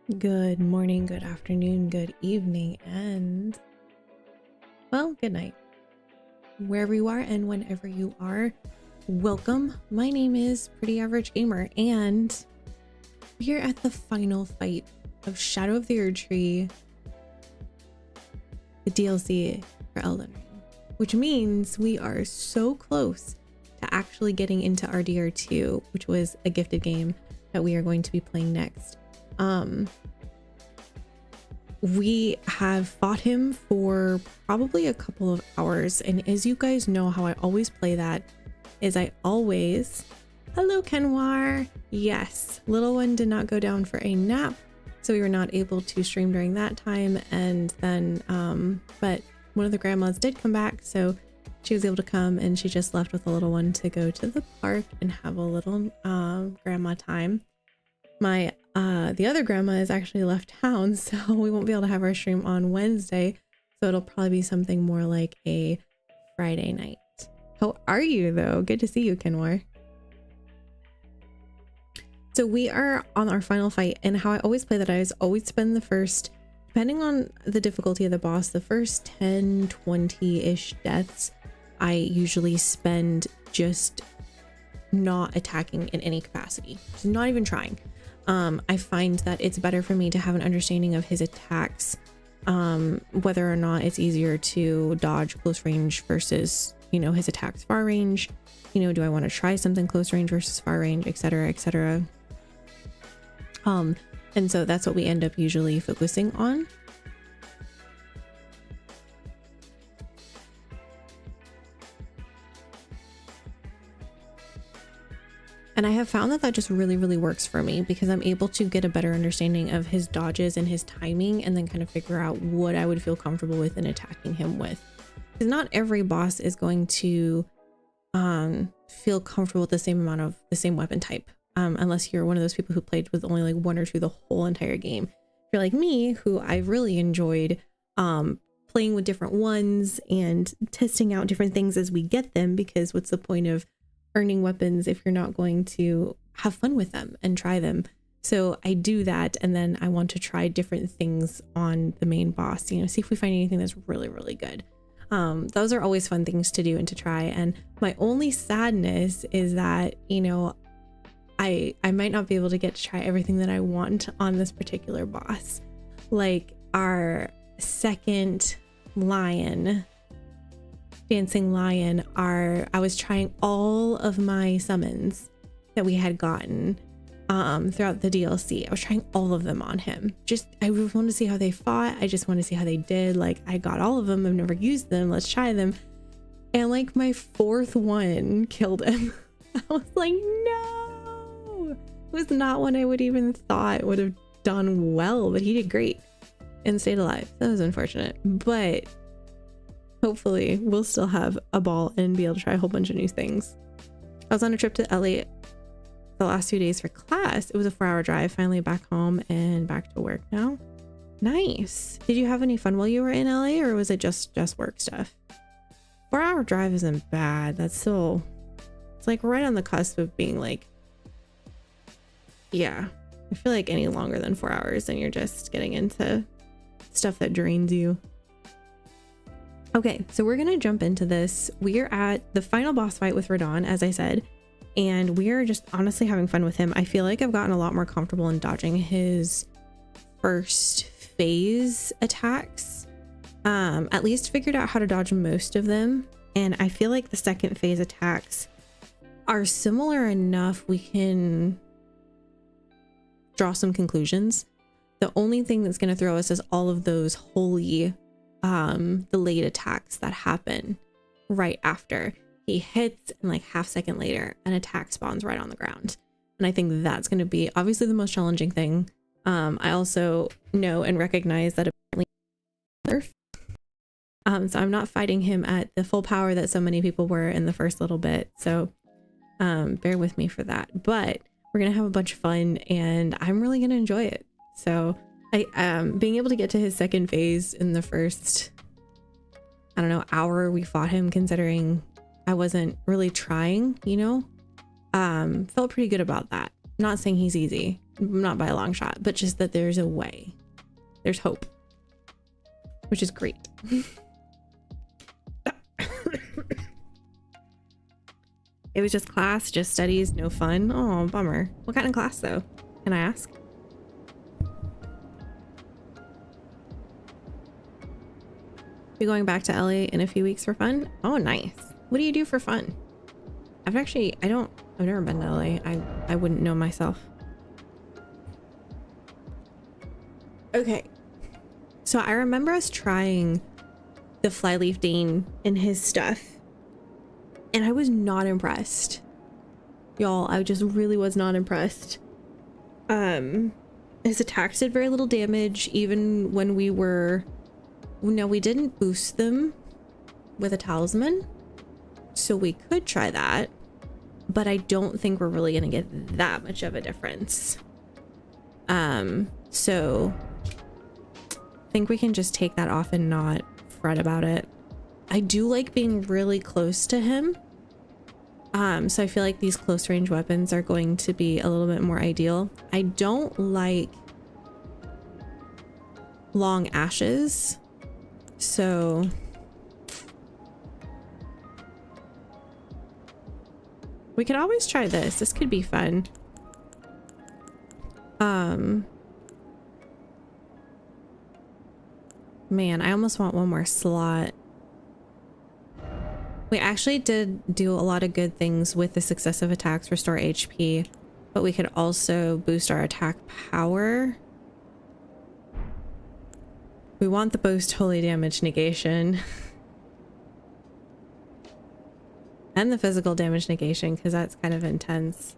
Good morning, good afternoon, good evening, and well, good night. Wherever you are and whenever you are, welcome. My name is Pretty Average Gamer, and we're at the final fight of Shadow of the Erdtree, the DLC for Elden Ring, which means we are so close to actually getting into RDR2, which was a gifted game that we are going to be playing next. We have fought him for probably a couple of hours, and as you guys know how I always play that is hello Kenwar. Yes, little one did not go down for a nap, so we were not able to stream during that time, and then but one of the grandmas did come back, so she was able to come, and she just left with the little one to go to the park and have a little grandma time. My the other grandma is actually left town, so we won't be able to have our stream on Wednesday, so it'll probably be something more like a Friday night. How are you though? Good to see you, Kenwar. So we are on our final fight, and how I always play that is always spend the first, depending on the difficulty of the boss, the first 10-20-ish deaths I usually spend just not attacking in any capacity, just not even trying. I find that it's better for me to have an understanding of his attacks, whether or not it's easier to dodge close range versus, his attacks far range. Do I want to try something close range versus far range, etc., etc. And so that's what we end up usually focusing on. And I have found that just really, really works for me because I'm able to get a better understanding of his dodges and his timing, and then kind of figure out what I would feel comfortable with in attacking him with. Because not every boss is going to feel comfortable with the same amount of the same weapon type, unless you're one of those people who played with only like one or two the whole entire game. If you're like me, who I've really enjoyed playing with different ones and testing out different things as we get them, because what's the point of earning weapons if you're not going to have fun with them and try them? So I do that, and then I want to try different things on the main boss, see if we find anything that's really, really good. Those are always fun things to do and to try. And my only sadness is that, I might not be able to get to try everything that I want on this particular boss. Like our second dancing lion, I was trying all of my summons that we had gotten throughout the DLC. I was trying all of them on him. I want to see how they fought. I just want to see how they did. Like, I got all of them. I've never used them. Let's try them. And like my fourth one killed him. I was like, no, it was not one I would even thought would have done well, but he did great and stayed alive. That was unfortunate, but hopefully we'll still have a ball and be able to try a whole bunch of new things. I was on a trip to LA the last 2 days for class. It was a 4-hour drive, finally back home and back to work now. Nice. Did you have any fun while you were in LA, or was it just work stuff? 4-hour drive isn't bad. It's like right on the cusp of being like, yeah, I feel like any longer than 4 hours and you're just getting into stuff that drains you. Okay, so we're gonna jump into this. We're at the final boss fight with Radahn, as I said, and we're just honestly having fun with him. I feel like I've gotten a lot more comfortable in dodging his first phase attacks. At least figured out how to dodge most of them, and I feel like the second phase attacks are similar enough we can draw some conclusions. The only thing that's going to throw us is all of those holy delayed attacks that happen right after he hits, and like half second later an attack spawns right on the ground. And I think that's going to be obviously the most challenging thing. I also know and recognize that apparently so I'm not fighting him at the full power that so many people were in the first little bit, so bear with me for that. But we're gonna have a bunch of fun, and I'm really gonna enjoy it. So being able to get to his second phase in the first, I don't know, hour we fought him, considering I wasn't really trying, felt pretty good about that. I'm not saying he's easy, not by a long shot, but just that there's a way. There's hope, which is great. It was just class, just studies, no fun. Oh, bummer. What kind of class though? Can I ask? Be going back to LA in a few weeks for fun? Oh, nice. What do you do for fun? I've never been to LA. I wouldn't know myself. Okay. So I remember us trying the Flyleaf Dane and his stuff, and I was not impressed. Y'all, I just really was not impressed. His attacks did very little damage, even when we were... No, we didn't boost them with a talisman, so we could try that, but I don't think we're really gonna get that much of a difference. So I think we can just take that off and not fret about it. I do like being really close to him. So I feel like these close range weapons are going to be a little bit more ideal. I don't like long ashes, so we could always try this. This could be fun. Man, I almost want one more slot. We actually did do a lot of good things with the successive attacks, restore HP, but we could also boost our attack power. We want the boost holy damage negation. And the physical damage negation, because that's kind of intense.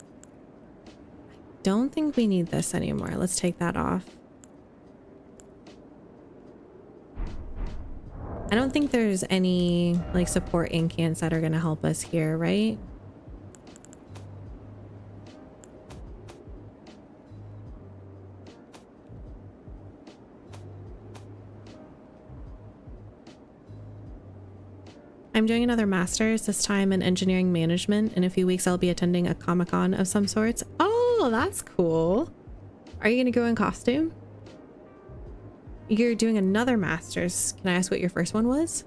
I don't think we need this anymore. Let's take that off. I don't think there's any like support incants that are going to help us here, right? I'm doing another master's, this time in engineering management. In a few weeks, I'll be attending a Comic-Con of some sorts. Oh, that's cool. Are you going to go in costume? You're doing another master's. Can I ask what your first one was?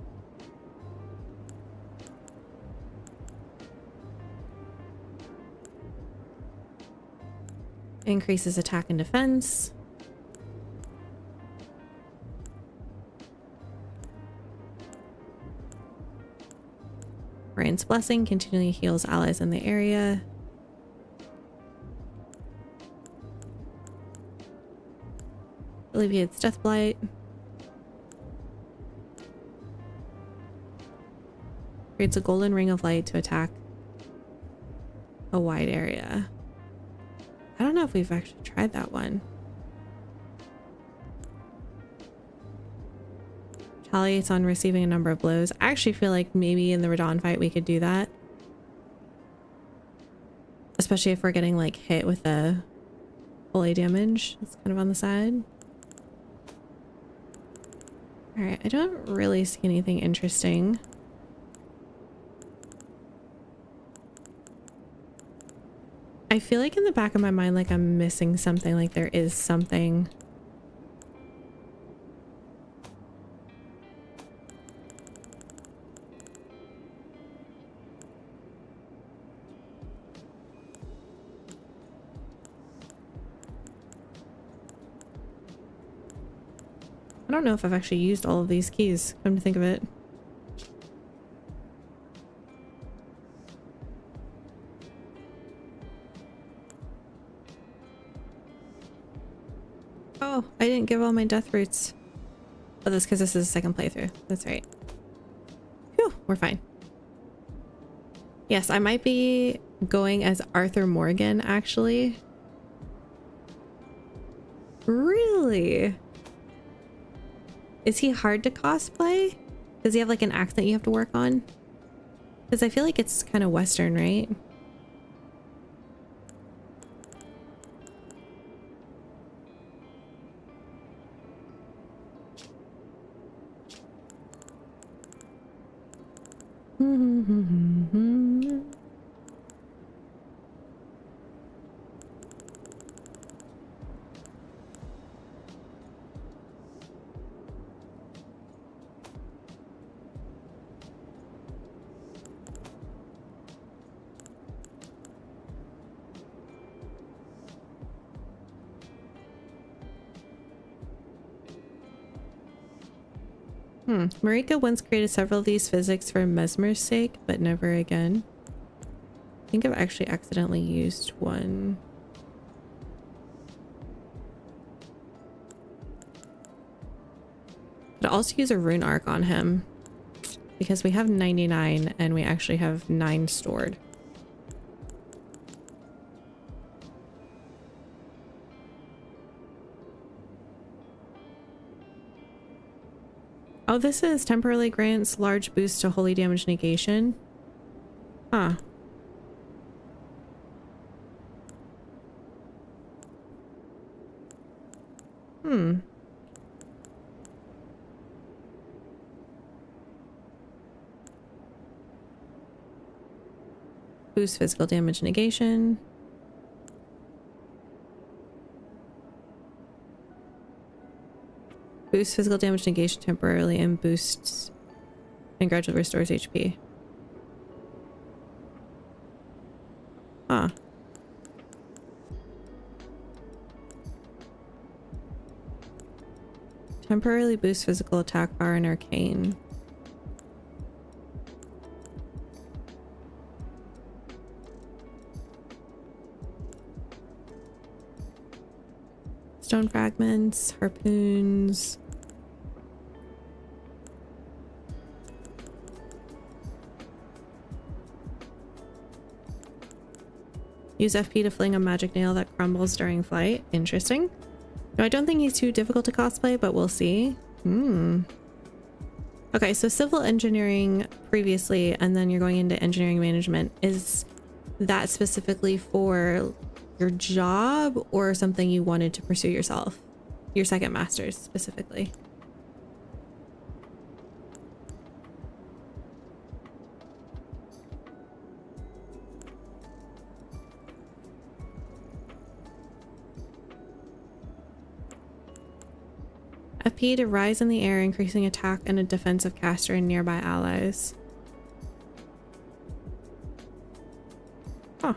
Increases attack and defense. Ryan's Blessing continually heals allies in the area. Alleviates Death Blight. Creates a golden ring of light to attack a wide area. I don't know if we've actually tried that one. Retaliates on receiving a number of blows. I actually feel like maybe in the Radahn fight we could do that. Especially if we're getting like hit with the holy damage. It's kind of on the side. Alright, I don't really see anything interesting. I feel like in the back of my mind, like I'm missing something, like there is something. I don't know if I've actually used all of these keys, come to think of it. Oh, I didn't give all my death roots. Oh, that's because this is a second playthrough. That's right. Phew, we're fine. Yes, I might be going as Arthur Morgan, actually. Really? Is he hard to cosplay? Does he have like an accent you have to work on? Because I feel like it's kind of Western, right? Marika once created several of these physics for Mesmer's sake, but never again. I think I've actually accidentally used one. I'd also use a rune arc on him because we have 99 and we actually have 9 stored. Oh, this is temporarily grants large boost to holy damage negation. Huh. Boost physical damage negation. Boost physical damage negation temporarily and boosts and gradually restores HP. Huh. Temporarily boosts physical attack power and arcane. Stone fragments, harpoons. Use FP to fling a magic nail that crumbles during flight. Interesting. No, I don't think he's too difficult to cosplay, but we'll see. Okay, so civil engineering previously, and then you're going into engineering management. Is that specifically for your job or something you wanted to pursue yourself? Your second master's specifically. FP to rise in the air, increasing attack and a defensive caster and nearby allies. Huh.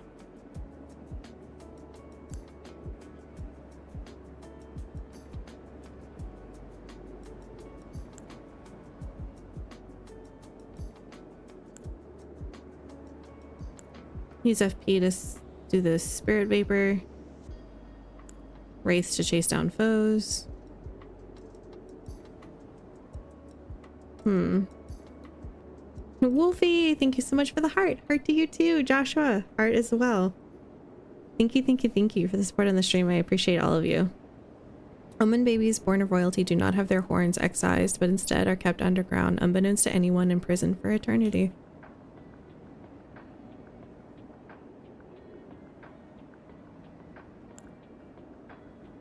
Use FP to do the spirit vapor. Wraiths to chase down foes. Wolfie, thank you so much for the heart. Heart to you too. Joshua, heart as well. Thank you for the support on the stream. I appreciate all of you. Omen babies born of royalty do not have their horns excised, but instead are kept underground, unbeknownst to anyone, in prison for eternity.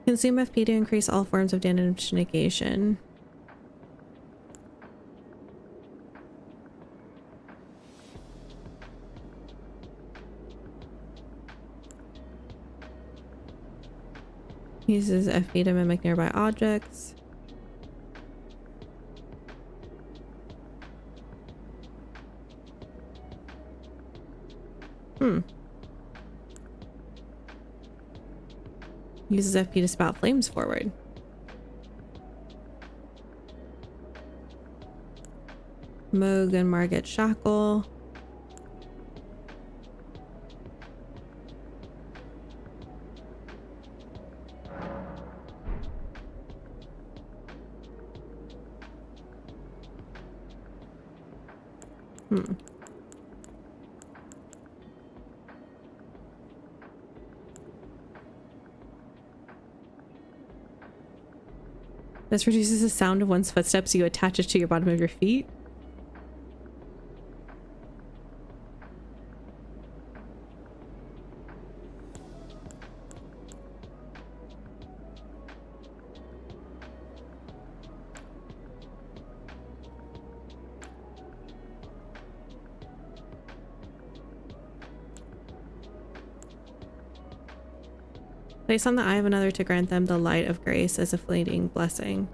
Consume FP to increase all forms of damage negation. Uses FP to mimic nearby objects. Uses FP to spout flames forward. Moog and Margit Shackle. This reduces the sound of one's footsteps, so you attach it to your bottom of your feet. Place on the eye of another to grant them the light of grace as a fleeting blessing.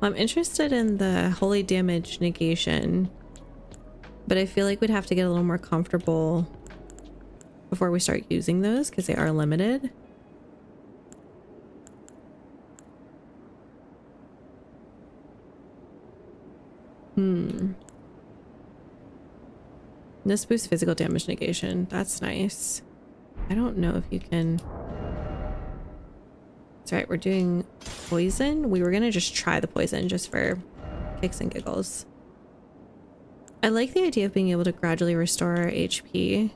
Well, I'm interested in the holy damage negation, but I feel like we'd have to get a little more comfortable before we start using those because they are limited. This boosts physical damage negation. That's nice. I don't know if you can... That's right, we're doing poison. We were gonna just try the poison just for kicks and giggles. I like the idea of being able to gradually restore our HP.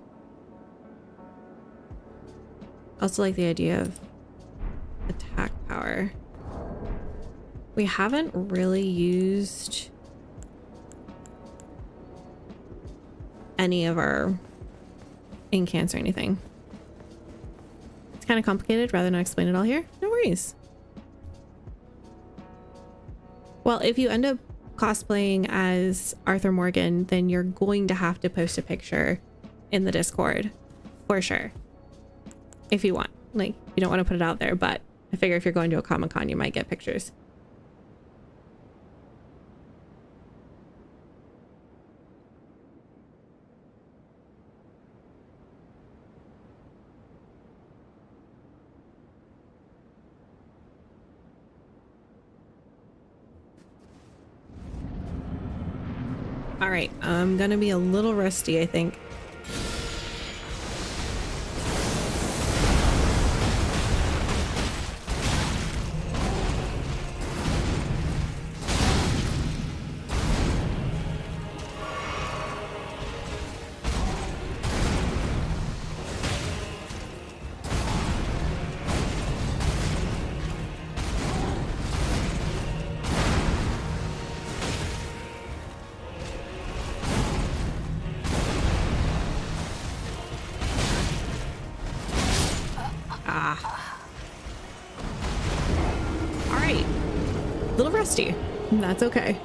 I also like the idea of attack power. We haven't really used any of our incants or anything. It's kind of complicated. Rather not explain it all here. No worries. Well, if you end up cosplaying as Arthur Morgan, then you're going to have to post a picture in the Discord for sure. If you want. Like, you don't want to put it out there, but I figure if you're going to a Comic-Con, you might get pictures. All right, I'm gonna be a little rusty, I think. That's okay.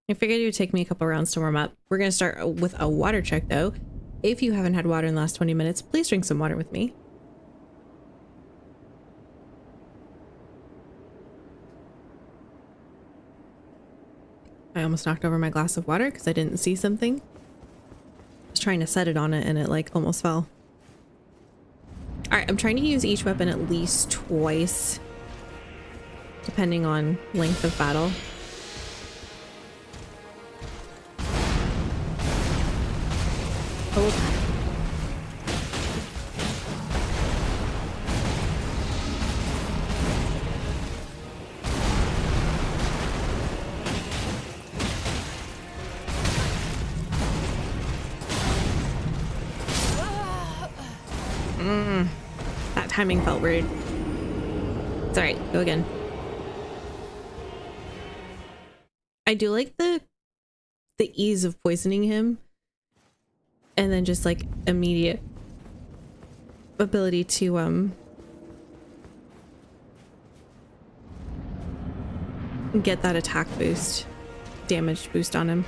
I figured it would take me a couple rounds to warm up. We're going to start with a water check though. If you haven't had water in the last 20 minutes, please drink some water with me. I almost knocked over my glass of water because I didn't see something. I was trying to set it on it and it like almost fell. All right, I'm trying to use each weapon at least twice, depending on length of battle. Oh. That timing felt weird. It's all right, go again. I do like the ease of poisoning him and then just like immediate ability to get that attack boost, damage boost on him.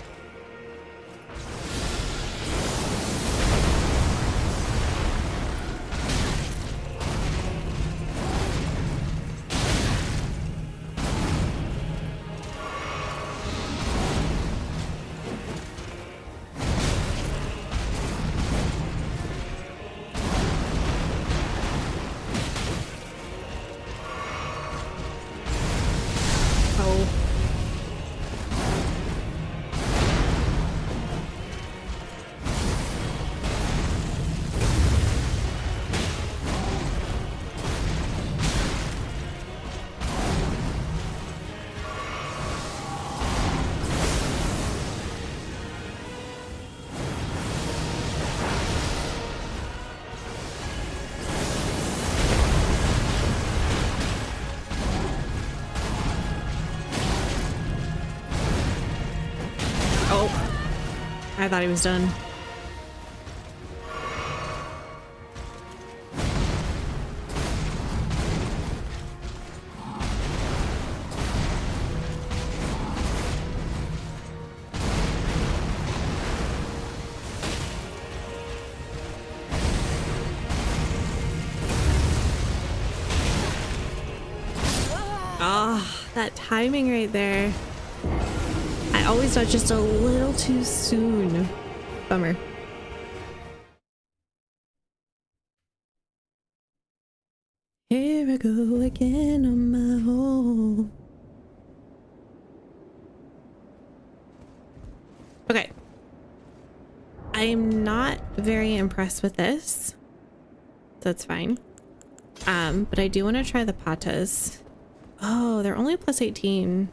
I thought he was done. that timing right there. I always dodge just a little too soon. Bummer. Here I go again on my own. Okay. I'm not very impressed with this. That's fine. But I do want to try the patas. Oh, they're only plus 18.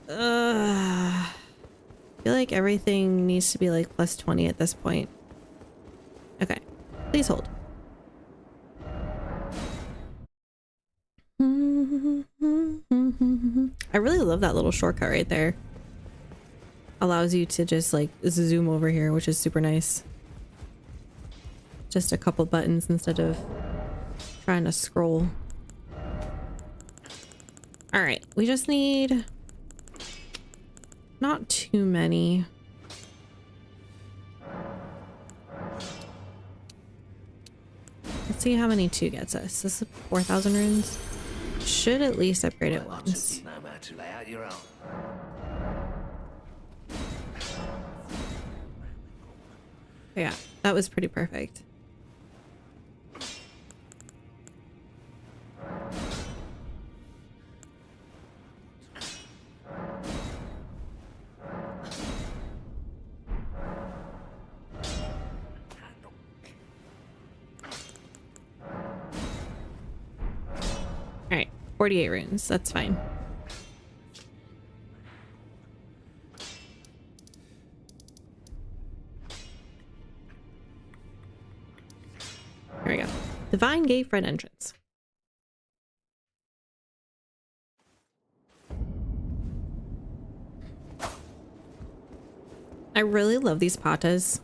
I feel like everything needs to be like plus 20 at this point. Okay, please hold. I really love that little shortcut right there. Allows you to just like zoom over here, which is super nice. Just a couple buttons instead of trying to scroll. All right, we just need not too many. Let's see how many 2 gets us. This is 4,000 runes. Should at least upgrade it once. Yeah, that was pretty perfect. All right, 48 runes. That's fine. Here we go. Divine Gate front entrance. I really love these patas.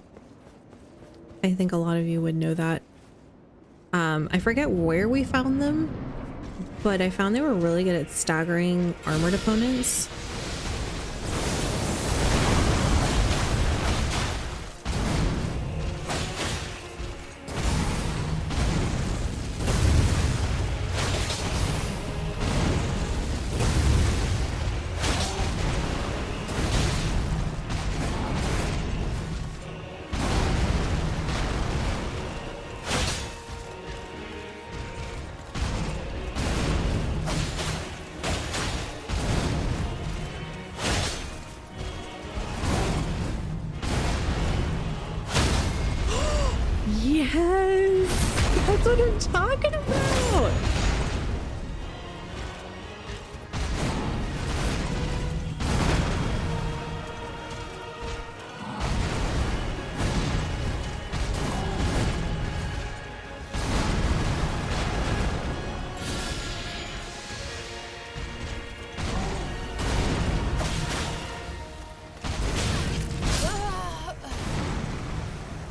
I think a lot of you would know that. I forget where we found them, but I found they were really good at staggering armored opponents. Yes! That's what I'm talking about!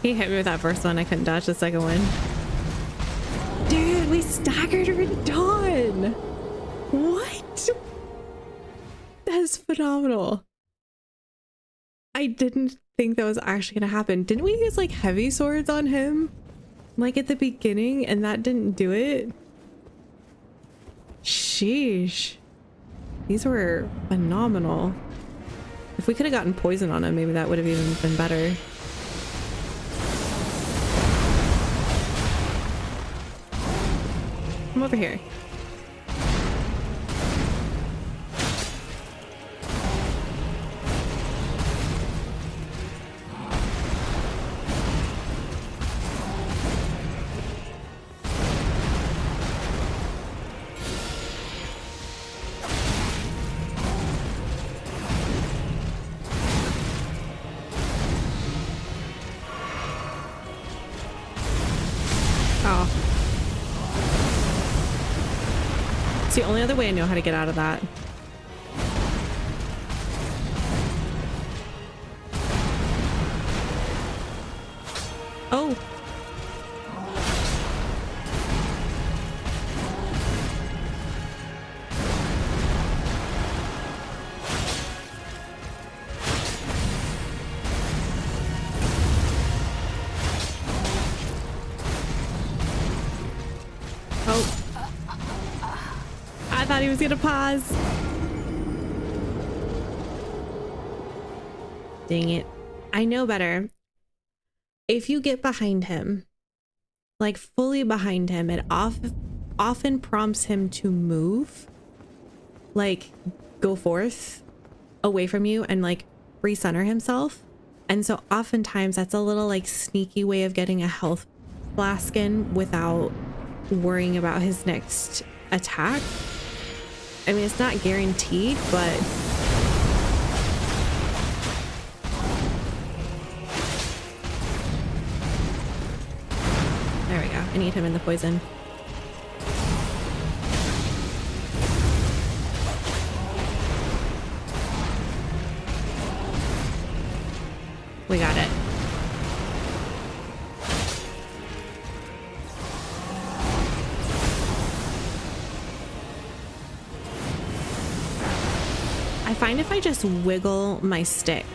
He hit me with that first one. I couldn't dodge the second one. Dude, we staggered Radahn! What? That's phenomenal. I didn't think that was actually gonna happen. Didn't we use like heavy swords on him? Like at the beginning and that didn't do it? Sheesh. These were phenomenal. If we could have gotten poison on him, maybe that would have even been better. Come over here. Oh. It's the only other way I know how to get out of that. Oh. thought he was gonna pause. Dang it. I know better. If you get behind him, like fully behind him, it often prompts him to move, like go forth away from you and like recenter himself. And so oftentimes that's a little like sneaky way of getting a health flask in without worrying about his next attack. I mean, it's not guaranteed, but there we go. I need him in the poison. We got it. I find if I just wiggle my stick,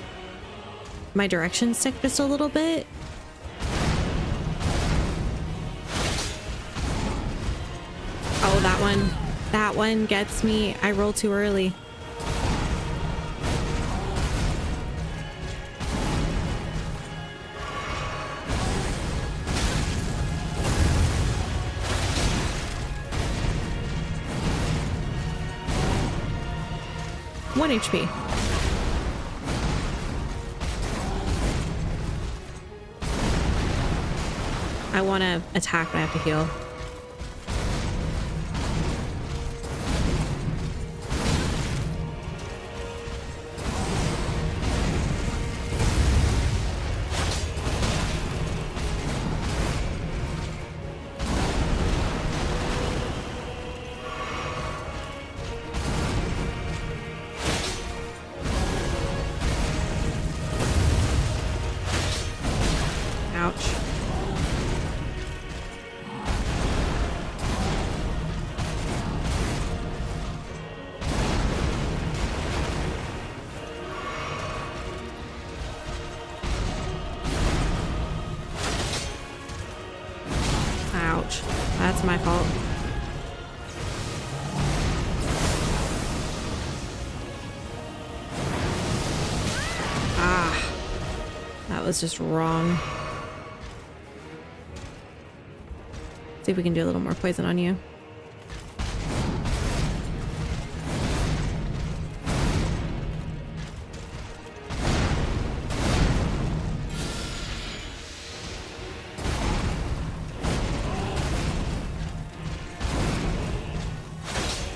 my direction stick just a little bit, oh, that one gets me. I roll too early. One HP. I want to attack, but I have to heal. Ouch. Ouch. That's my fault. Ah. That was just wrong. See if we can do a little more poison on you.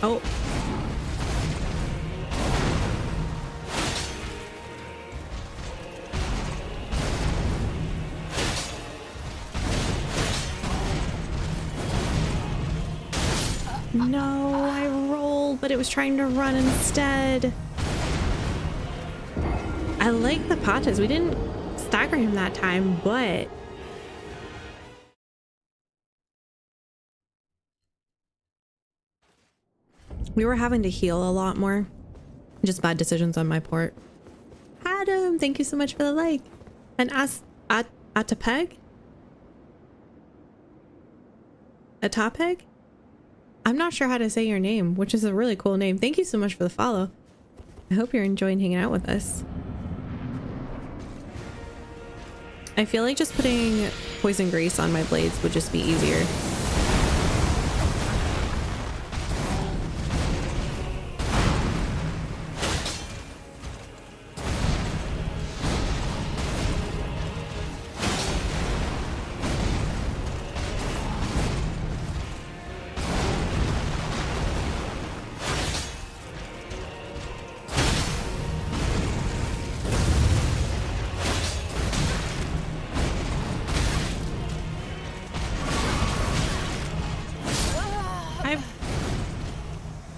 Oh. No, I rolled, but it was trying to run instead. I like the patas. We didn't stagger him that time, but we were having to heal a lot more. Just bad decisions on my part. Adam, thank you so much for the like. And Atapeg? Atapeg? I'm not sure how to say your name, which is a really cool name. Thank you so much for the follow. I hope you're enjoying hanging out with us. I feel like just putting poison grease on my blades would just be easier.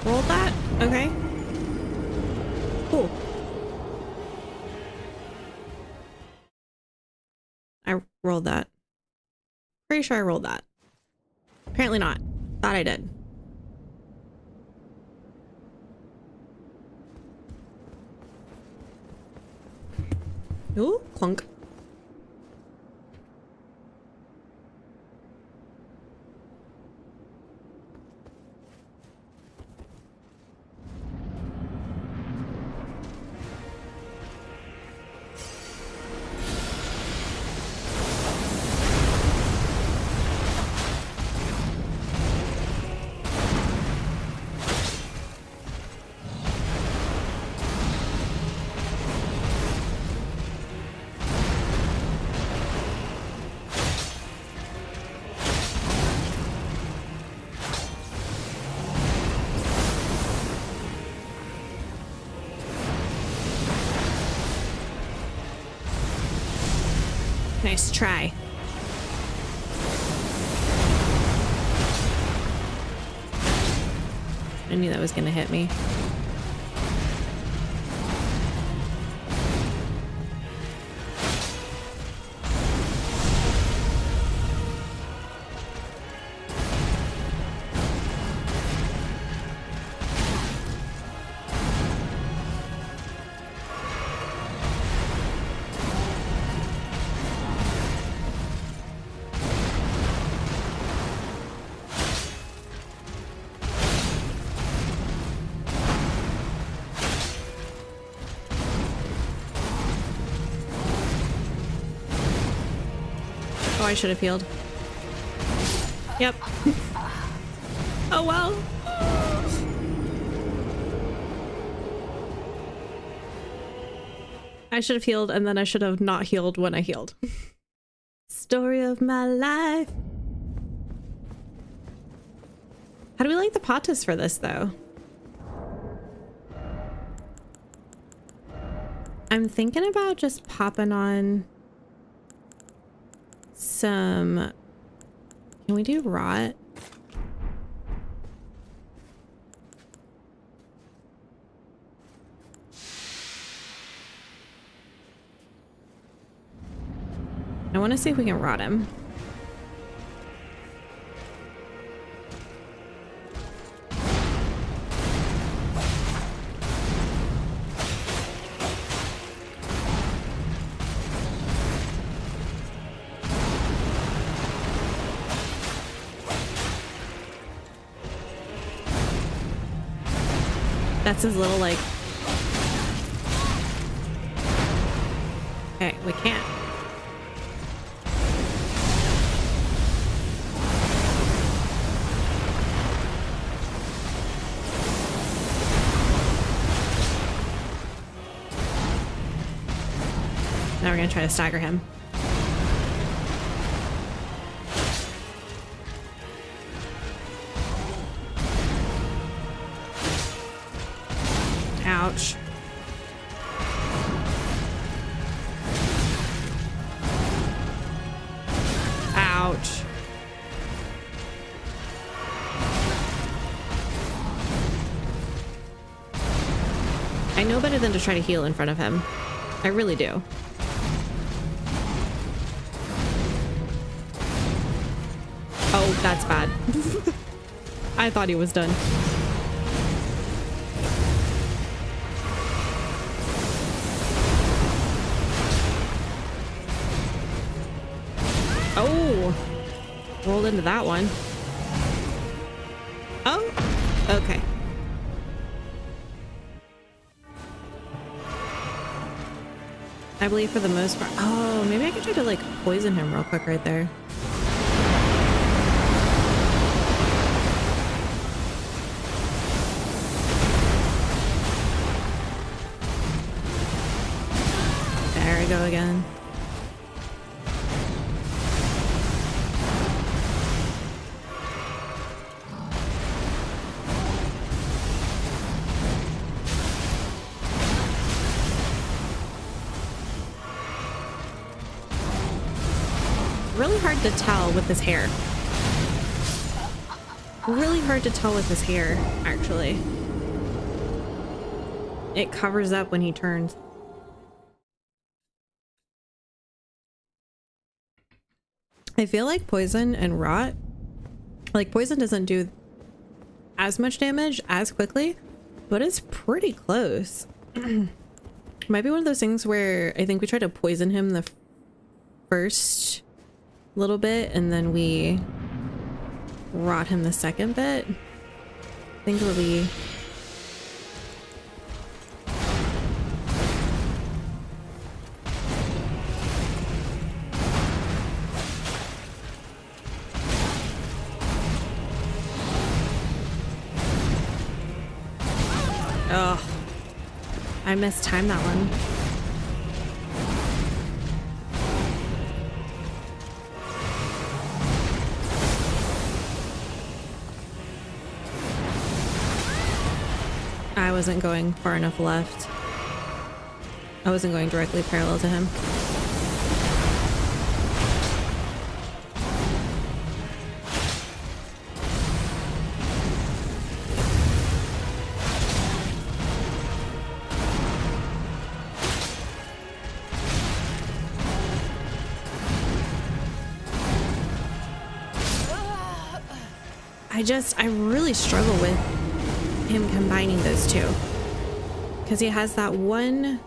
Rolled that? Okay. Cool. I rolled that. Pretty sure I rolled that. Apparently not. Thought I did. Ooh, clunk. Nice try. I knew that was gonna hit me. Oh, I should have healed. Yep. Oh well. I should have healed, and then I should have not healed when I healed. Story of my life. How do we like the potas for this, though? I'm thinking about just popping on some... Can we do rot? I want to see if we can rot him. That's his little like... Okay, we can't. Now we're gonna try to stagger him. Ouch. Ouch. I know better than to try to heal in front of him. I really do. Oh, that's bad. I thought he was done. Oh, rolled into that one. Oh, okay. I believe for the most part. Oh, maybe I could try to like poison him real quick right there. There we go again. Really hard to tell with his hair. Really hard to tell with his hair, actually. It covers up when he turns. I feel like poison and rot, like poison doesn't do as much damage as quickly, but it's pretty close. Might be one of those things where I think we try to poison him the first little bit and then we rot him the second bit. I think it'll be... Oh, I mistimed that one. I wasn't going far enough left. I wasn't going directly parallel to him. I really struggle with him combining those two, because he has that one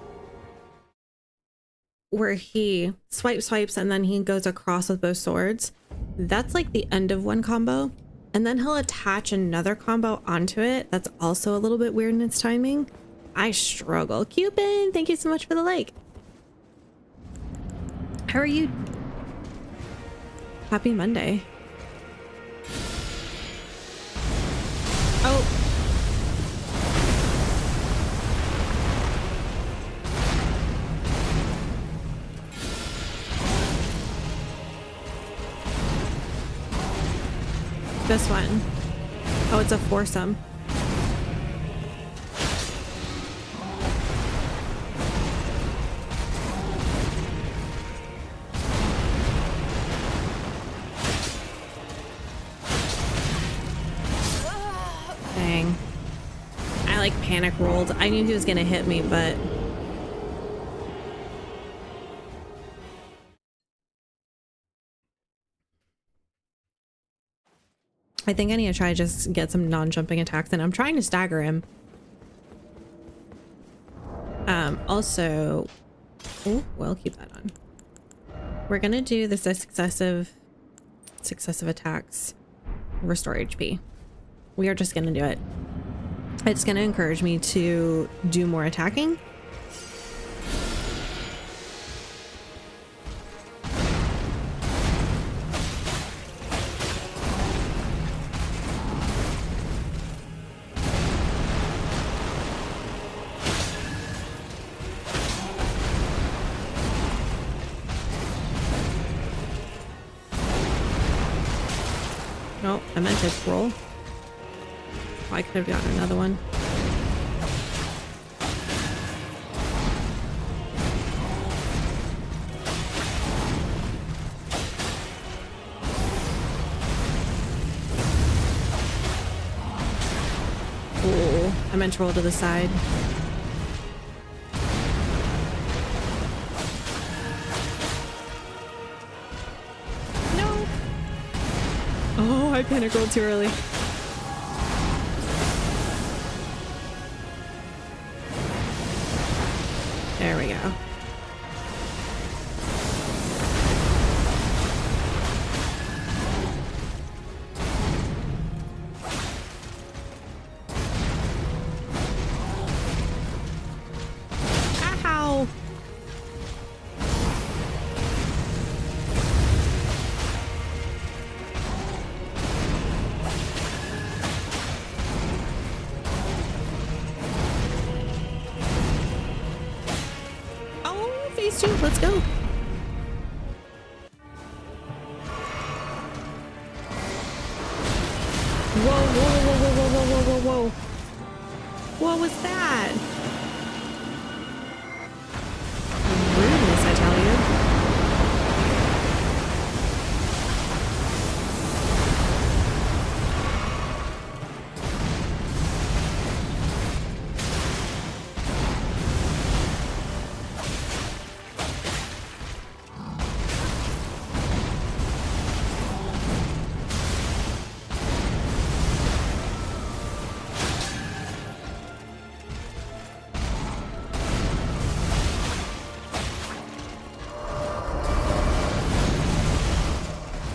where he swipes and then he goes across with both swords. That's like the end of one combo, and then he'll attach another combo onto it. That's also a little bit weird in its timing. I struggle. Cupid, thank you so much for the like. How are you? Happy Monday. Oh. This one. Oh, it's a foursome. Dang. I like panic rolled. I knew he was gonna hit me, but I think I need to try to just get some non-jumping attacks, and I'm trying to stagger him. Also, oh, well, keep that on. We're gonna do the successive attacks, restore HP. We are just gonna do it. It's gonna encourage me to do more attacking. Oh, I meant to roll. Oh, I could have gotten another one. Oh, I meant to roll to the side. No. Oh, I panic rolled too early. There we go. Ow! Phase 2, let's go. Whoa, whoa, whoa, whoa, whoa, whoa, whoa, whoa, whoa. What was that? Rudeness, I tell you.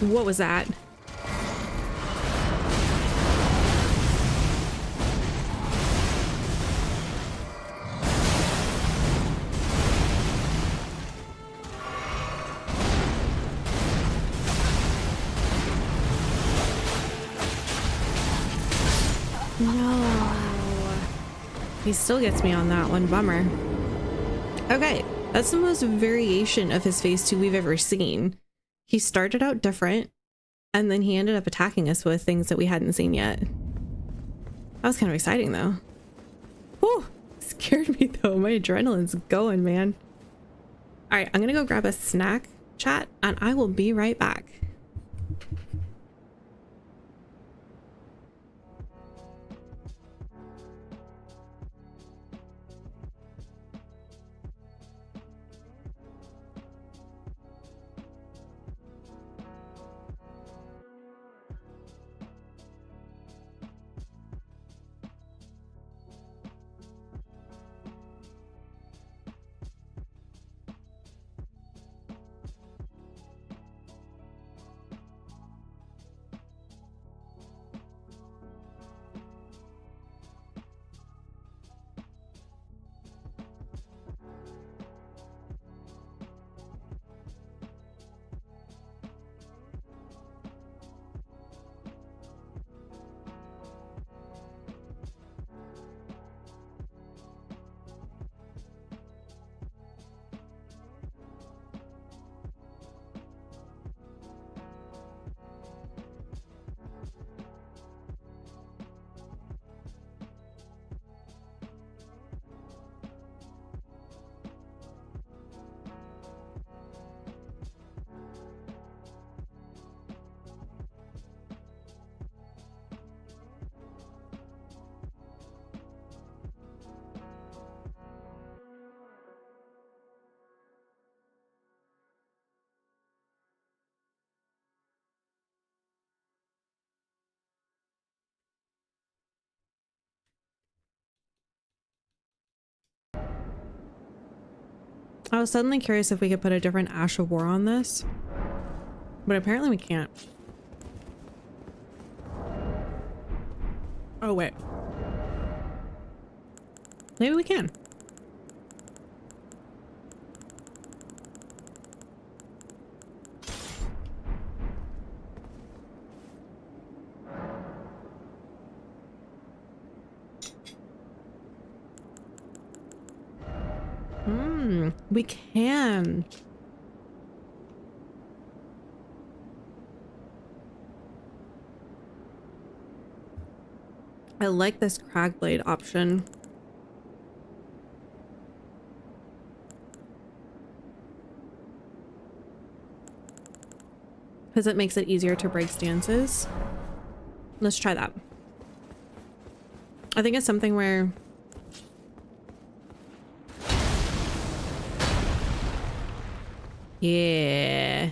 What was that? No. He still gets me on that one. Bummer. Okay, that's the most variation of his phase 2 we've ever seen. He started out different, and then he ended up attacking us with things that we hadn't seen yet. That was kind of exciting, though. Whew, scared me, though. My adrenaline's going, man. All right, I'm gonna go grab a snack, chat, and I will be right back. I was suddenly curious if we could put a different Ash of War on this, but apparently we can't. Oh, wait. Maybe we can. We can. I like this crag blade option. Because it makes it easier to break stances. Let's try that. I think it's something where yeah.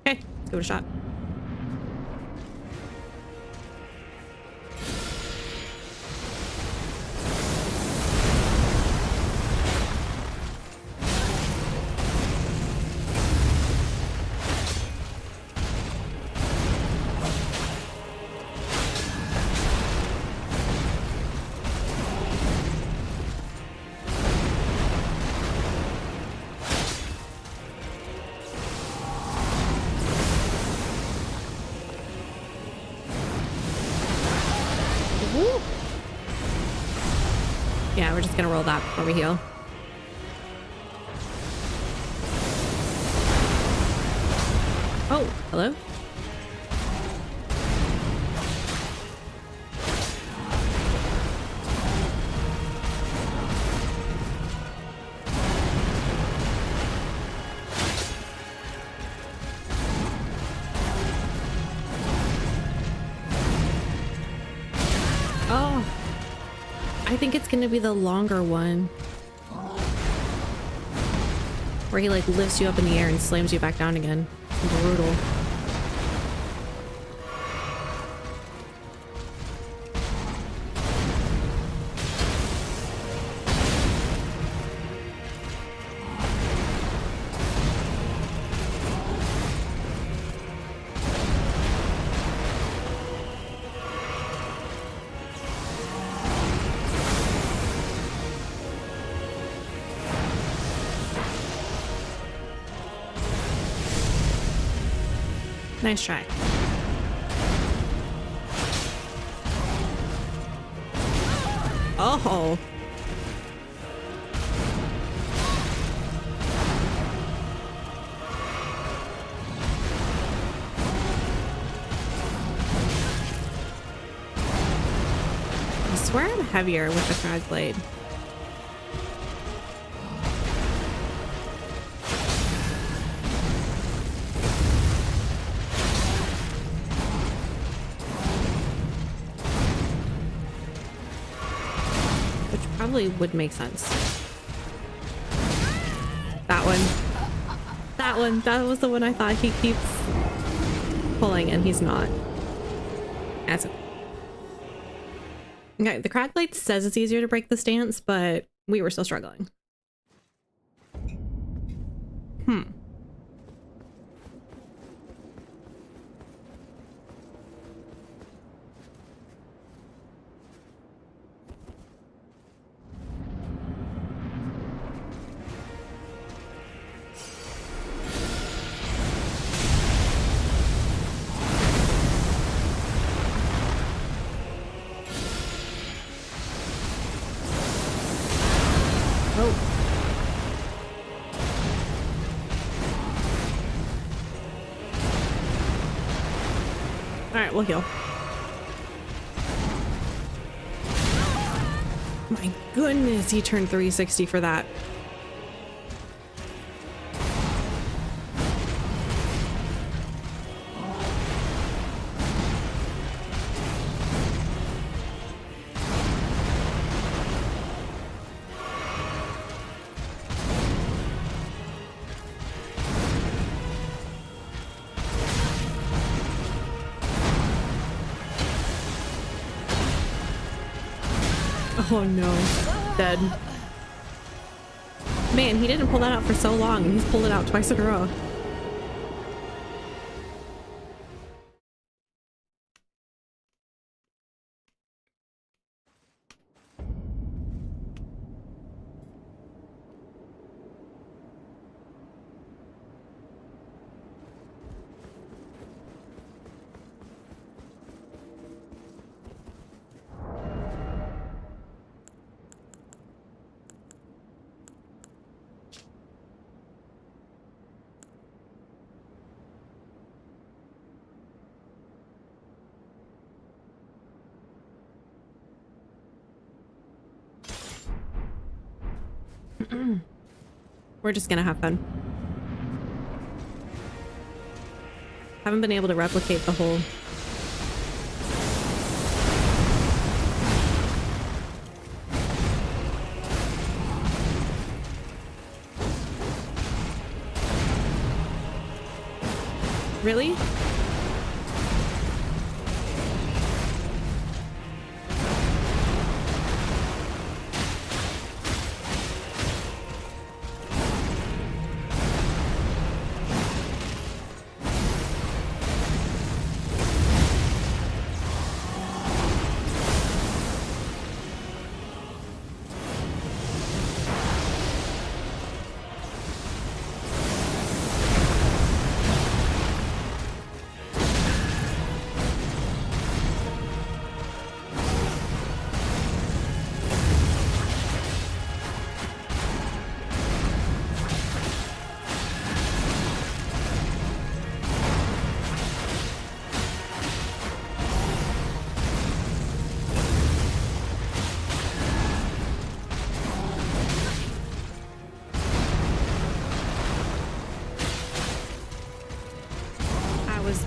Okay, let's give it a shot. Yeah, we're just gonna roll that before we heal. Oh, hello? Oh, I think it's gonna be the longer one. Where he like lifts you up in the air and slams you back down again. Brutal. Nice try. Oh. I swear I'm heavier with the crag blade. Probably would make sense. That one. That one. That was the one I thought he keeps pulling and he's not. That's okay. The crag blade says it's easier to break the stance, but we were still struggling. Alright, we'll heal. My goodness, he turned 360 for that. Oh no, dead. Man, he didn't pull that out for so long, and he's pulled it out twice in a row. We're just gonna have fun. Haven't been able to replicate the whole really?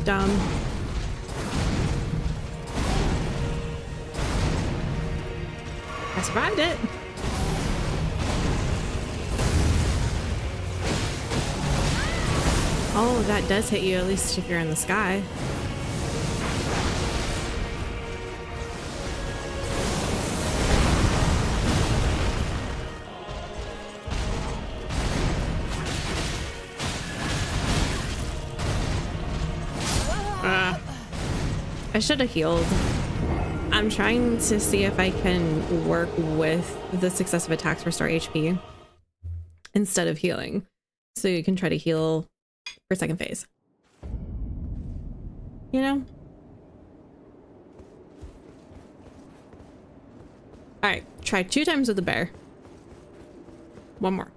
Dumb. I survived it. Oh, that does hit you, at least if you're in the sky. I should have healed. I'm trying to see if I can work with the successive attacks restore HP instead of healing. So you can try to heal for second phase. You know? Alright, try 2 times with the bear. 1 more.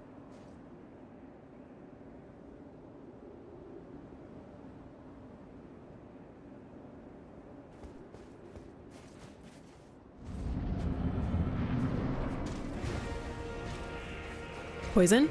Poison.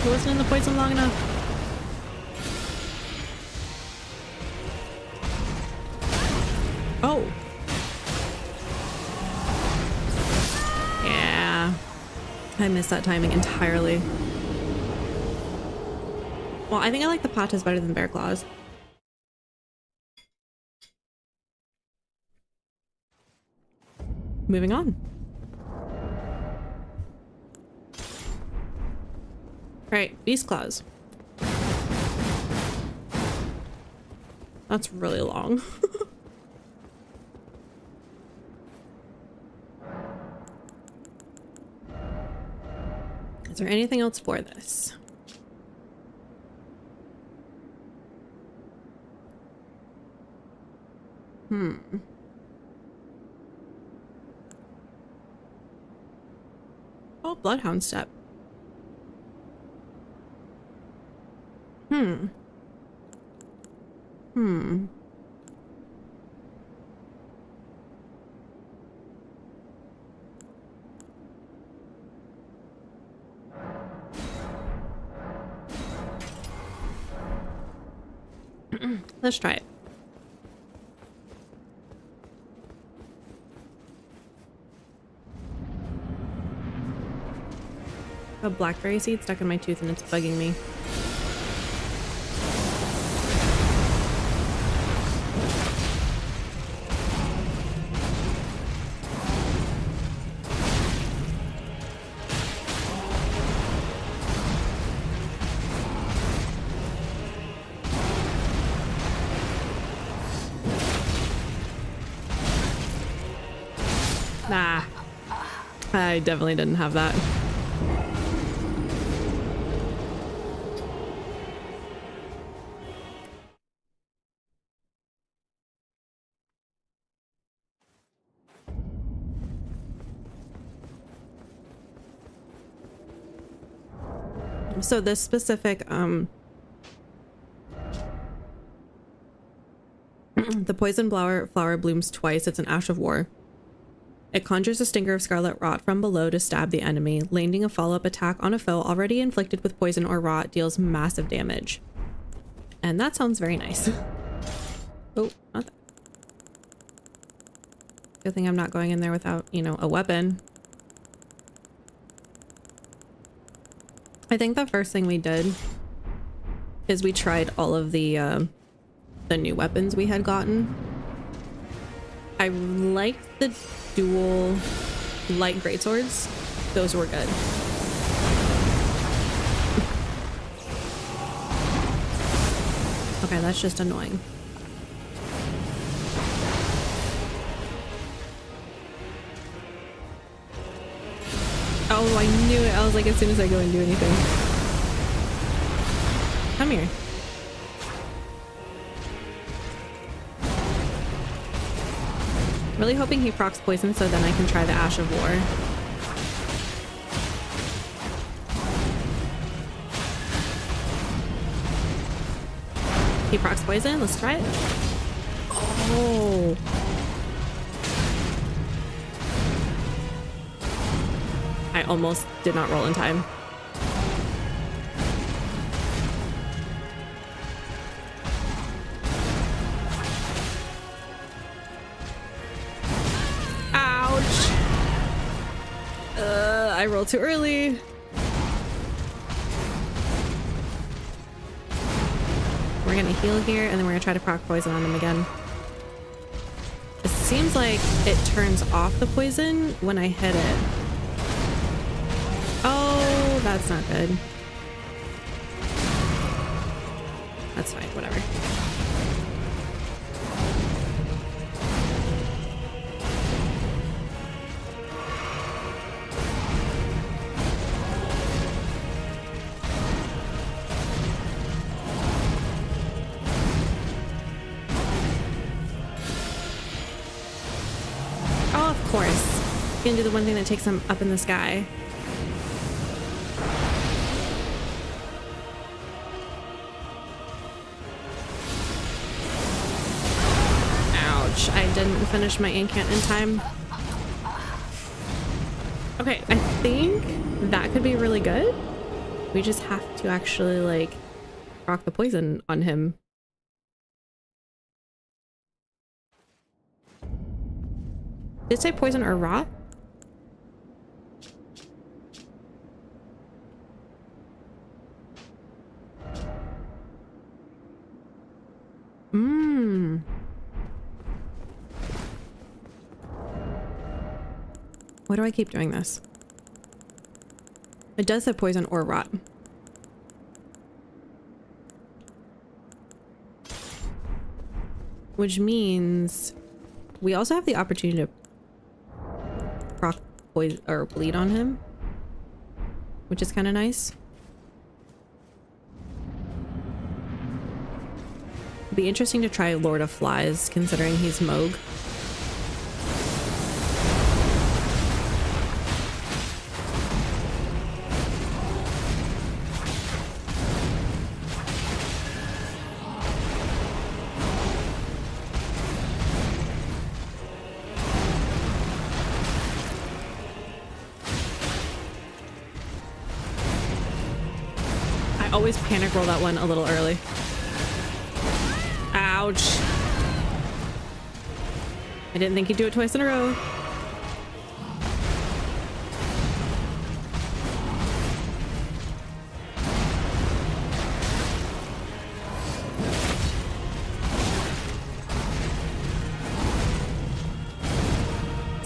He wasn't in the poison long enough. Oh. I missed that timing entirely. Well, I think I like the patas better than bear claws. Moving on. Right, beast claws. That's really long. Is there anything else for this? Oh, bloodhound step. Let's try it. A blackberry seed stuck in my tooth and it's bugging me. Nah, I definitely didn't have that. So this specific, the poison flower blooms twice. It's an ash of war. It conjures a stinger of scarlet rot from below to stab the enemy. Landing a follow-up attack on a foe already inflicted with poison or rot deals massive damage. And that sounds very nice. Oh, not that. Good thing I'm not going in there without, you know, a weapon. I think the first thing we did is we tried all of the new weapons we had gotten. I liked the dual light greatswords. Those were good. Okay, that's just annoying. Oh, I knew it. I was like, as soon as I go and do anything. Come here. Really hoping he procs poison so then I can try the Ash of War. He procs poison. Let's try it. Oh. I almost did not roll in time. Ouch! I rolled too early. We're gonna heal here and then we're gonna try to proc poison on him again. It seems like it turns off the poison when I hit it. Oh, that's not good. That's fine, whatever. Oh, of course. You can do the one thing that takes him up in the sky. I didn't finish my incant in time. Okay, I think that could be really good. We just have to actually like proc the poison on him. Did it say poison or rot? Mmm. Why do I keep doing this? It does say poison or rot. Which means we also have the opportunity to proc poison or bleed on him, which is kind of nice. It'd be interesting to try Lord of Flies considering he's Moog. Always panic roll that one a little early. Ouch. I didn't think he'd do it twice in a row.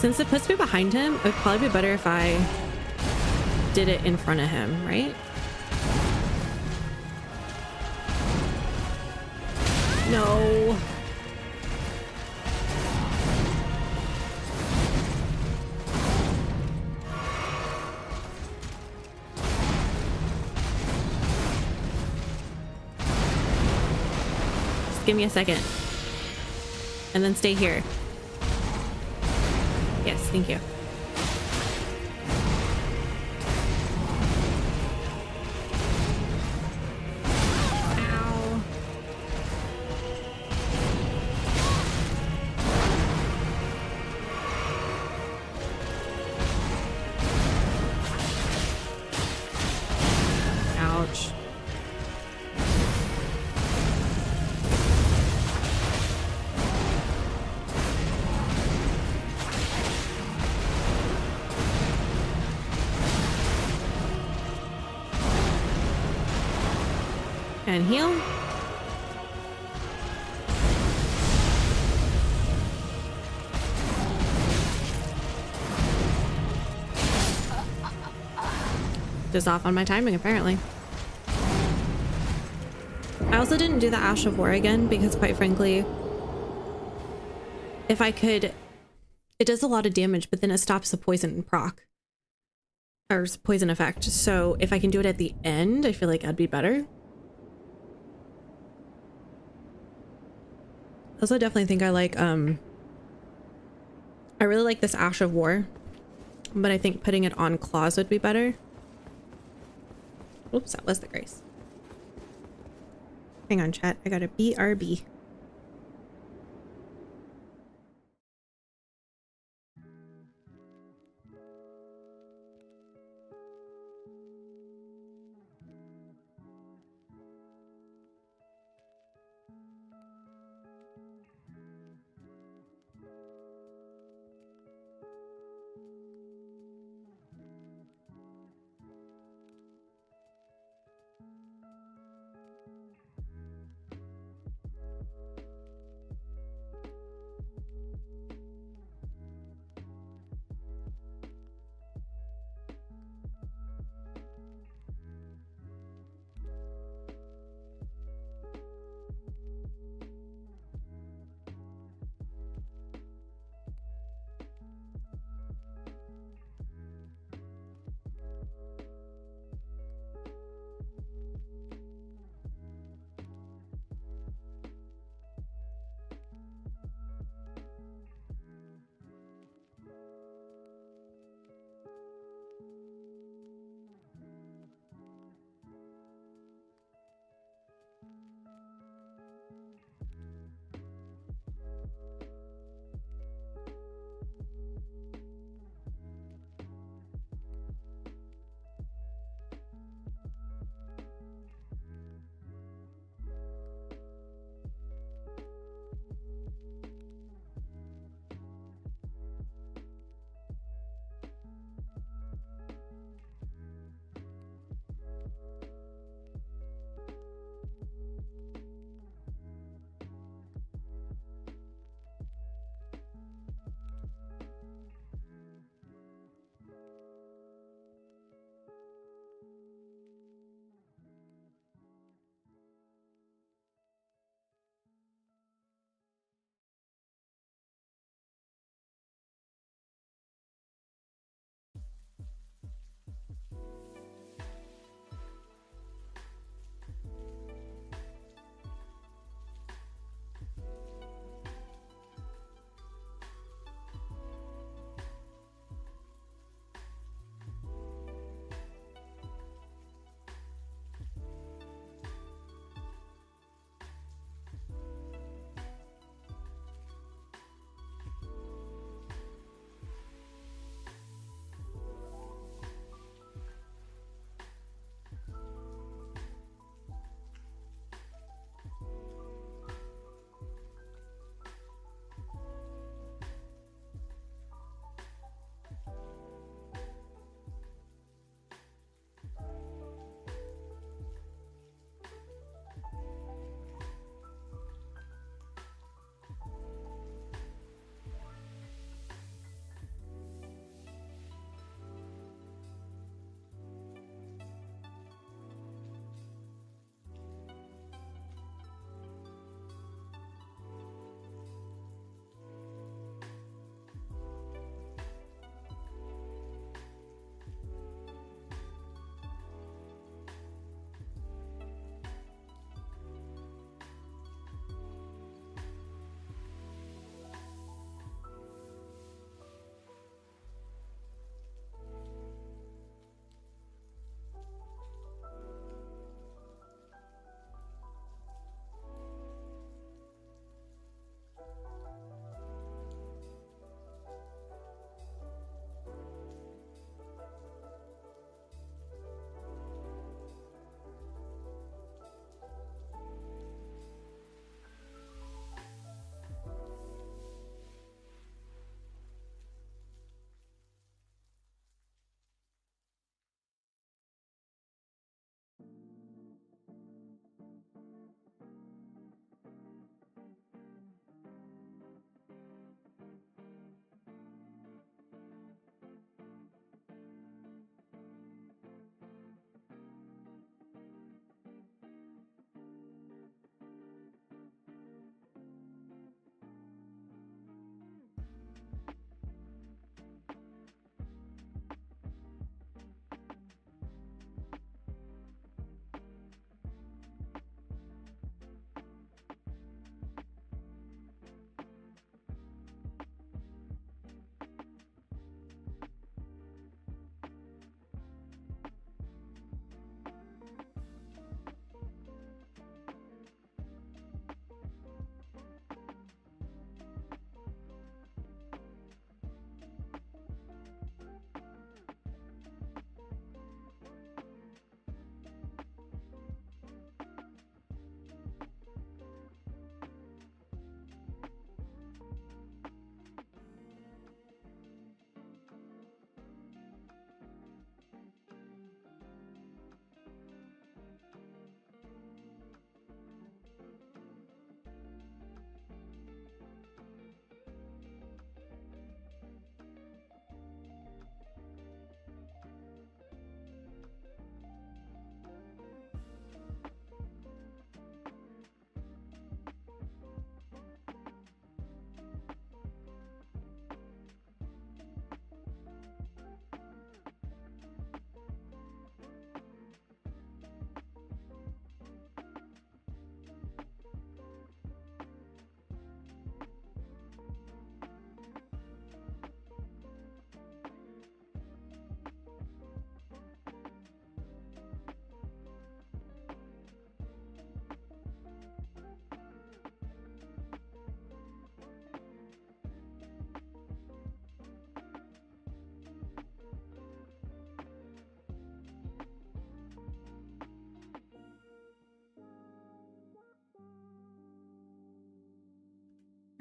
Since it puts me behind him, it would probably be better if I did it in front of him, right? No. Just give me a second. And then stay here. Yes, thank you. Ow. Ouch. And heal. Just off on my timing, apparently. I also didn't do the Ash of War again because, quite frankly, if I could, it does a lot of damage, but then it stops the poison proc. Or poison effect. So if I can do it at the end, I feel like I'd be better. Also, definitely think I like, I really like this Ash of War, but I think putting it on claws would be better. Oops, that was the grace. Hang on, chat. I got a BRB.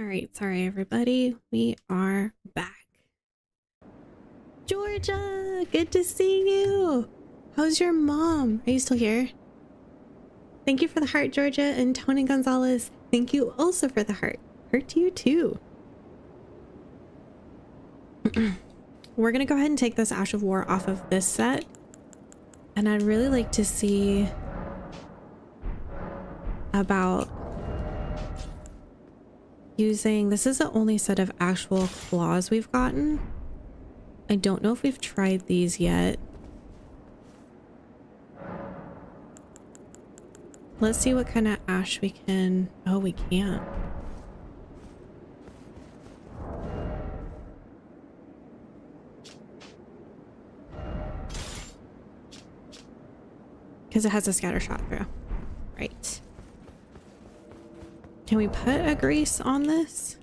All right, sorry everybody. We are back. Georgia, good to see you. How's your mom? Are you still here? Thank you for the heart, Georgia. And Tony Gonzalez, thank you also for the heart. Heart to you too. We're gonna go ahead and take this Ash of War off of this set. And I'd really like to see about using, this is the only set of actual claws we've gotten. I don't know if we've tried these yet. Let's see what kind of ash we can, oh, we can't. Because it has a scatter shot through. Right. Can we put a grease on this?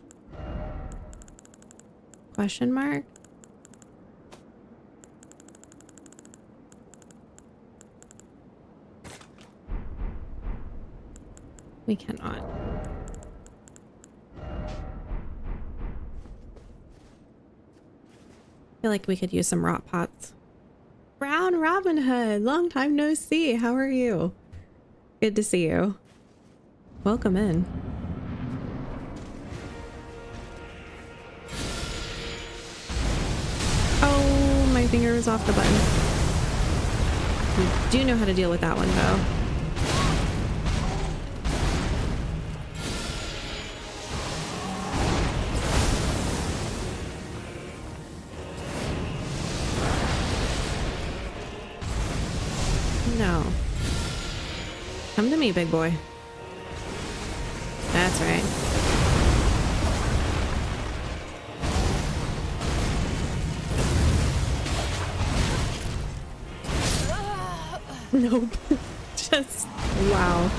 Question mark. We cannot. I feel like we could use some rot pots. Brown Robin Hood, long time no see. How are you? Good to see you. Welcome in. Oh, my finger was off the button. We do know how to deal with that one though. No. Come to me, big boy. That's right. Nope. Just, wow.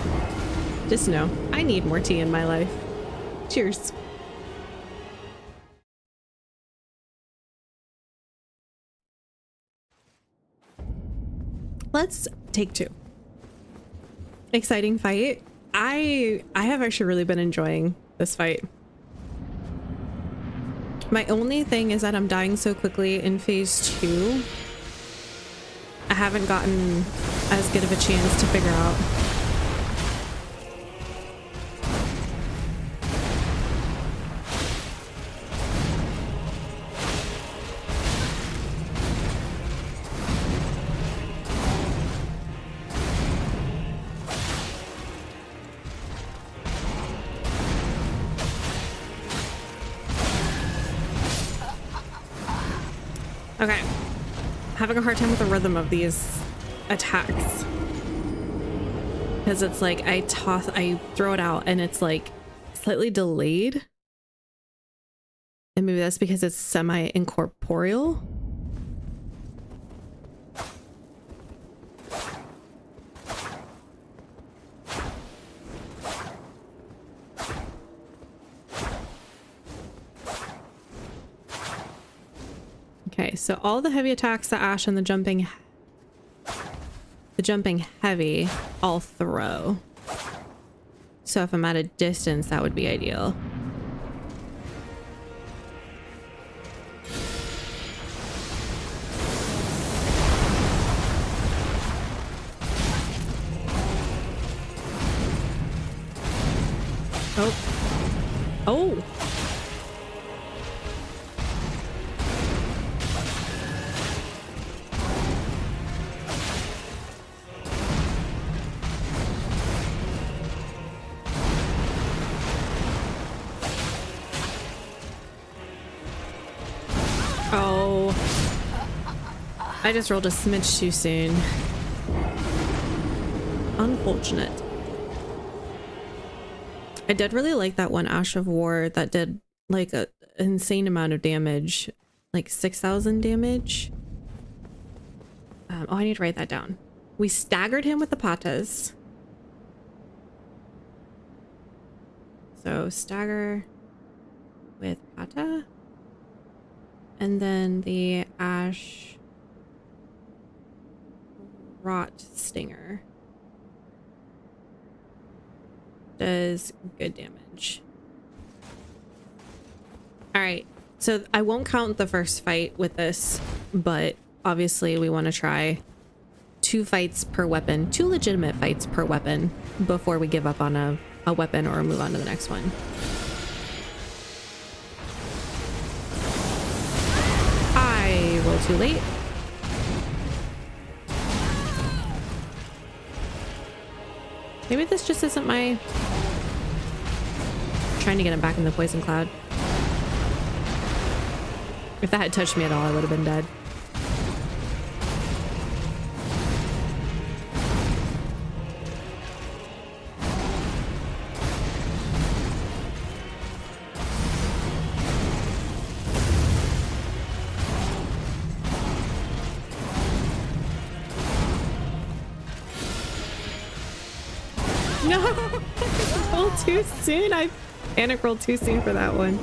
Just know, I need more tea in my life. Cheers. Let's take two. Exciting fight. I have actually really been enjoying this fight. My only thing is that I'm dying so quickly in phase 2. I haven't gotten as good of a chance to figure out. Okay, having a hard time with the rhythm of these attacks because it's like I throw it out and it's like slightly delayed, and maybe that's because it's semi-incorporeal. Okay, so all the heavy attacks, the ash and the jumping heavy, all throw. So if I'm at a distance, that would be ideal. Oh. Oh. Oh, I just rolled a smidge too soon. Unfortunate. I did really like that one Ash of War that did like an insane amount of damage, like 6,000 damage. Oh, I need to write that down. We staggered him with the patas. So stagger with pata. And then the ash rot stinger does good damage. All right. So I won't count the first fight with this, but obviously we want to try 2 fights per weapon, 2 legitimate fights per weapon before we give up on a weapon or move on to the next one. I rolled too late. Maybe this just isn't my... Trying to get him back in the poison cloud. If that had touched me at all, I would have been dead. No! I rolled too soon. I panic rolled too soon for that one.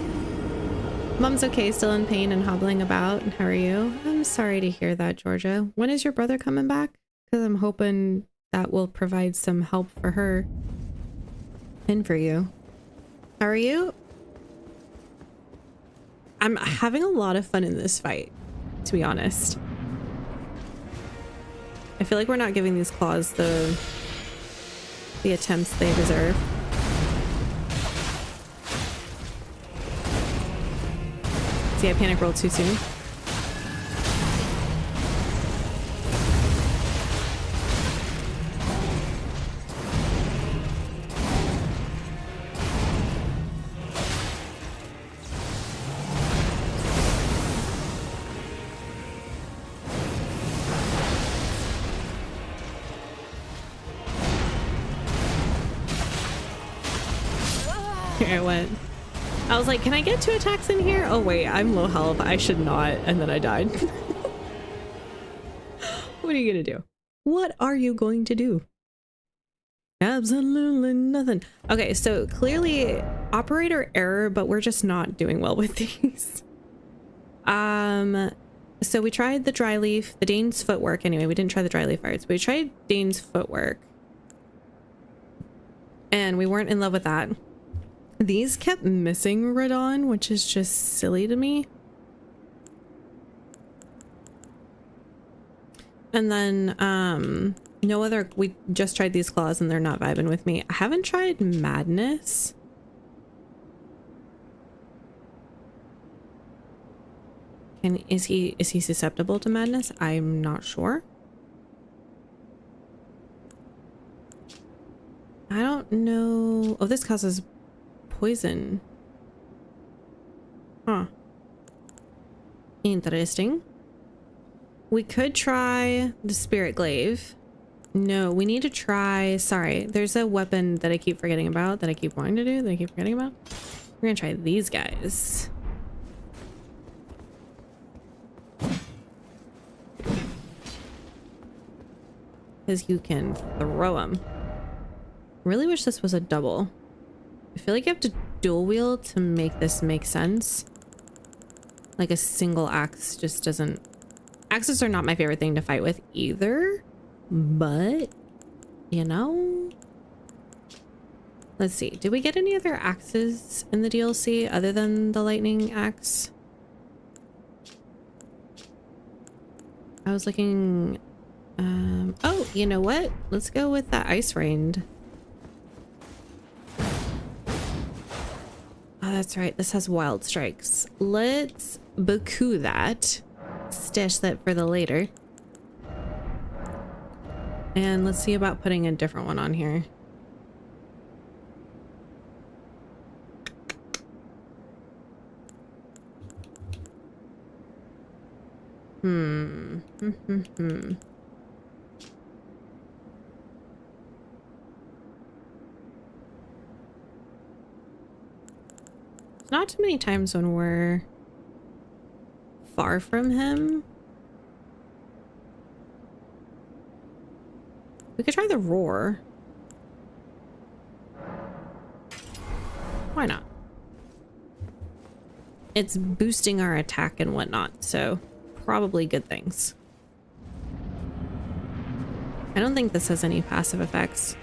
Mom's okay, still in pain and hobbling about. How are you? I'm sorry to hear that, Georgia. When is your brother coming back? Because I'm hoping that will provide some help for her and for you. How are you? I'm having a lot of fun in this fight, to be honest. I feel like we're not giving these claws the attempts they deserve. See, I panic rolled too soon. Here I went. I was like, can I get 2 attacks in here? Oh wait, I'm low health. I should not. And then I died. What are you gonna do? What are you going to do? Absolutely nothing. Okay, so clearly operator error, but we're just not doing well with these. So we tried the dry leaf, the Dane's footwork. Anyway, we didn't try the dry leaf arts, but we tried Dane's footwork. And we weren't in love with that. These kept missing Radahn, which is just silly to me. And then, no other, we just tried these claws and they're not vibing with me. I haven't tried madness. And is he susceptible to madness? I'm not sure. I don't know. Oh, this causes poison. Huh. Interesting. We could try the spirit glaive. No, we need to try... Sorry, there's a weapon that I keep forgetting about, that I keep wanting to do, that I keep forgetting about. We're gonna try these guys. Because you can throw them. Really wish this was a double. I feel like you have to dual wield to make this make sense. Like a single axe just doesn't... Axes are not my favorite thing to fight with either, but you know. Let's see. Did we get any other axes in the DLC other than the lightning axe? I was looking... oh, you know what? Let's go with that ice rain. Oh, that's right. This has wild strikes. Let's Baku that. Stash that for the later. And let's see about putting a different one on here. Not too many times when we're far from him. We could try the roar. Why not? It's boosting our attack and whatnot, so probably good things. I don't think this has any passive effects.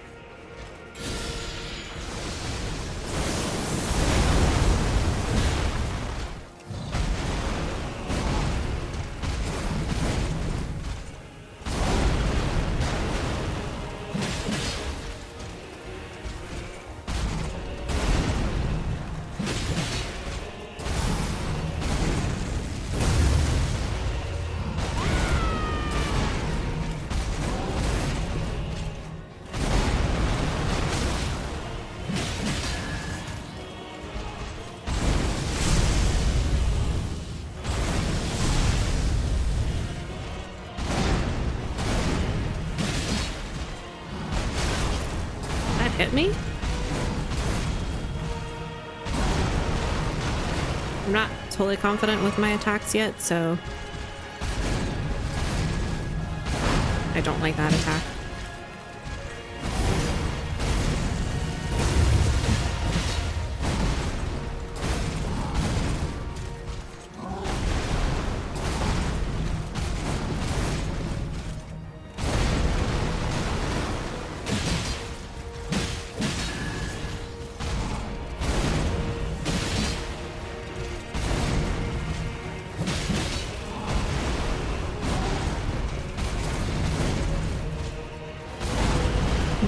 hit me? I'm not totally confident with my attacks yet, so I don't like that attack.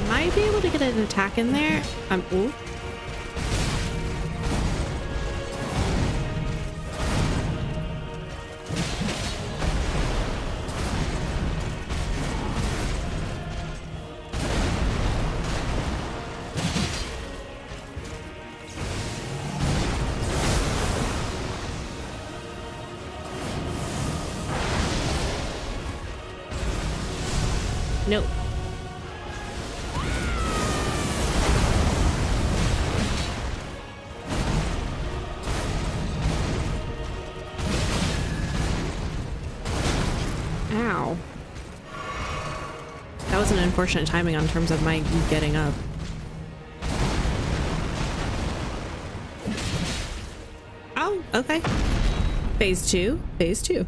Might be able to get an attack in there. Ooh. Nope. Ow. That was an unfortunate timing on terms of my getting up. Oh, okay. Phase 2. Phase 2.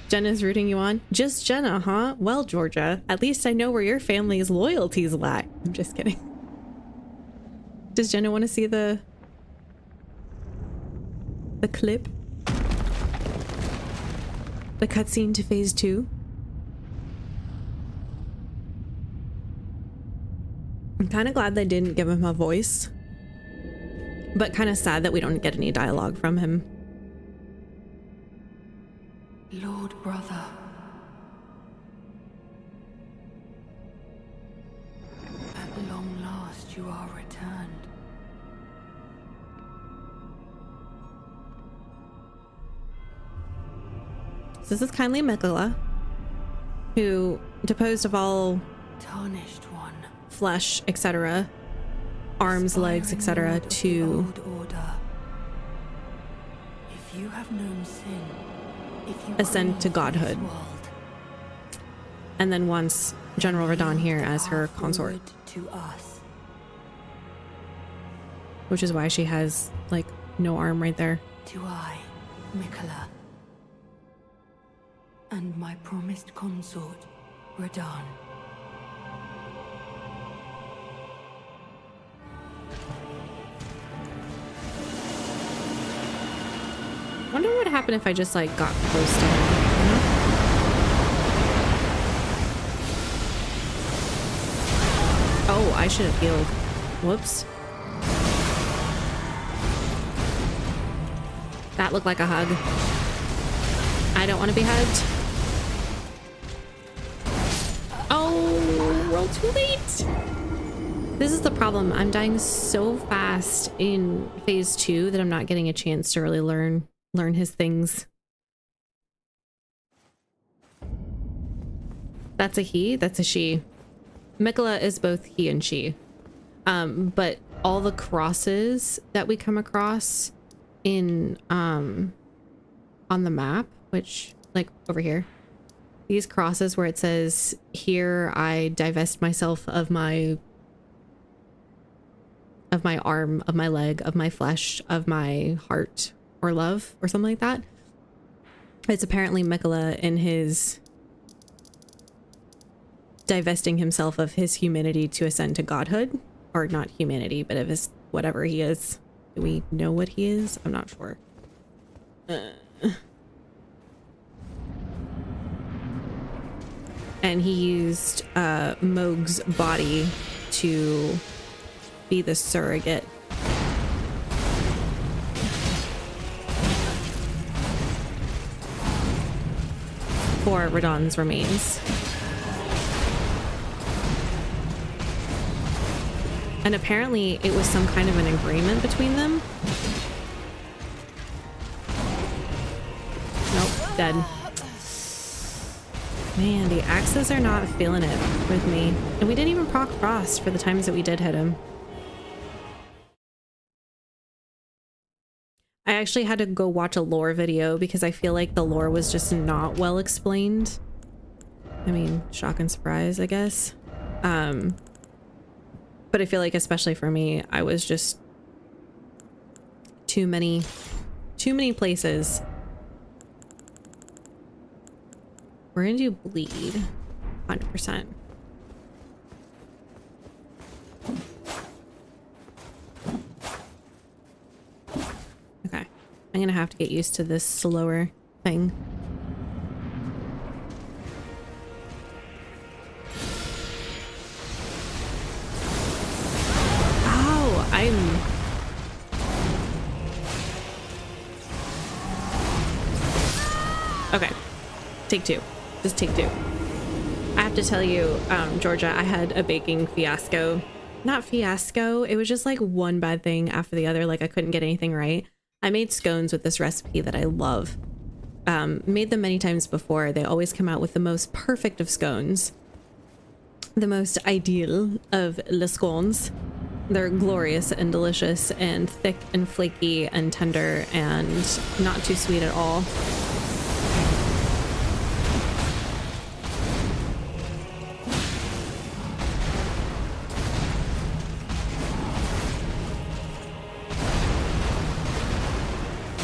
Jenna's rooting you on. Just Jenna, huh? Well, Georgia, at least I know where your family's loyalties lie. I'm just kidding. Does Jenna want to see the clip? The cutscene to phase 2? I'm kind of glad they didn't give him a voice, but kind of sad that we don't get any dialogue from him. Lord brother, at long last you are returned. So this is kindly Mikola, who deposed of all Tarnished one, flesh, etc., arms, legs, etc., to order. If you have known sin, if you ascend to godhood, and then wants General Radahn here as her consort, to us. which is why she has like no arm right there. To I, Mikola, and my promised consort, Radahn. Wonder what would happen if I just like got close to him. You know? Oh, I should have healed. Whoops. That looked like a hug. I don't want to be hugged. Oh, roll too late. This is the problem. I'm dying so fast in phase 2 that I'm not getting a chance to really learn his things. That's a he, that's a she. Mikola is both he and she. But all the crosses that we come across in on the map, which like over here, these crosses where it says here I divest myself of my arm, of my leg, of my flesh, of my heart or love or something like that. It's apparently Mikola in his divesting himself of his humanity to ascend to godhood, or not humanity, but of his whatever he is. Do we know what he is? I'm not sure. And he used Mohg's body to be the surrogate for Radahn's remains. And apparently it was some kind of an agreement between them. Nope, dead. Man, the axes are not feeling it with me. And we didn't even proc frost for the times that we did hit him. I actually had to go watch a lore video because I feel like the lore was just not well explained. I mean, shock and surprise, I guess. But I feel like especially for me, I was just too many places. We're gonna do bleed 100%. Okay, I'm gonna have to get used to this slower thing. Oh, okay, take two. Just take two. I have to tell you, Georgia, I had a baking fiasco. Not fiasco, it was just like one bad thing after the other. Like I couldn't get anything right. I made scones with this recipe that I love. Made them many times before. They always come out with the most perfect of scones. The most ideal of le scones. They're glorious and delicious and thick and flaky and tender and not too sweet at all.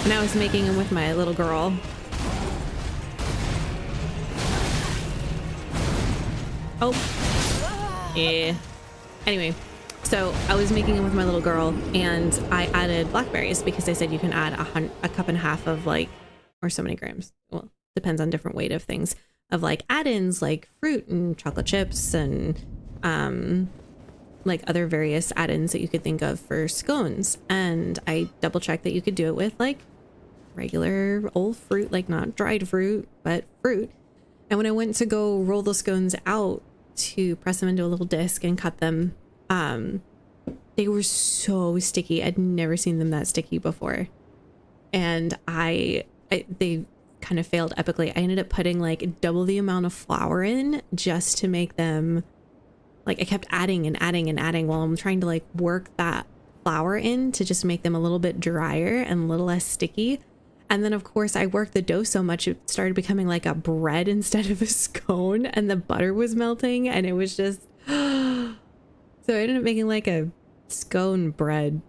And I was making them with my little girl. Oh. Yeah. Anyway, so I was making them with my little girl and I added blackberries because they said you can add a cup and a half of like, or so many grams. Well, depends on different weight of things, of like add-ins like fruit and chocolate chips and like other various add-ins that you could think of for scones. And I double checked that you could do it with like regular old fruit, like not dried fruit, but fruit. And when I went to go roll the scones out to press them into a little disc and cut them, they were so sticky. I'd never seen them that sticky before. And they kind of failed epically. I ended up putting like double the amount of flour in just to make them, like I kept adding and adding and adding while I'm trying to like work that flour in to just make them a little bit drier and a little less sticky. And then of course I worked the dough so much it started becoming like a bread instead of a scone, and the butter was melting and it was just so I ended up making like a scone bread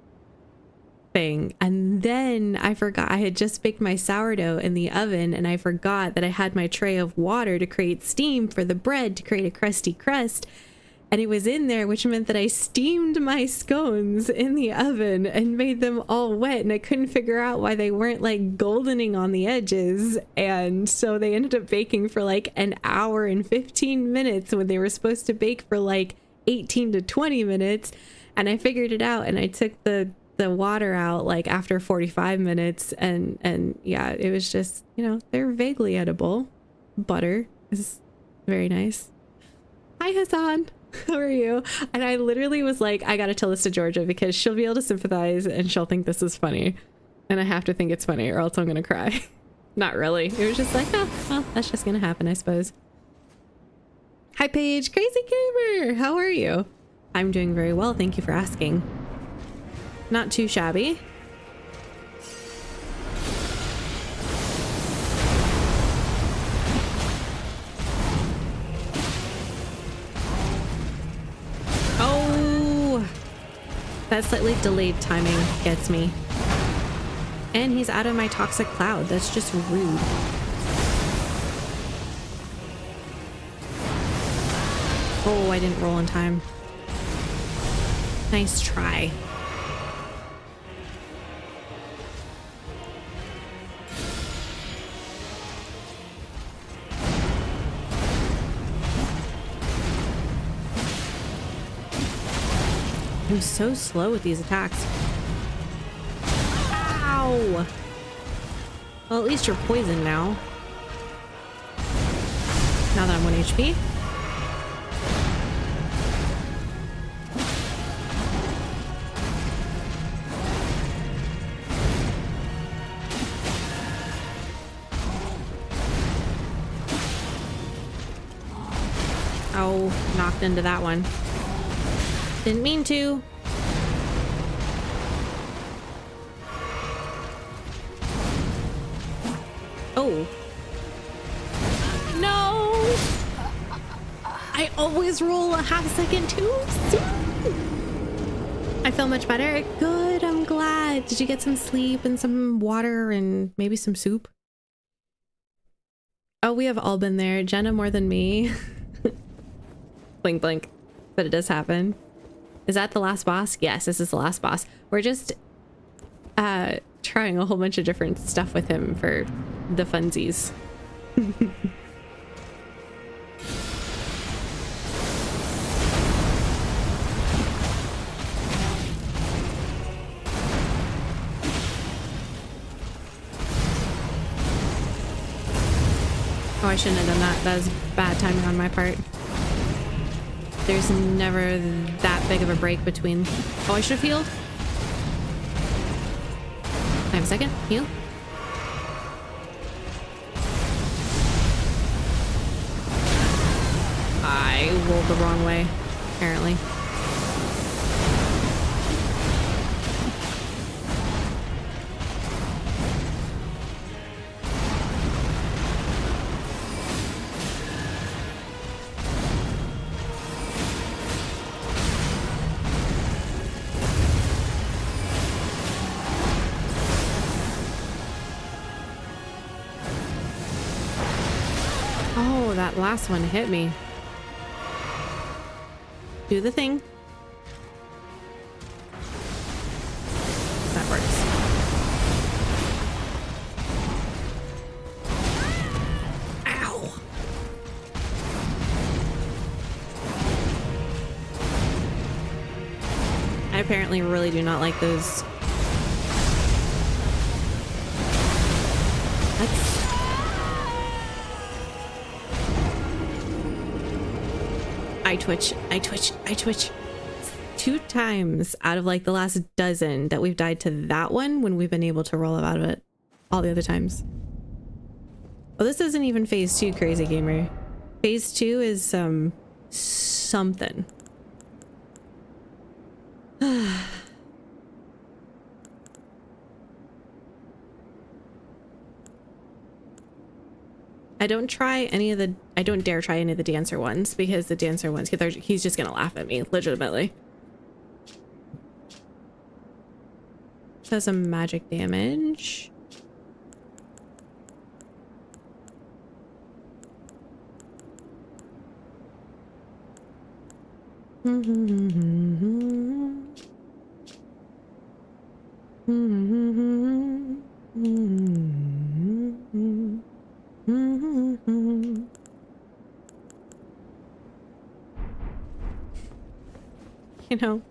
thing. And then I forgot I had just baked my sourdough in the oven, and I forgot that I had my tray of water to create steam for the bread to create a crusty crust. And it was in there, which meant that I steamed my scones in the oven and made them all wet. And I couldn't figure out why they weren't like goldening on the edges. And so they ended up baking for like an hour and 15 minutes when they were supposed to bake for like 18 to 20 minutes. And I figured it out, and I took the water out like after 45 minutes. And yeah, it was just, you know, they're vaguely edible. Butter is very nice. Hi, Hassan. How are you? And I literally was like, I gotta tell this to Georgia because she'll be able to sympathize and she'll think this is funny. And I have to think it's funny or else I'm gonna cry. Not really. It was just like, oh, well, that's just gonna happen, I suppose. Hi, Paige. Crazy Gamer. How are you? I'm doing very well. Thank you for asking. Not too shabby. That slightly delayed timing gets me. And he's out of my toxic cloud. That's just rude. Oh, I didn't roll in time. Nice try. I'm so slow with these attacks. Ow! Well, at least you're poisoned now. Now that I'm 1 HP. Ow, knocked into that one. Didn't mean to. Oh. No! I always roll a half second too soon. I feel much better. Good, I'm glad. Did you get some sleep and some water and maybe some soup? Oh, we have all been there. Jenna more than me. Blink, blink. But it does happen. Is that the last boss? Yes, this is the last boss. We're just trying a whole bunch of different stuff with him for the funsies. Oh, I shouldn't have done that. That was bad timing on my part. There's never that big of a break between... Oh, I should have healed. I have a second. Heal. I rolled the wrong way, apparently. Oh, that last one hit me. Do the thing. That works. Ow! I apparently really do not like those. Let's... I twitch, I twitch, I twitch. 2 times out of like the last dozen that we've died to that one when we've been able to roll out of it all the other times. Oh, this isn't even phase 2, crazy gamer. Phase 2 is something. I don't dare try any of the dancer ones because the dancer ones, he's just gonna laugh at me, legitimately. Does some magic damage. You know,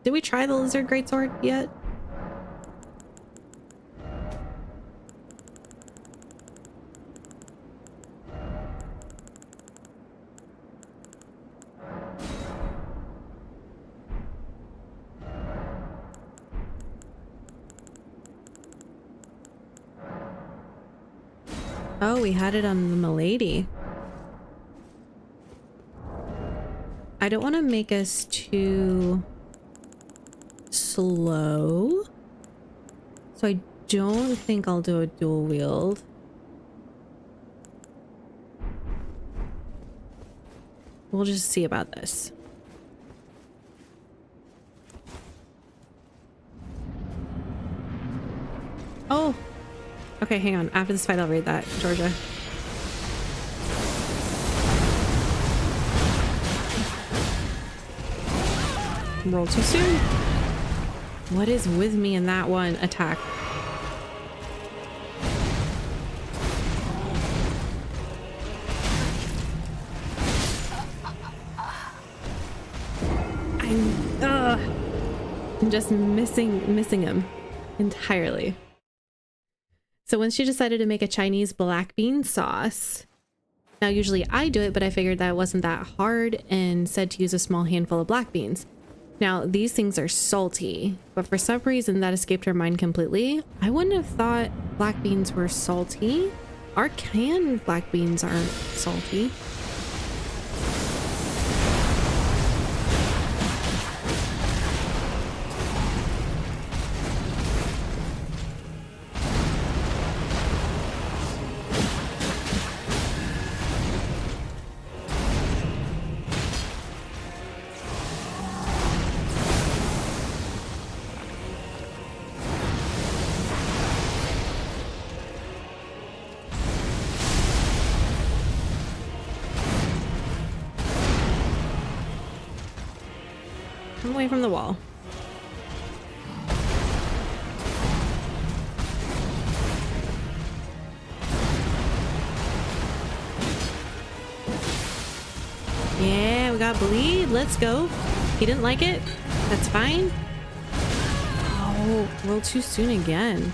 did we try the lizard greatsword yet? Oh, we had it on the milady. I don't want to make us too slow, so I don't think I'll do a dual wield. We'll just see about this. Oh, okay, hang on. After this fight, I'll read that, Georgia. Roll too soon. What is with me in that one attack? I'm just missing him entirely. So when she decided to make a Chinese black bean sauce, now usually I do it, but I figured that wasn't that hard and said to use a small handful of black beans. Now these things are salty, but for some reason that escaped her mind completely. I wouldn't have thought black beans were salty. Our canned black beans aren't salty. Come away from the wall. Yeah, we got bleed. Let's go. He didn't like it. That's fine. Oh, a little too soon again.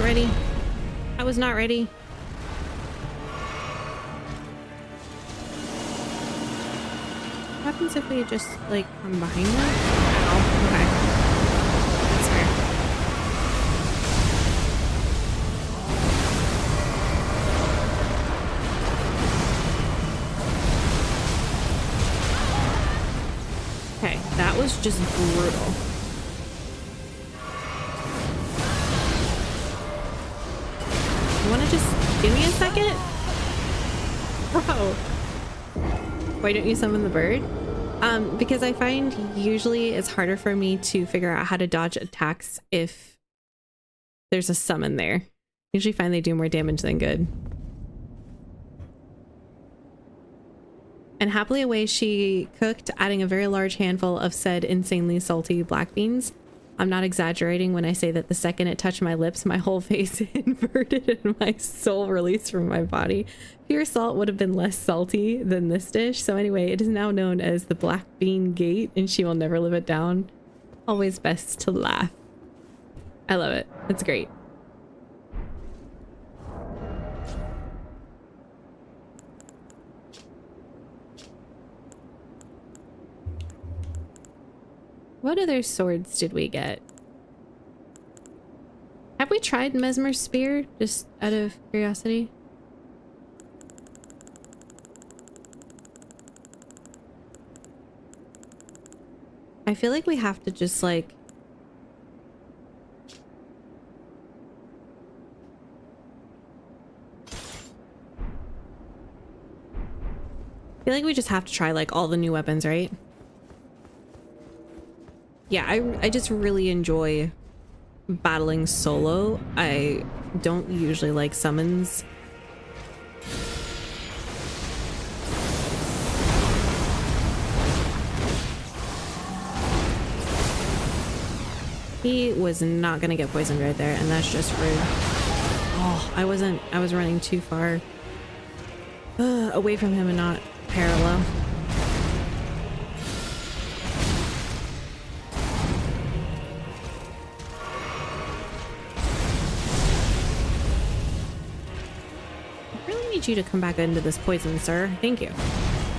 Ready. I was not ready. What happens if we just like come behind them? Ow. Okay. That's fair. Okay, that was just brutal. Want to just give me a second? Bro. Why don't you summon the bird? Because I find usually it's harder for me to figure out how to dodge attacks if there's a summon there. Usually find they do more damage than good. And happily away she cooked, adding a very large handful of said insanely salty black beans. I'm not exaggerating when I say that the second it touched my lips, my whole face inverted and my soul released from my body. Pure salt would have been less salty than this dish. So anyway, it is now known as the Black Bean Gate, and she will never live it down. Always best to laugh. I love it. It's great. What other swords did we get? Have we tried Mesmer's Spear? Just out of curiosity. I feel like we have to just like... I feel like we just have to try like all the new weapons, right? Yeah, I just really enjoy battling solo. I don't usually like summons. He was not gonna get poisoned right there, and that's just rude. Oh, I was running too far away from him and not parallel. You to come back into this poison, sir. Thank you.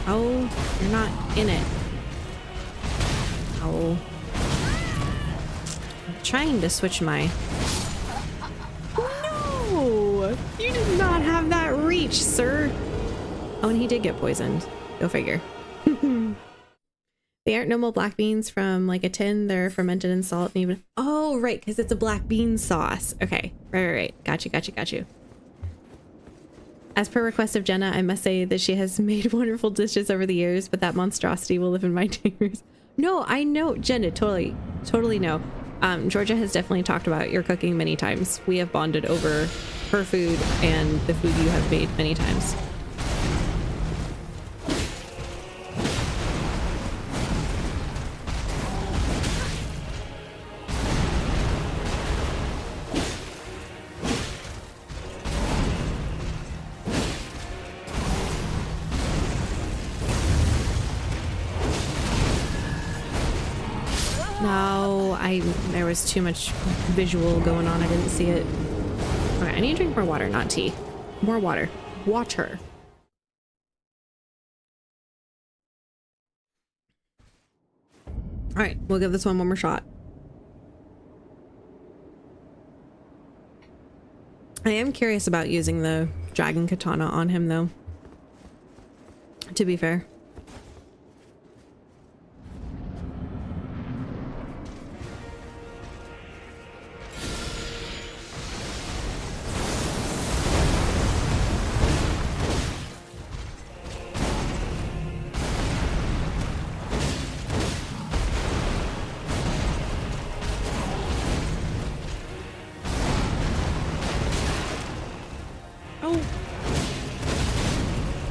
Oh, you're not in it. Oh. I'm trying to switch my... No! You did not have that reach, sir. Oh, and he did get poisoned. Go figure. They aren't normal black beans from like a tin. They're fermented in salt and even... Oh, right, because it's a black bean sauce. Okay. Right. Got you. As per request of Jenna, I must say that she has made wonderful dishes over the years, but that monstrosity will live in my nightmares. No, I know, Jenna, totally know. Georgia has definitely talked about your cooking many times. We have bonded over her food and the food you have made many times. Oh, there was too much visual going on. I didn't see it. Okay, I need to drink more water, not tea. More water. Water. All right, we'll give this one more shot. I am curious about using the dragon katana on him, though. To be fair.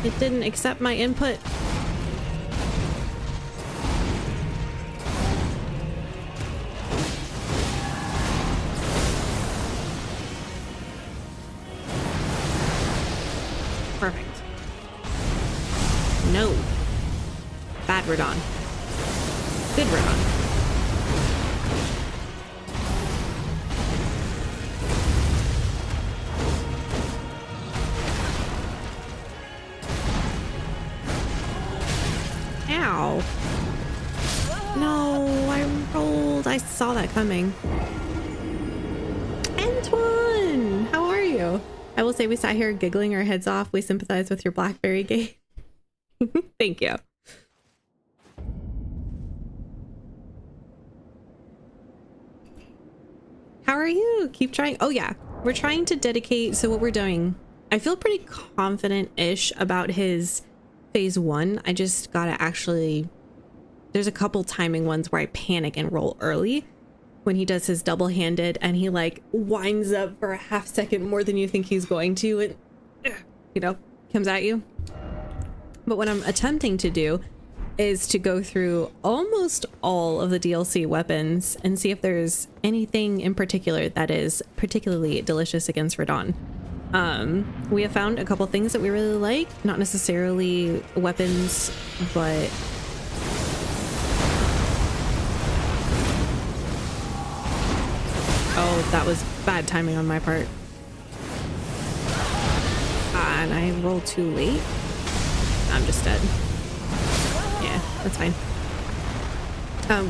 It didn't accept my input. Perfect. No. Bad Radahn. Good Radahn. Ow. No, I rolled. I saw that coming. Antoine, how are you? I will say we sat here giggling our heads off. We sympathize with your Blackberry game. Thank you. How are you? Keep trying. Oh yeah, we're trying to dedicate. So what we're doing, I feel pretty confident-ish about his phase 1. I just gotta actually, there's a couple timing ones where I panic and roll early when he does his double-handed and he like winds up for a half second more than you think he's going to, and you know, comes at you. But what I'm attempting to do is to go through almost all of the DLC weapons and see if there's anything in particular that is particularly delicious against Radahn. We have found a couple things that we really like, not necessarily weapons, but oh, that was bad timing on my part. And I rolled too late. I'm just dead. Yeah, that's fine.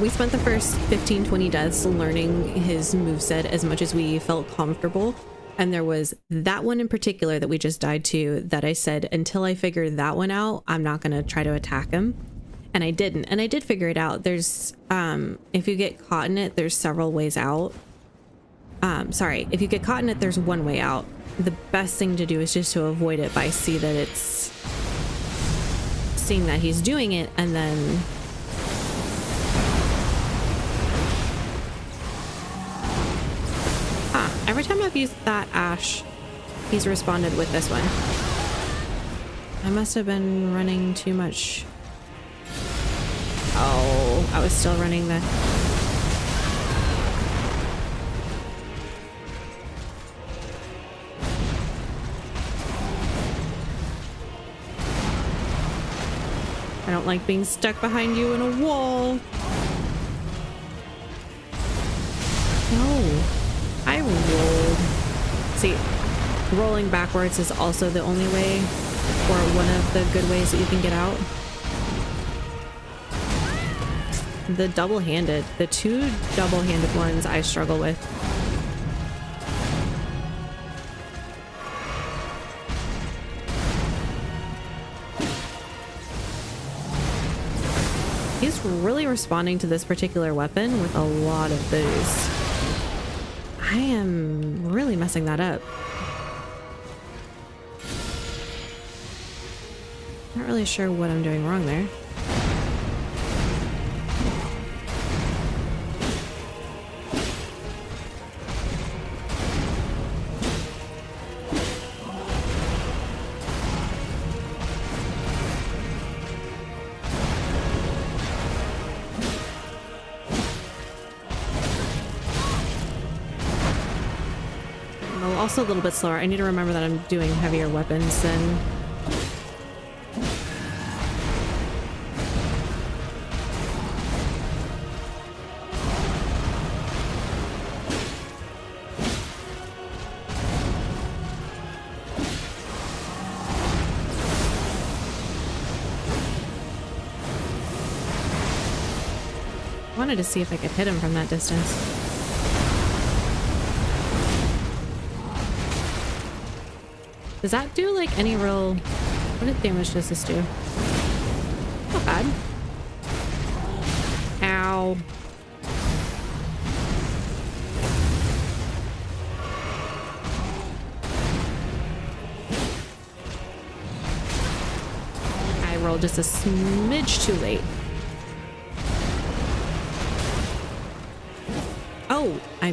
We spent the first 15-20 deaths learning his moveset as much as we felt comfortable. And there was that one in particular that we just died to that I said, until I figure that one out, I'm not going to try to attack him. And I didn't. And I did figure it out. There's, if you get caught in it, there's several ways out. Sorry, if you get caught in it, there's one way out. The best thing to do is just to avoid it by seeing that he's doing it, and then every time I've used that ash, he's responded with this one. I must have been running too much. Oh, I was still running the... I don't like being stuck behind you in a wall. No, I rolled. See, rolling backwards is also the only way, or one of the good ways that you can get out. The double-handed, the two double-handed ones I struggle with. He's really responding to this particular weapon with a lot of booze. I am really messing that up. Not really sure what I'm doing wrong there. Also a little bit slower. I need to remember that I'm doing heavier weapons than... wanted to see if I could hit him from that distance. Does that do like any real... What damage does this do? Not bad. Ow. I rolled just a smidge too late. Oh, I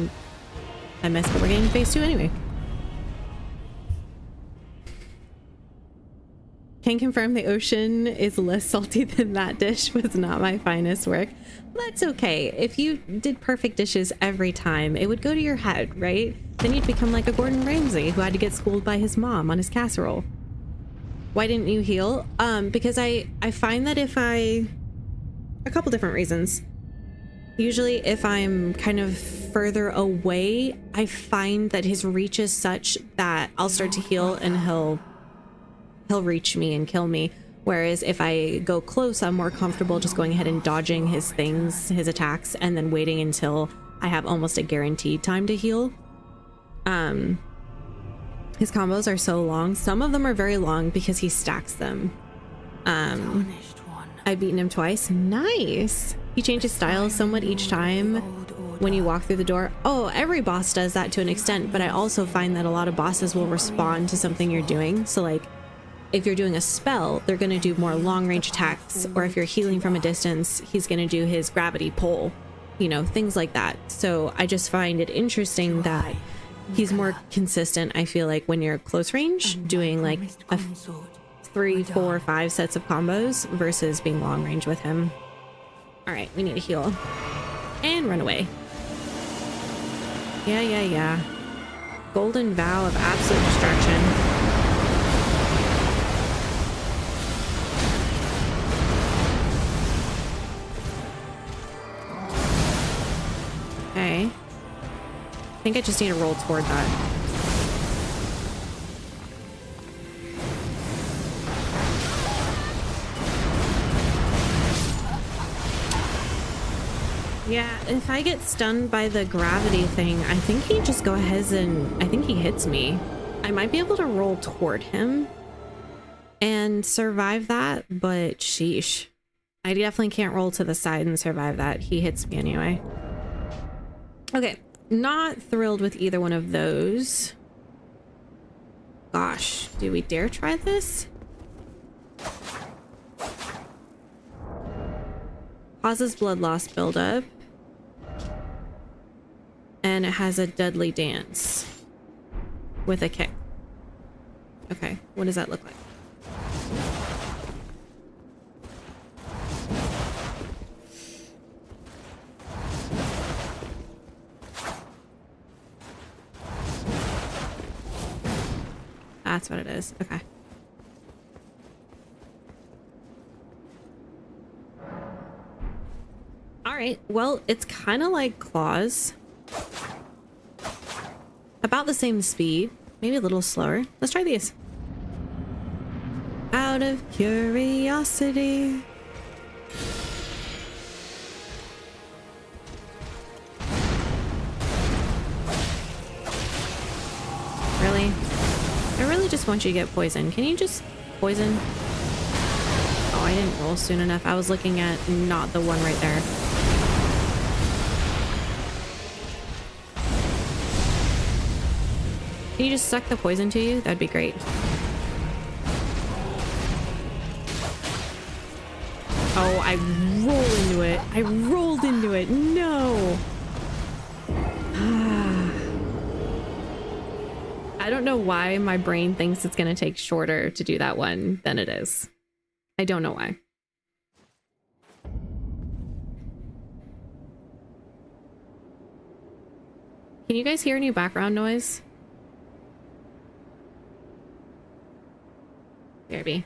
missed, but we're getting phase 2 anyway. Can confirm the ocean is less salty than that dish was not my finest work. Well, that's okay. If you did perfect dishes every time, it would go to your head, right? Then you'd become like a Gordon Ramsay who had to get schooled by his mom on his casserole. Why didn't you heal? Because I find that if a couple different reasons. Usually if I'm kind of further away, I find that his reach is such that I'll start to heal and he'll reach me and kill me. Whereas if I go close, I'm more comfortable just going ahead and dodging his things, his attacks, and then waiting until I have almost a guaranteed time to heal. His combos are so long. Some of them are very long because he stacks them. I've beaten him twice. Nice. He changes style somewhat each time when you walk through the door. Oh, every boss does that to an extent, but I also find that a lot of bosses will respond to something you're doing. So like, if you're doing a spell, they're going to do more long-range attacks, or if you're healing from a distance, he's going to do his gravity pull, you know, things like that. So I just find it interesting that he's more consistent, I feel like, when you're close range, doing like a 3, 4, 5 sets of combos versus being long range with him. All right, we need to heal and run away. Yeah. Golden vow of absolute destruction. Okay. I think I just need to roll toward that. Yeah, if I get stunned by the gravity thing, I think he just go ahead and I think he hits me. I might be able to roll toward him and survive that, but sheesh. I definitely can't roll to the side and survive that. He hits me anyway. Okay, not thrilled with either one of those. Gosh, do we dare try this? Causes blood loss buildup. And it has a deadly dance with a kick. Okay, what does that look like? That's what it is. Okay. All right. Well, it's kind of like claws. About the same speed, maybe a little slower. Let's try these. Out of curiosity. Really? I really just want you to get poisoned. Can you just poison? Oh, I didn't roll soon enough. I was looking at not the one right there. Can you just suck the poison to you? That'd be great. Oh, I rolled into it. I rolled into it. No. I don't know why my brain thinks it's going to take shorter to do that one than it is. I don't know why. Can you guys hear any background noise? BRB.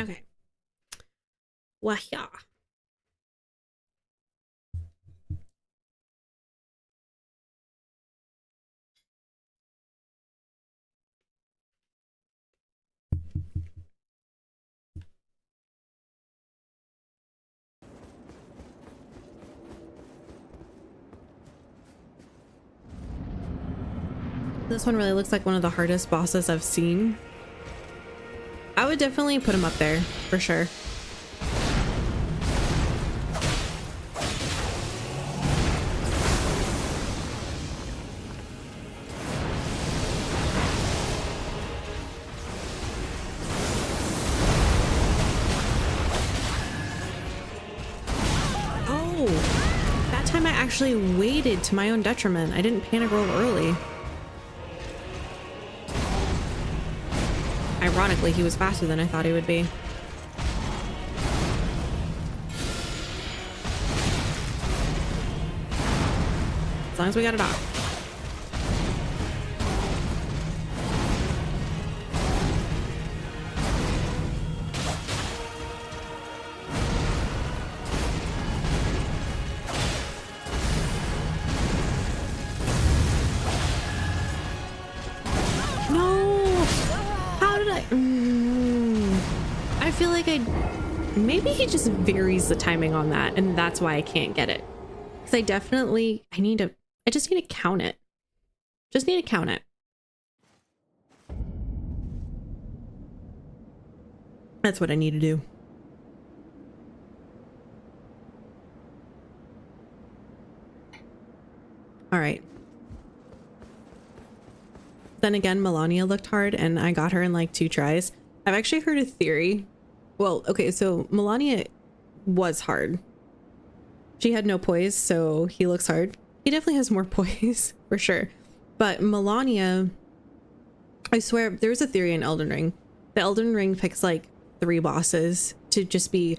Okay. Well, yeah. This one really looks like one of the hardest bosses I've seen. I would definitely put him up there for sure. Oh, that time I actually waited to my own detriment. I didn't panic roll early. Ironically, he was faster than I thought he would be. As long as we got it off. I feel like maybe he just varies the timing on that, and that's why I can't get it. Because I just need to count it. Just need to count it. That's what I need to do. All right. Then again, Melania looked hard and I got her in like 2 tries. I've actually heard a theory. Well, okay, so Melania was hard. She had no poise, so he looks hard. He definitely has more poise, for sure. But Melania, I swear, there's a theory in Elden Ring. The Elden Ring picks like 3 bosses to just be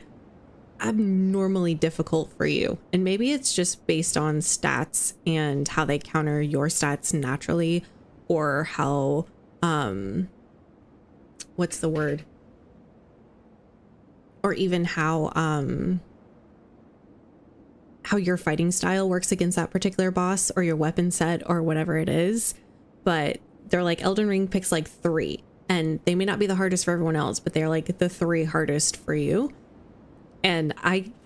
abnormally difficult for you. And maybe it's just based on stats and how they counter your stats naturally, or how, what's the word? Or even how your fighting style works against that particular boss, or your weapon set, or whatever it is. But they're like, Elden Ring picks like 3, and they may not be the hardest for everyone else, but they're like the 3 hardest for you. And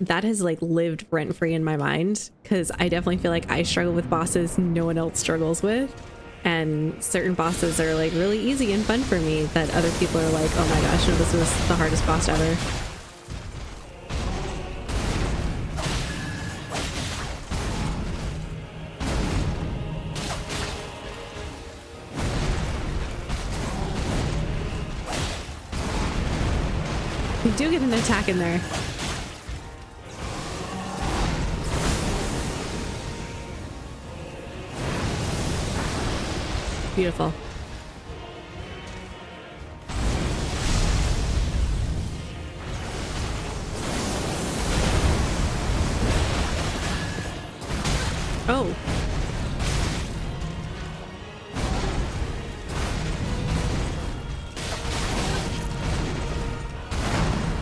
that has like lived rent free in my mind, because I definitely feel like I struggle with bosses no one else struggles with. And certain bosses are like really easy and fun for me that other people are like, oh my gosh, no, this was the hardest boss ever. We do get an attack in there. Beautiful. Oh.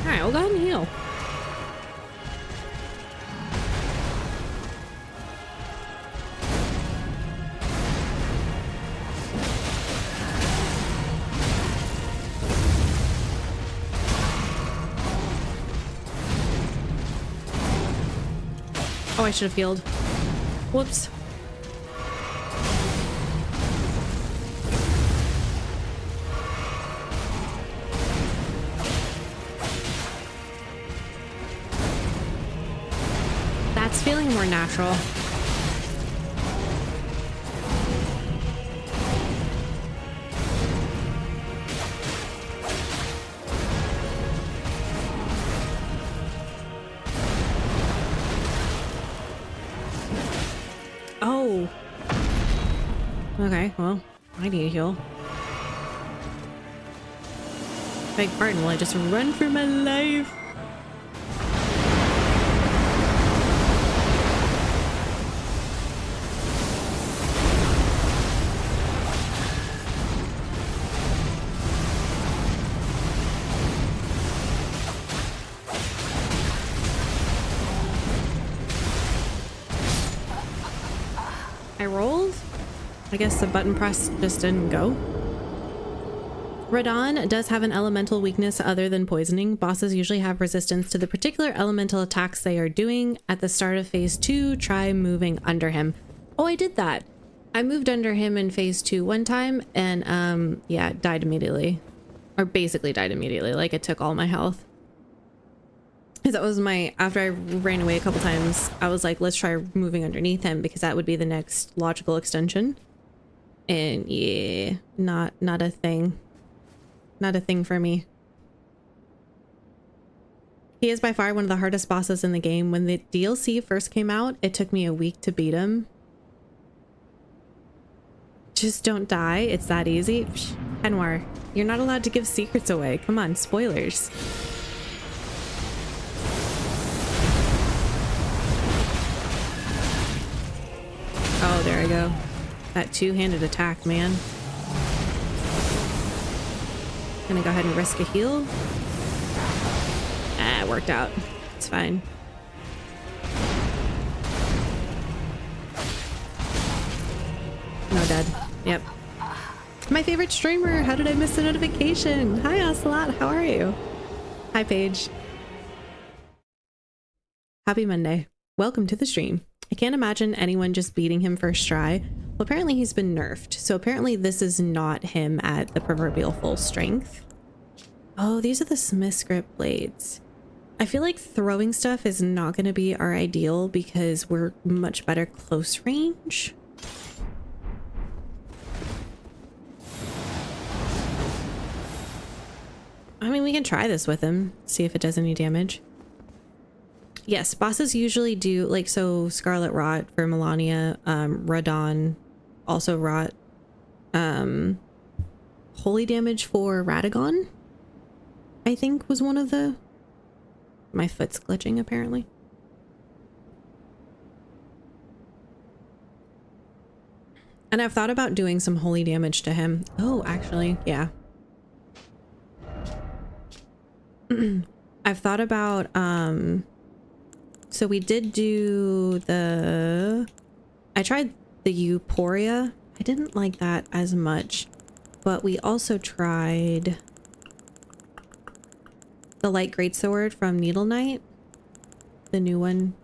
All right, we'll go ahead and heal. Oh, I should have healed. Whoops. That's feeling more natural. Oh. Okay, well, I need a heal. Beg pardon, will I just run for my life? I rolled. I guess the button press just didn't go. Radahn does have an elemental weakness other than poisoning. Bosses usually have resistance to the particular elemental attacks they are doing. At the start of phase 2, try moving under him. Oh, I did that. I moved under him in phase 2 one time and yeah, died immediately. Or basically died immediately. Like it took all my health. Because that was after I ran away a couple times, I was like, let's try moving underneath him because that would be the next logical extension. And yeah, not a thing. Not a thing for me. He is by far one of the hardest bosses in the game. When the DLC first came out, it took me a week to beat him. Just don't die. It's that easy. Henwar, you're not allowed to give secrets away. Come on, spoilers. Oh, there I go. That two-handed attack, man. Gonna go ahead and risk a heal. Ah, it worked out. It's fine. No, dead. Yep. My favorite streamer. How did I miss the notification? Hi, Ocelot. How are you? Hi, Paige. Happy Monday. Welcome to the stream. I can't imagine anyone just beating him first try. Well, apparently he's been nerfed. So apparently this is not him at the proverbial full strength. Oh, these are the Smith script blades. I feel like throwing stuff is not going to be our ideal because we're much better close range. I mean, we can try this with him, see if it does any damage. Yes, bosses usually do, like, so Scarlet Rot for Melania, Radahn, also Rot, Holy Damage for Radahn, I think was one of the... My foot's glitching, apparently. And I've thought about doing some holy damage to him. Oh, actually, yeah. I've thought about, so we did do the... I tried the Euphoria. I didn't like that as much, but we also tried the Light Greatsword from Needle Knight. The new one.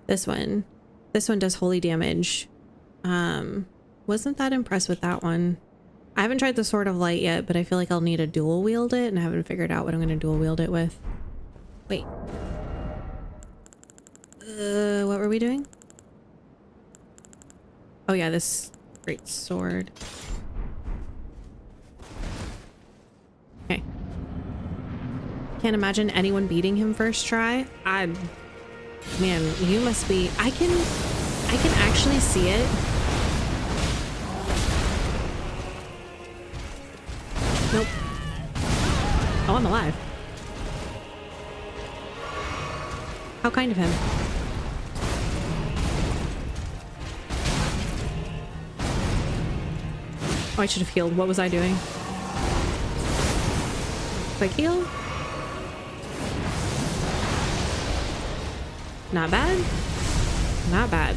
This one. This one does holy damage. Wasn't that impressed with that one. I haven't tried the Sword of Light yet, but I feel like I'll need to dual wield it, and I haven't figured out what I'm going to dual wield it with. Wait. What were we doing? Oh yeah, this great sword. Okay. Can't imagine anyone beating him first try. Man, you must be... I can actually see it. Nope. Oh, I'm alive. How kind of him. Oh, I should have healed. What was I doing? Quick heal? Not bad. Not bad.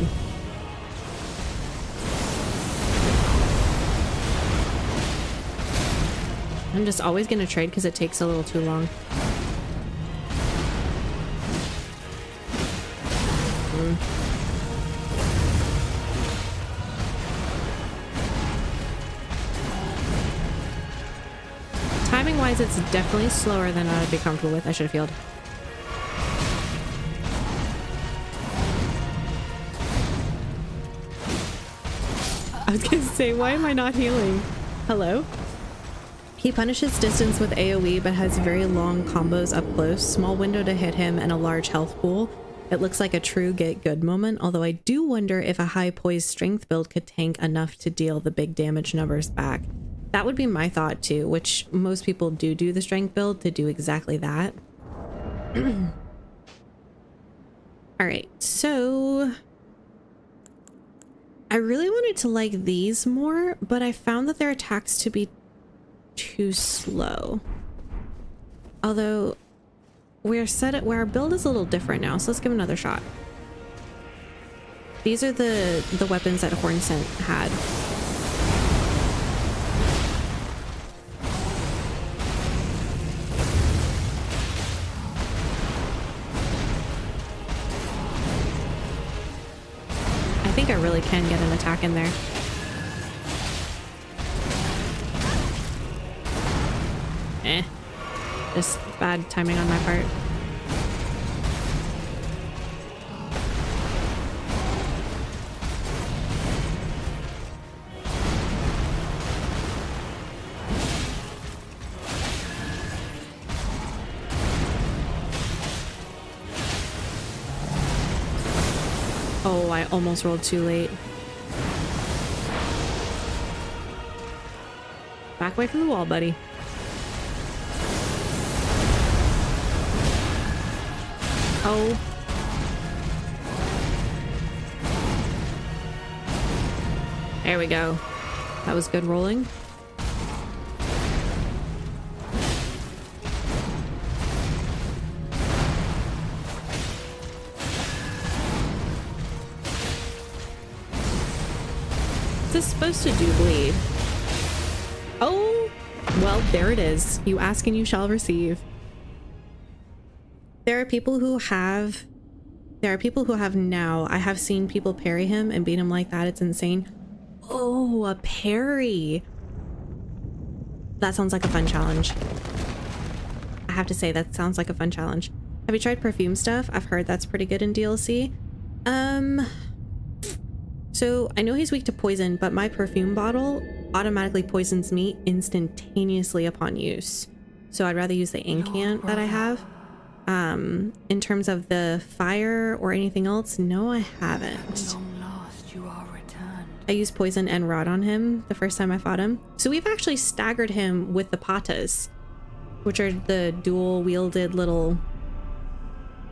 I'm just always gonna trade because it takes a little too long. Timing wise, it's definitely slower than I'd be comfortable with. I should have healed. I was gonna say, why am I not healing? Hello? He punishes distance with AoE but has very long combos up close, small window to hit him, and a large health pool. It looks like a true get good moment, although I do wonder if a high poised strength build could tank enough to deal the big damage numbers back. That would be my thought too, which most people do the strength build to do exactly that. Alright, so... I really wanted to like these more, but I found that their attacks to be too slow. Although we're set at where our build is a little different now, so let's give it another shot. These are the weapons that Hornsent had. I think I really can get an attack in there. Just bad timing on my part. Oh, I almost rolled too late. Back away from the wall, buddy. Oh. There we go. That was good rolling. Is this supposed to do bleed? Oh, well, there it is. You ask and you shall receive. There are people who have now. I have seen people parry him and beat him like that. It's insane. Oh, a parry. That sounds like a fun challenge. I have to say, that sounds like a fun challenge. Have you tried perfume stuff? I've heard that's pretty good in DLC. So I know he's weak to poison, but my perfume bottle automatically poisons me instantaneously upon use. So I'd rather use the incant that I have. In terms of the fire or anything else, no, I haven't. At long last you are returned. I used poison and rot on him the first time I fought him. So we've actually staggered him with the patas, which are the dual wielded little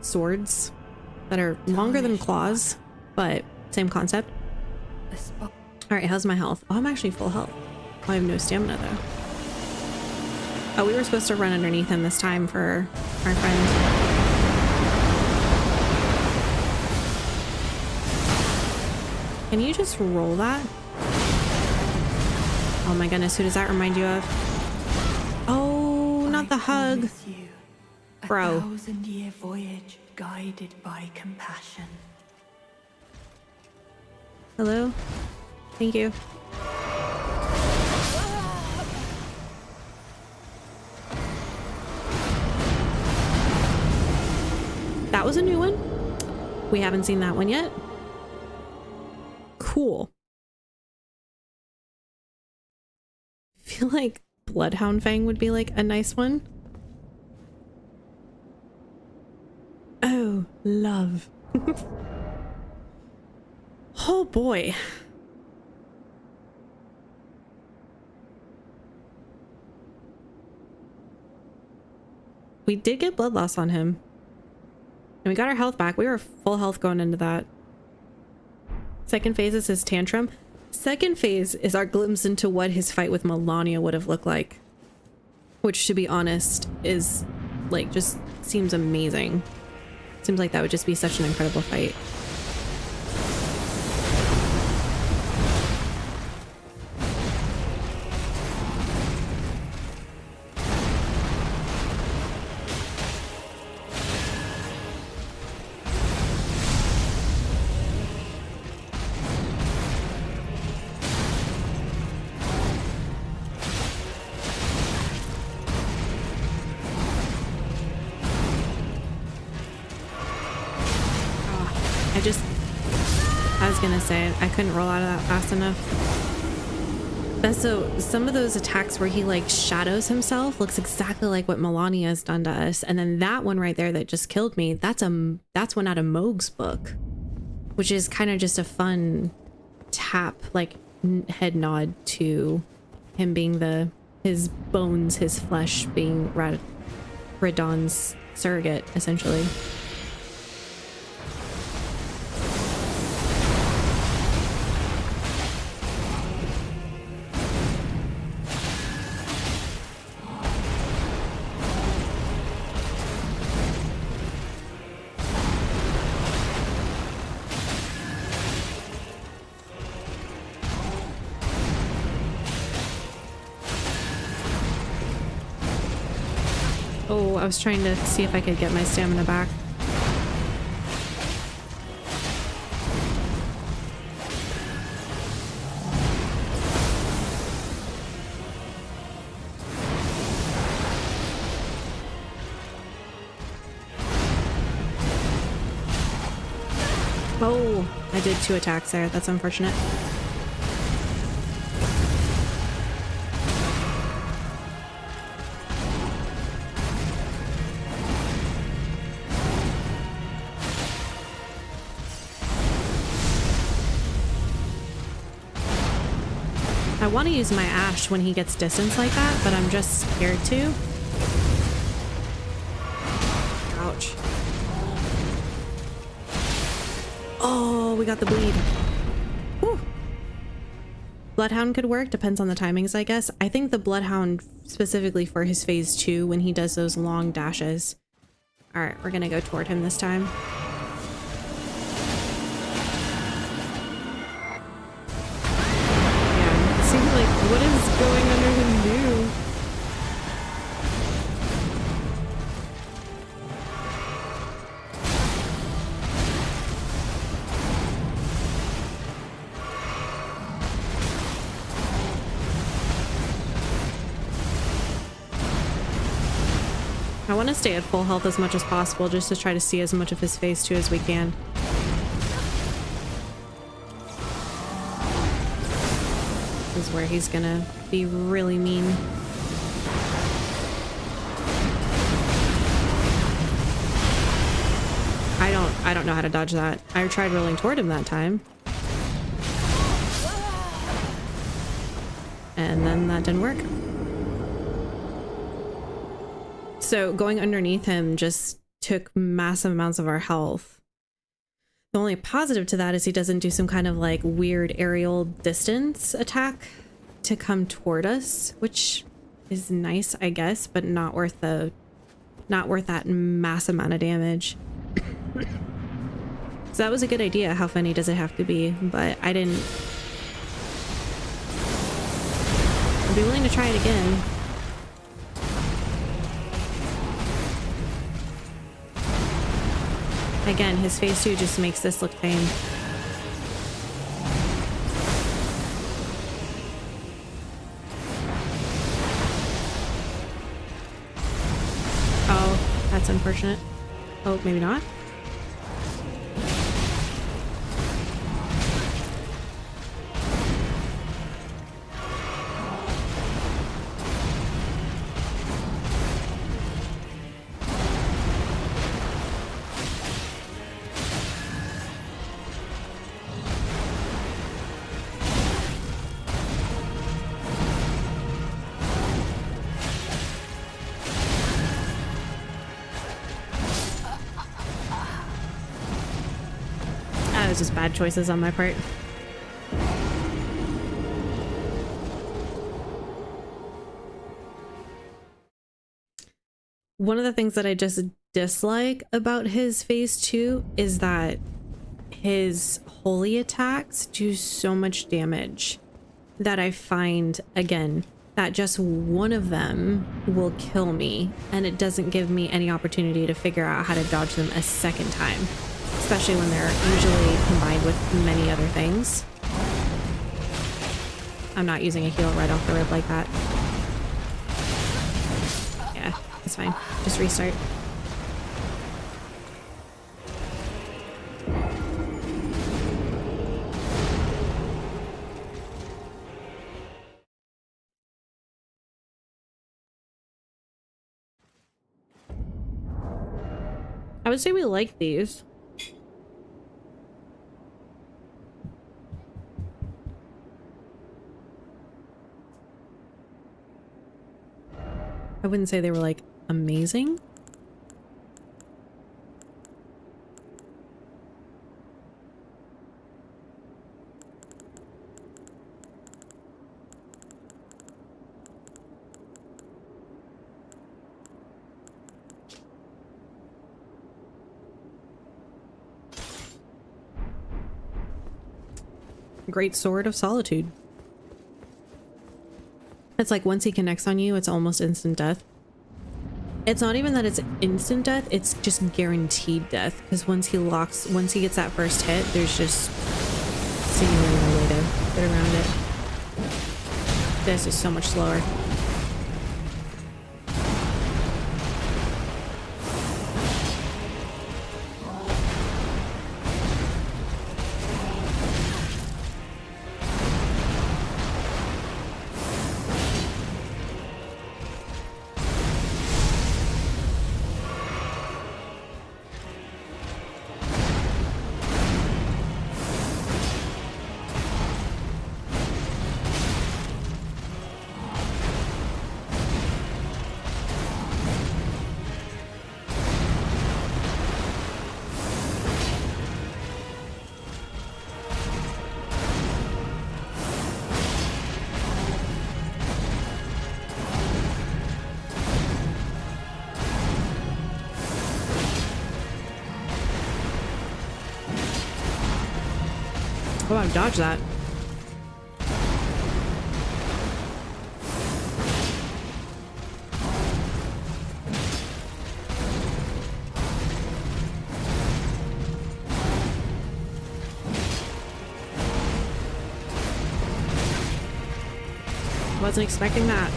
swords that are longer than claws, but same concept. All right, how's my health? Oh, I'm actually full health. Oh, I have no stamina though. Oh, we were supposed to run underneath him this time for our friend. Can you just roll that? Oh my goodness, who does that remind you of? Oh, not the hug. Bro. A 1,000-year voyage guided by compassion. Hello? Thank you. That was a new one. We haven't seen that one yet. Cool. I feel like Bloodhound Fang would be like a nice one. Oh, love. Oh boy. We did get blood loss on him. And we got our health back. We were full health going into that. Second phase is his tantrum. Second phase is our glimpse into what his fight with Melania would have looked like. Which, to be honest, is like just seems amazing. Seems like that would just be such an incredible fight. I was gonna say, I couldn't roll out of that fast enough. That's so, some of those attacks where he like shadows himself looks exactly like what Melania has done to us. And then that one right there that just killed me, that's one out of Moog's book, which is kind of just a fun tap, like head nod to him being his bones, his flesh being Radahn's surrogate, essentially. Oh, I was trying to see if I could get my stamina back. Oh, I did 2 attacks there. That's unfortunate. I want to use my Ash when he gets distance like that, but I'm just scared to. Ouch. Oh, we got the bleed. Whew. Bloodhound could work, depends on the timings, I guess. I think the Bloodhound specifically for his phase 2 when he does those long dashes. All right, we're gonna go toward him this time. Yeah, it seems like what is going under him new? I want to stay at full health as much as possible just to try to see as much of his phase 2 as we can. This is where he's gonna be really mean. I don't know how to dodge that. I tried rolling toward him that time. And then that didn't work. So going underneath him just took massive amounts of our health. The only positive to that is he doesn't do some kind of like weird aerial distance attack to come toward us, which is nice, I guess, but not worth that mass amount of damage. So that was a good idea. How funny does it have to be? But I didn't. I'd be willing to try it again. Again, his phase 2 just makes this look tame. Oh, that's unfortunate. Oh, maybe not. That was just bad choices on my part. One of the things that I just dislike about his phase 2 is that his holy attacks do so much damage that I find, again, that just one of them will kill me, and it doesn't give me any opportunity to figure out how to dodge them a second time, especially when they're usually combined with many other things. I'm not using a heal right off the rip like that. Yeah, it's fine. Just restart. I would say we like these. I wouldn't say they were like amazing. Great Sword of Solitude. It's like once he connects on you, it's almost instant death. It's not even that it's instant death, it's just guaranteed death. Because once he gets that first hit, there's just seemingly no way to get around it. This is so much slower. Oh, I've dodged that. Wasn't expecting that.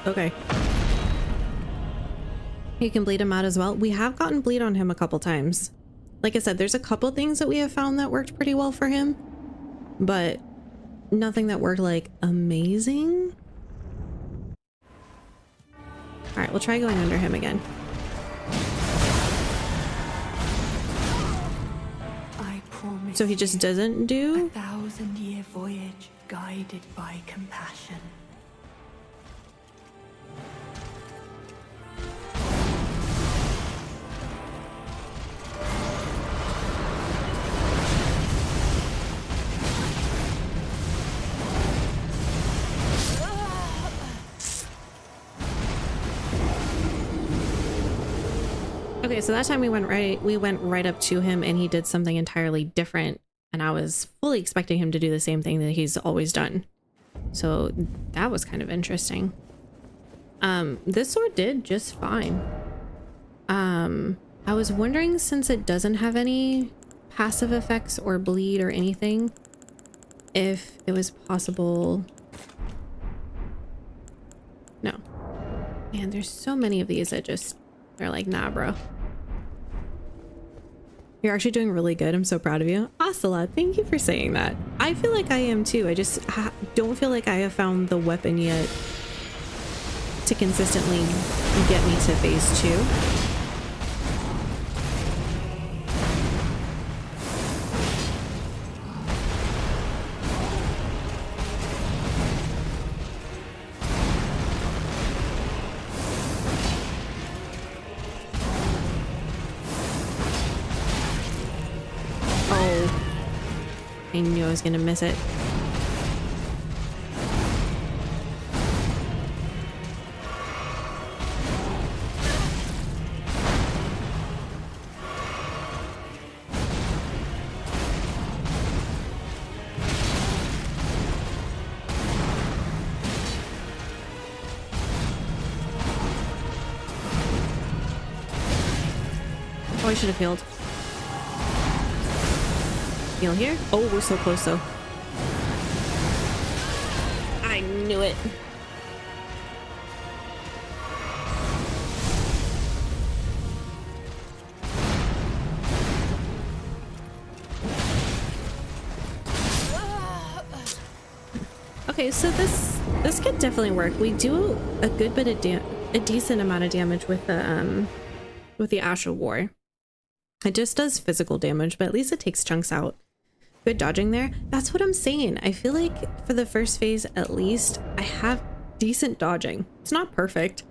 Okay. You can bleed him out as well. We have gotten bleed on him a couple times. Like I said, there's a couple things that we have found that worked pretty well for him, but nothing that worked like amazing. All right, we'll try going under him again. I promise. So he just doesn't do? 1,000-year voyage guided by compassion. Okay, so that time we went right up to him and he did something entirely different, and I was fully expecting him to do the same thing that he's always done. So that was kind of interesting. This sword did just fine. I was wondering, since it doesn't have any passive effects or bleed or anything, if it was possible. No. Man, there's so many of these that just, they're like, nah, bro. You're actually doing really good. I'm so proud of you. Ocelot, thank you for saying that. I feel like I am too. I just don't feel like I have found the weapon yet to consistently get me to phase 2. I knew I was gonna miss it. Oh, I should have healed. Heal here. Oh, we're so close though. I knew it. Okay, so this could definitely work. We do a good bit of a decent amount of damage with the Ash of War. It just does physical damage, but at least it takes chunks out. Good dodging there. That's what I'm saying. I feel like for the first phase, at least, I have decent dodging. It's not perfect,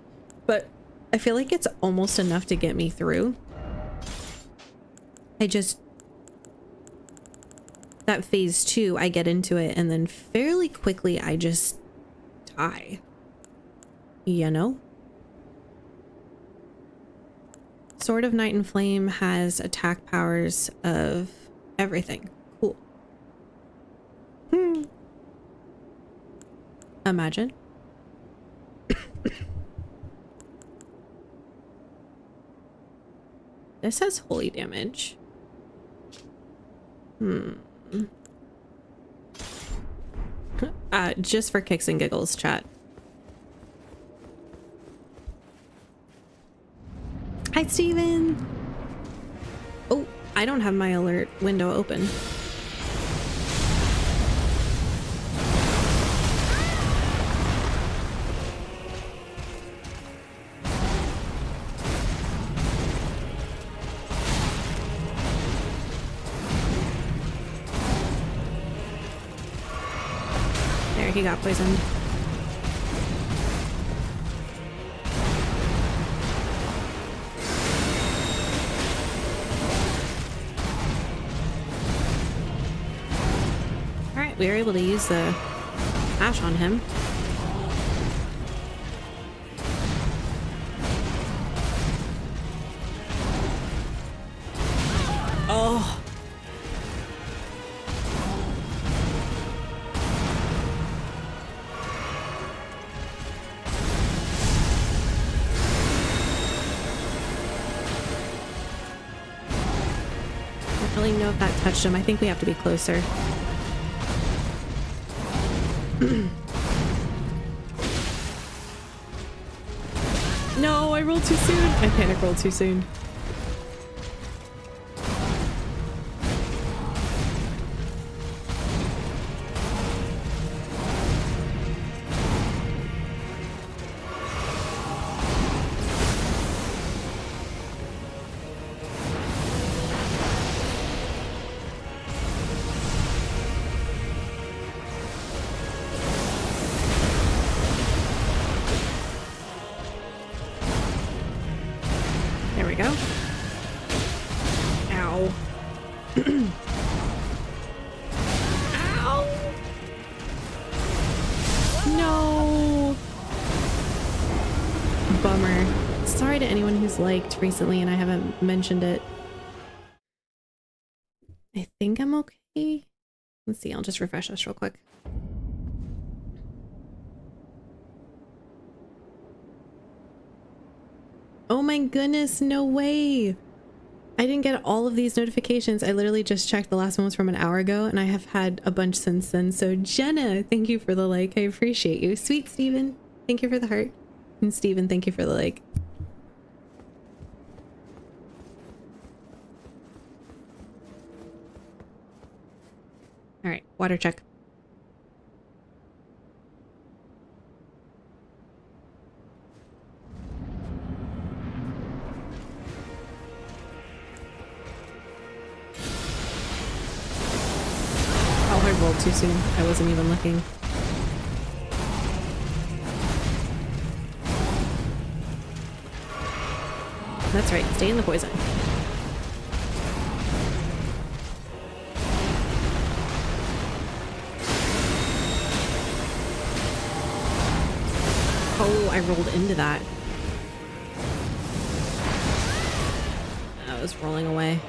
but I feel like it's almost enough to get me through. That phase 2, I get into it, and then fairly quickly, I just die. You know? Sword of Night and Flame has attack powers of everything. Cool. Imagine. This has holy damage. Just for kicks and giggles, chat. Hi, Steven. Oh, I don't have my alert window open. There, he got poisoned. We were able to use the ash on him. Oh. I don't really know if that touched him. I think we have to be closer. No, I rolled too soon. I panic rolled too soon. Go. Ow. Ow. No. Bummer. Sorry to anyone who's liked recently and I haven't mentioned it. I think I'm okay. Let's see, I'll just refresh this real quick. Oh my goodness, no way. I didn't get all of these notifications. I literally just checked. The last one was from an hour ago and I have had a bunch since then. So Jenna, thank you for the like. I appreciate you. Sweet Steven, thank you for the heart. And Steven, thank you for the like. All right, water check. I rolled too soon. I wasn't even looking. That's right. Stay in the poison. Oh, I rolled into that. I was rolling away.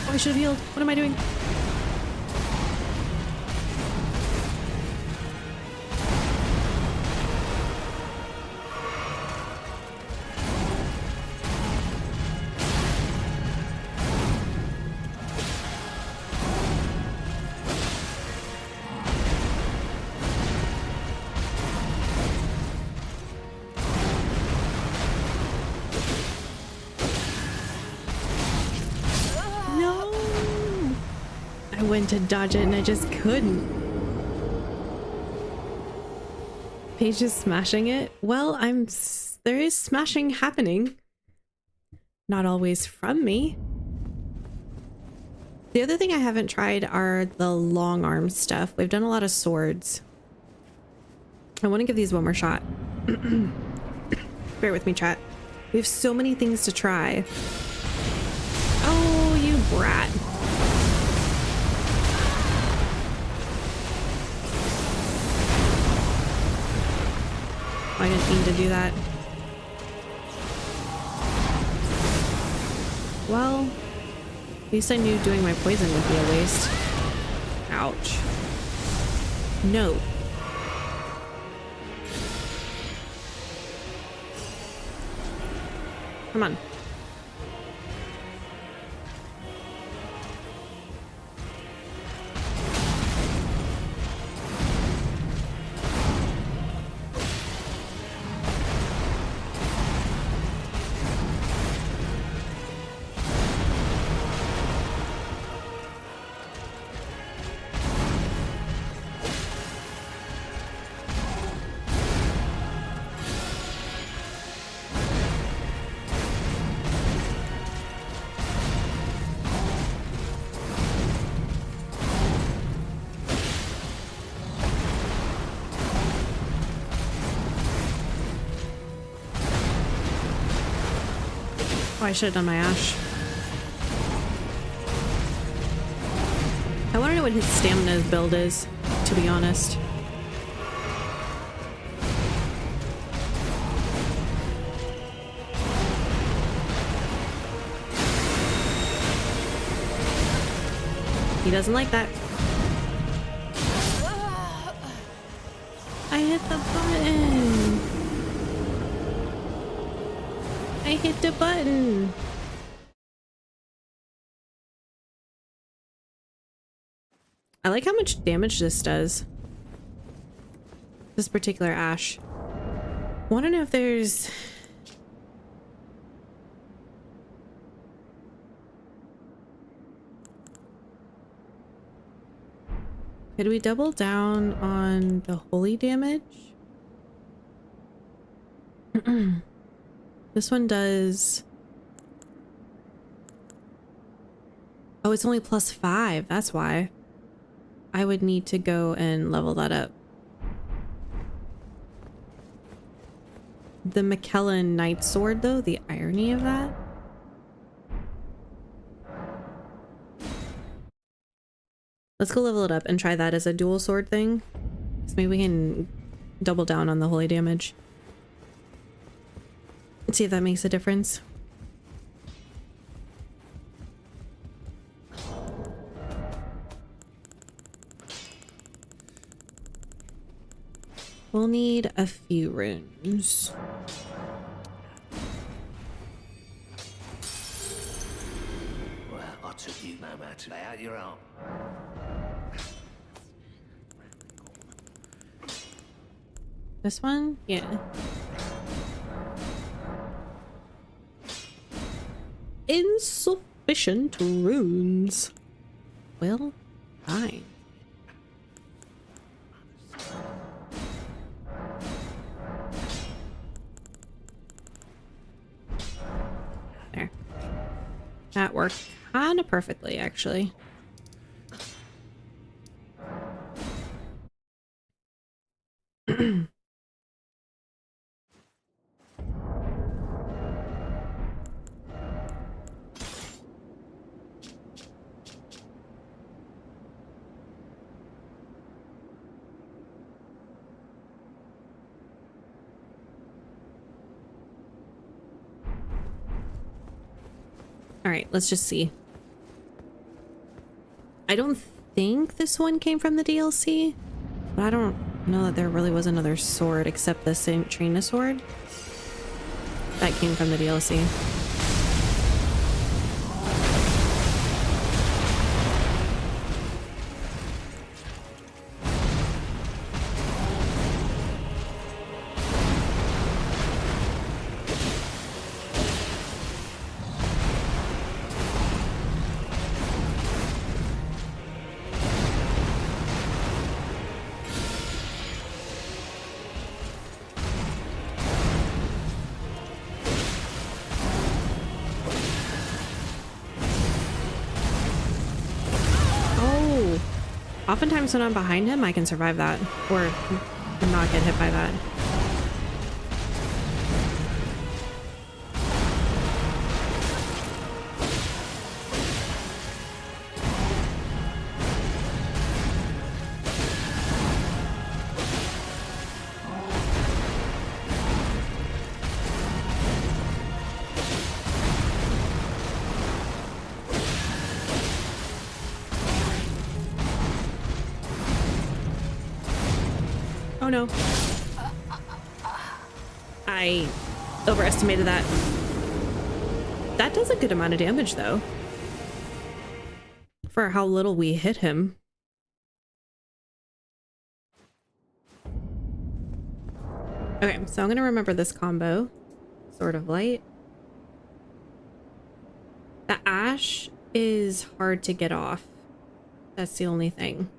I should have healed. What am I doing? To dodge it and I just couldn't. Paige is smashing it. Well, there is smashing happening. Not always from me. The other thing I haven't tried are the long arm stuff. We've done a lot of swords. I want to give these one more shot. Bear with me, chat. We have so many things to try. Oh, you brat. I didn't mean to do that. Well, at least I knew doing my poison would be a waste. Ouch. No. Come on. Oh, I should have done my Ash. I want to know what his stamina build is, to be honest. He doesn't like that. I hit the button. I hit the button. I like how much damage this does. This particular Ash. Want to know if there's... Could we double down on the holy damage? This one does... Oh, it's only +5. That's why. I would need to go and level that up. The McKellen Knight Sword, though, the irony of that. Let's go level it up and try that as a dual sword thing. So maybe we can double down on the holy damage. Let's see if that makes a difference. We'll need a few runes. Well, I took you no matter. Lay out your arm. This one? Yeah. Insufficient runes. Well, fine. There. That worked kind of perfectly, actually. All right, let's just see. I don't think this one came from the DLC, but I don't know that there really was another sword except the Saint Trina sword. That came from the DLC. Oftentimes when I'm behind him, I can survive that, or not get hit by that. Oh no. I overestimated that. That does a good amount of damage though. For how little we hit him. Okay, so I'm gonna remember this combo. Sword of Light. The ash is hard to get off. That's the only thing.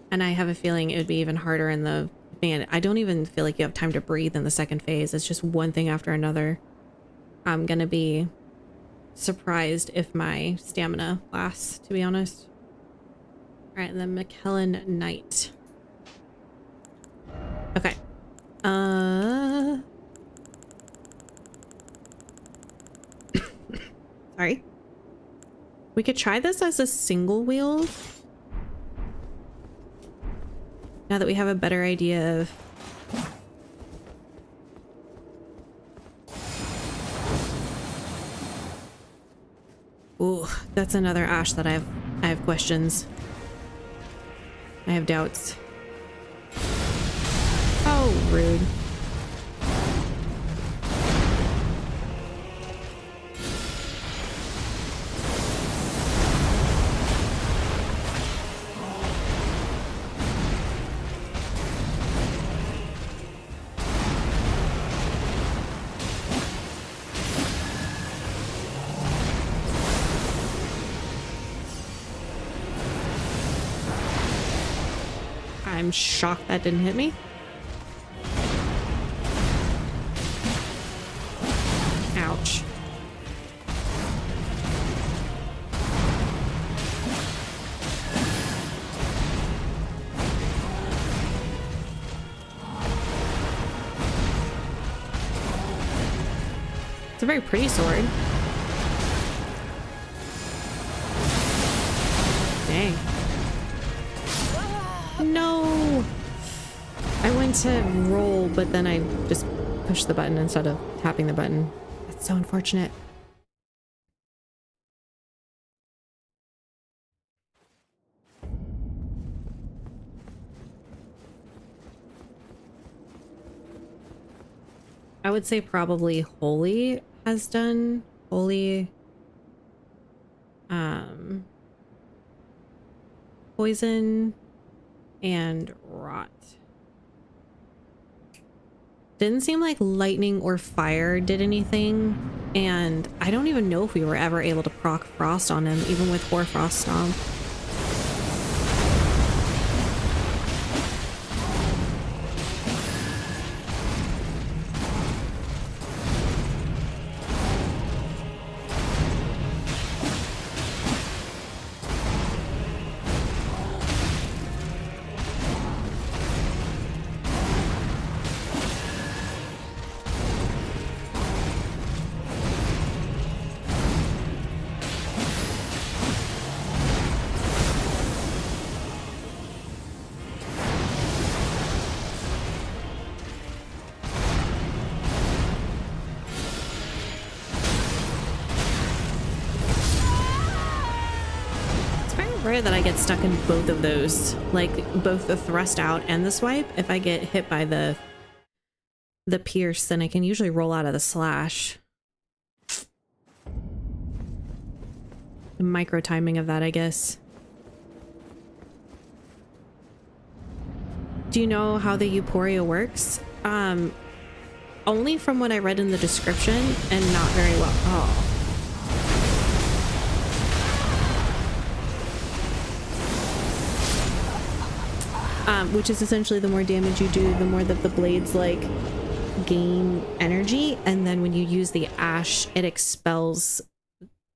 And I have a feeling it would be even harder in the... Man, I don't even feel like you have time to breathe in the second phase. It's just one thing after another. I'm gonna be surprised if my stamina lasts, to be honest. Alright, and then McKellen Knight. Okay. Sorry. We could try this as a single wheel. Now that we have a better idea of... Ooh, that's another ash that I have questions. I have doubts. Oh, rude. I'm shocked that didn't hit me. Ouch. It's a very pretty sword. Dang. No! I went to roll, but then I just pushed the button instead of tapping the button. That's so unfortunate. I would say probably Holy has done. Holy... Poison... and Rot. Didn't seem like lightning or fire did anything, and I don't even know if we were ever able to proc Frost on him, even with Hoarfrost Stomp. Rare that I get stuck in both of those, like both the thrust out and the swipe. If I get hit by the pierce, then I can usually roll out of the slash. The micro timing of that, I guess. Do you know how the Euphoria works? Only from what I read in the description, and not very well. Oh. Which is essentially the more damage you do, the more that the blades like gain energy, and then when you use the ash, it expels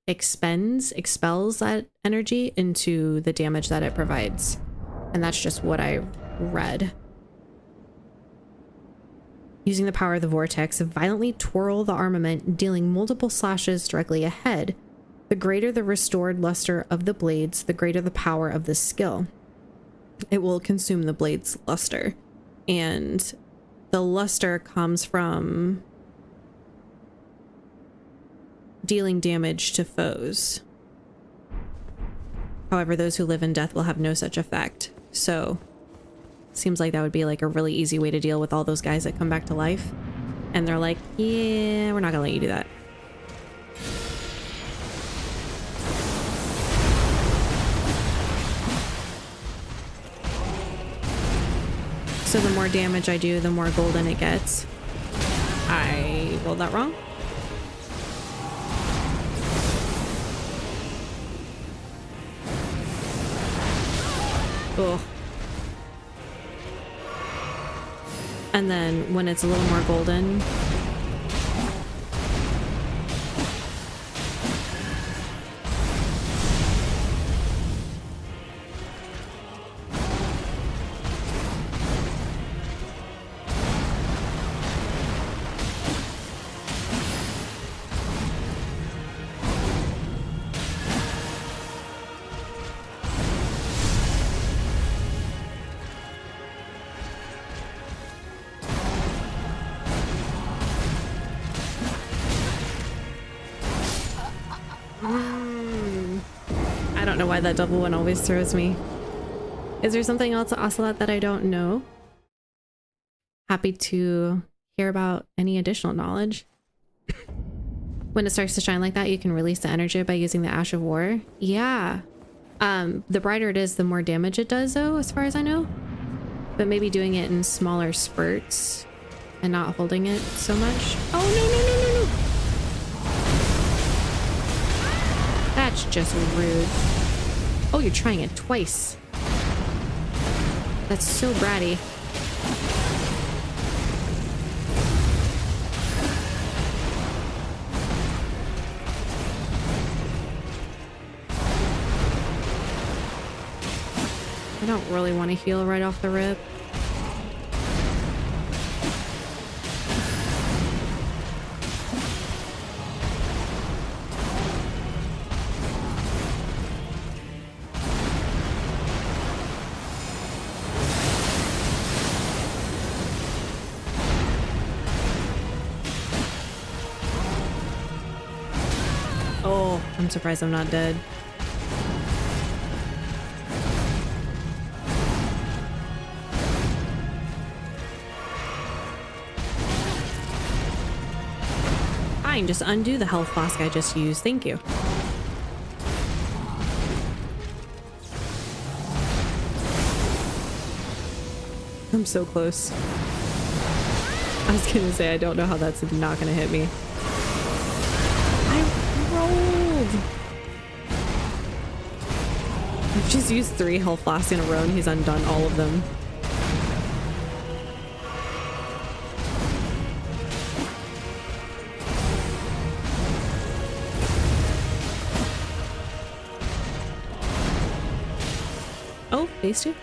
that energy into the damage that it provides. And that's just what I read. Using the power of the vortex, violently twirl the armament, dealing multiple slashes directly ahead. The greater the restored luster of the blades, the greater the power of this skill. It will consume the blade's luster, and the luster comes from dealing damage to foes. However, those who live in death will have no such effect. So Seems like that would be like a really easy way to deal with all those guys that come back to life. And they're like, yeah, we're not gonna let you do that. So the more damage I do, the more golden it gets. I rolled that wrong. Oh. And then when it's a little more golden, I don't know why that double one always throws me. Is there something else, Ocelot, that I don't know? Happy to hear about any additional knowledge. When it starts to shine like that, you can release the energy by using the Ash of War. Yeah. The brighter it is, the more damage it does, though, as far as I know. But maybe doing it in smaller spurts and not holding it so much. Oh, no, no, no, no, no. That's just rude. Oh, you're trying it twice. That's so bratty. I don't really want to heal right off the rip. Oh, I'm surprised I'm not dead. Fine, just undo the health flask I just used. Thank you. I'm so close. I was gonna say, I don't know how that's not gonna hit me. I've just used 3 health flasks in a row and he's undone all of them. Oh, phase 2.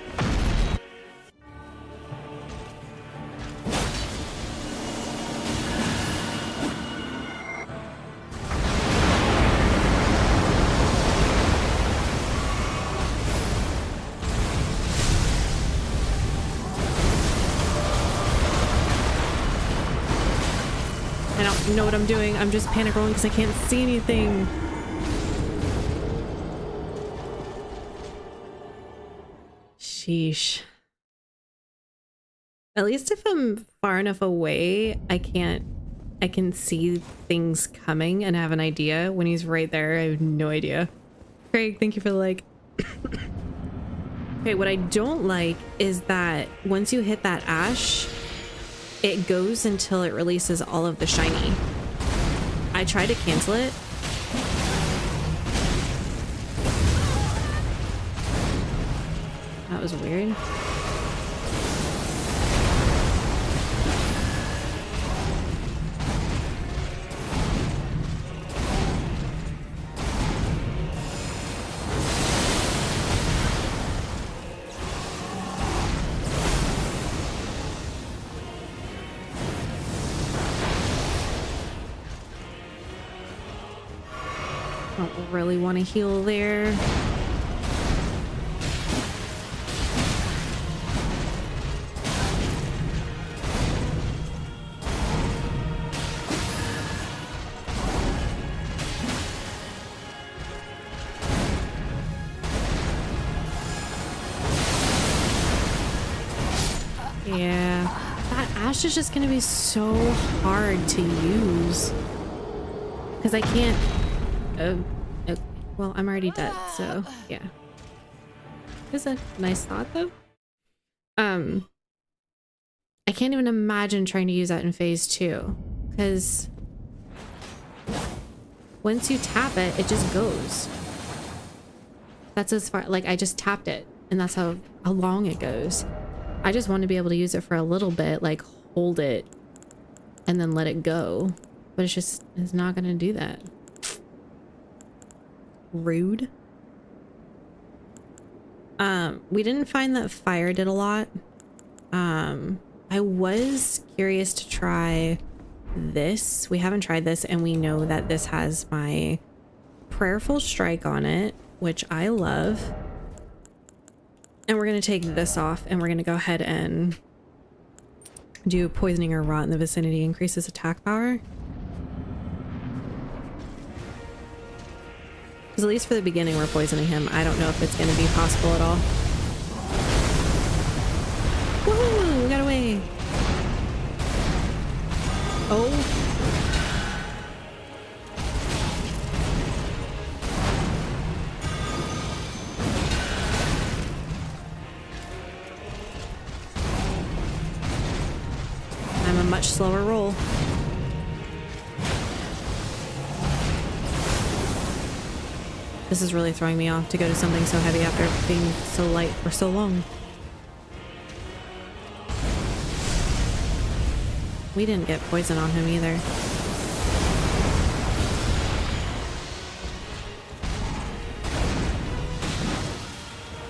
Know what I'm doing. I'm just panic rolling because I can't see anything. Sheesh. At least if I'm far enough away, I can see things coming and have an idea. When he's right there, I have no idea. Craig, thank you for the like. Okay, what I don't like is that once you hit that ash, it goes until it releases all of the shiny. I tried to cancel it. That was weird. Don't really want to heal there. frost is just gonna be so hard to use because I can't. Well, I'm already dead, so yeah. It's a nice thought though. I can't even imagine trying to use that in phase 2 because once you tap it, it just goes. That's as far, like I just tapped it and that's how long it goes. I just want to be able to use it for a little bit, like hold it and then let it go. But it's not going to do that. Rude. We didn't find that fire did a lot. I was curious to try this. We haven't tried this and we know that this has my prayerful strike on it, which I love. And we're going to take this off and we're going to go ahead and do poisoning or rot in the vicinity, increases attack power. Because at least for the beginning we're poisoning him. I don't know if it's going to be possible at all. Woohoo! We got away! Oh! I'm a much slower roll. This is really throwing me off to go to something so heavy after being so light for so long. We didn't get poison on him either.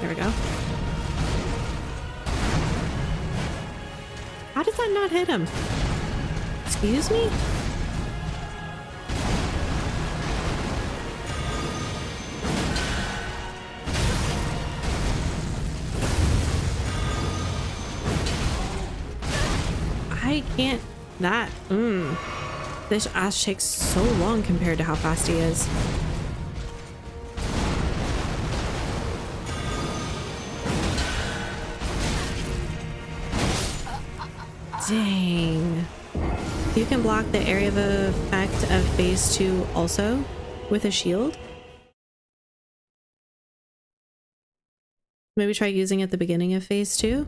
There we go. How does that not hit him? Excuse me? I can't. That. This ass takes so long compared to how fast he is. Dang. You can block the area of effect of phase 2 also with a shield. Maybe try using it at the beginning of phase 2.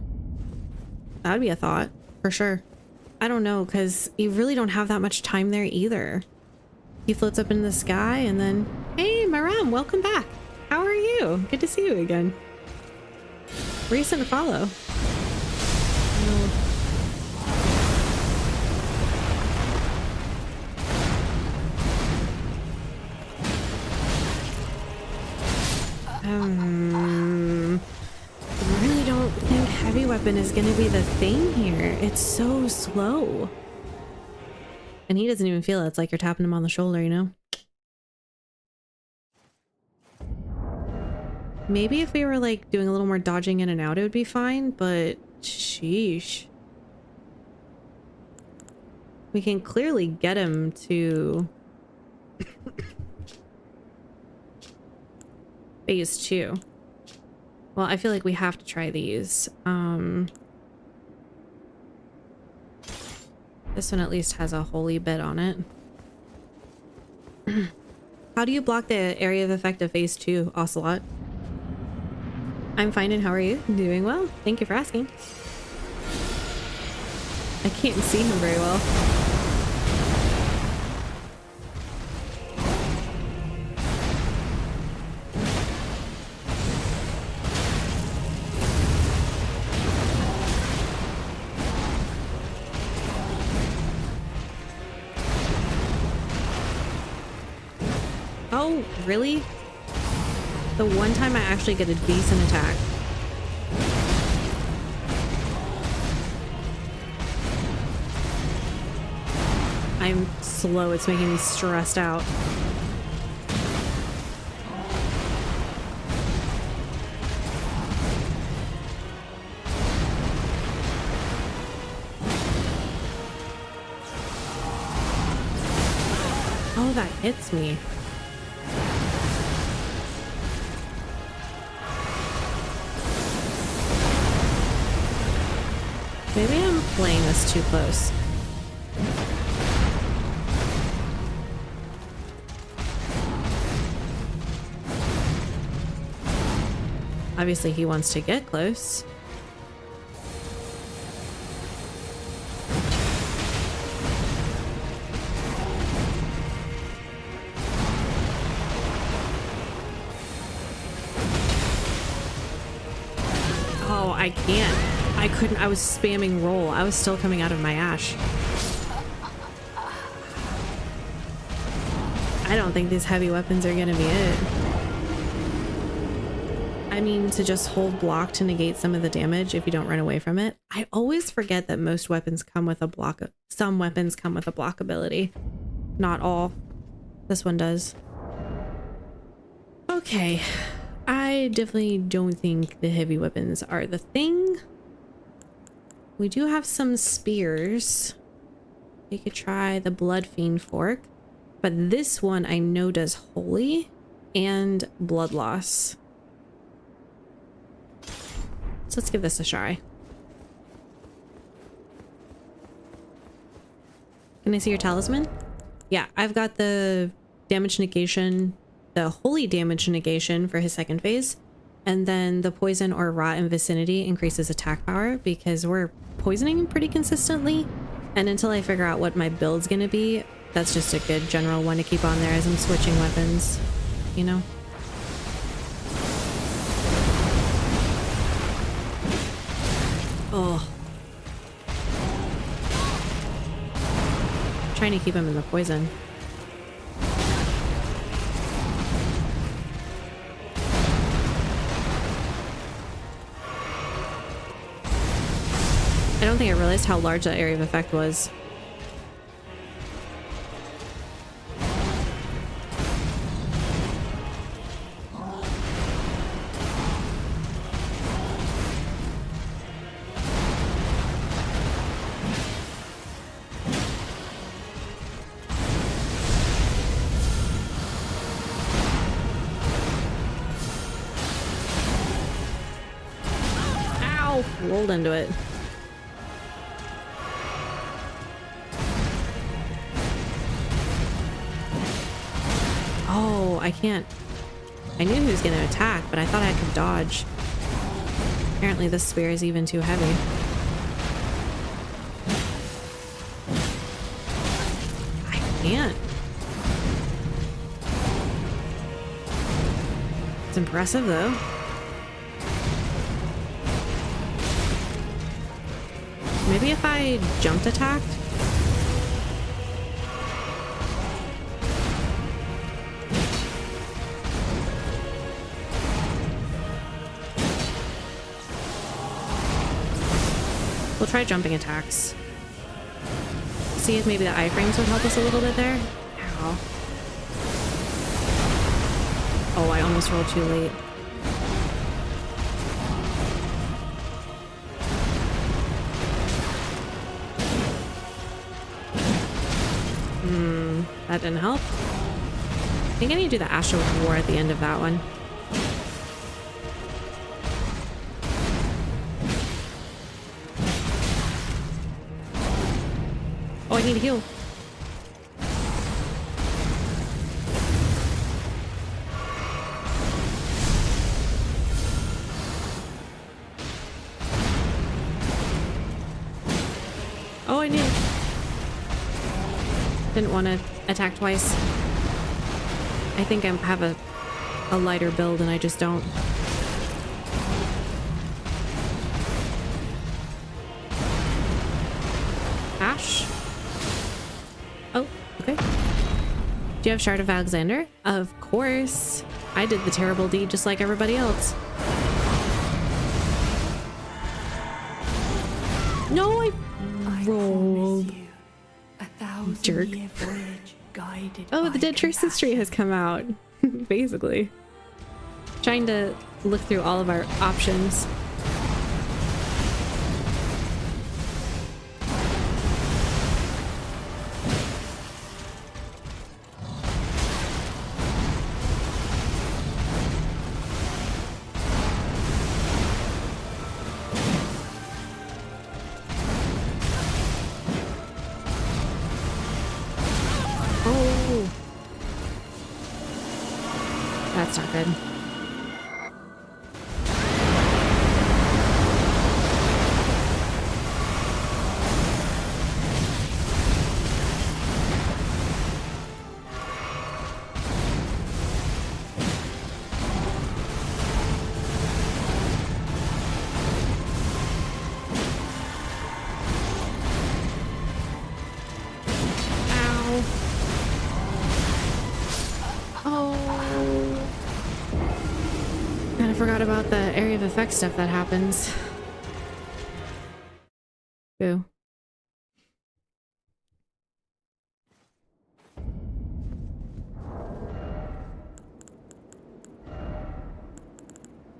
That would be a thought for sure. I don't know, because you really don't have that much time there either. He floats up in the sky and then, hey, Maram, welcome back. How are you? Good to see you again. Recent follow. I really don't think heavy weapon is going to be the thing here. It's so slow. And he doesn't even feel it. It's like you're tapping him on the shoulder, you know? Maybe if we were like doing a little more dodging in and out, it would be fine, but sheesh. We can clearly get him to phase 2. Well, I feel like we have to try these. This one at least has a holy bit on it. How do you block the area of effect of phase 2, Ocelot? I'm fine, and how are you? Doing well. Thank you for asking. I can't see him very well. Oh, really? The one time I actually get a decent attack. I'm slow. It's making me stressed out. Oh, that hits me. playing this too close. Obviously, he wants to get close. Oh, I can't. I couldn't. I was spamming roll. I was still coming out of my ash. I don't think these heavy weapons are gonna be it. I mean, to just hold block to negate some of the damage if you don't run away from it. I always forget that most weapons come with a block. Some weapons come with a block ability. Not all. This one does. Okay. I definitely don't think the heavy weapons are the thing. We do have some spears. We could try the Blood Fiend Fork. But this one I know does holy and blood loss. So let's give this a try. Can I see your talisman? Yeah, I've got the damage negation, the holy damage negation for his second phase. And then the poison or rot in vicinity increases attack power because we're poisoning him pretty consistently. And until I figure out what my build's gonna be, that's just a good general one to keep on there as I'm switching weapons, you know? Oh. Trying to keep him in the poison. I don't think I realized how large that area of effect was. Ow! Rolled into it. Oh, I can't. I knew he was going to attack, but I thought I could dodge. Apparently this spear is even too heavy. I can't. It's impressive though. Maybe if I jumped attacked? We'll try jumping attacks. See if maybe the iframes would help us a little bit there. Ow. Oh, I almost rolled too late. That didn't help. I think I need to do the Astral War at the end of that one. Oh, I need to heal. Oh, I need... Didn't want to attack twice. I think I have a lighter build and I just don't. Ash? Oh, okay. Do you have Shard of Alexander? Of course. I did the terrible deed just like everybody else. No, I rolled. Jerk. Oh, the Dead Traces tree has come out. Basically. Trying to look through all of our options. That's not good. Forgot about the area of effect stuff that happens. Boo.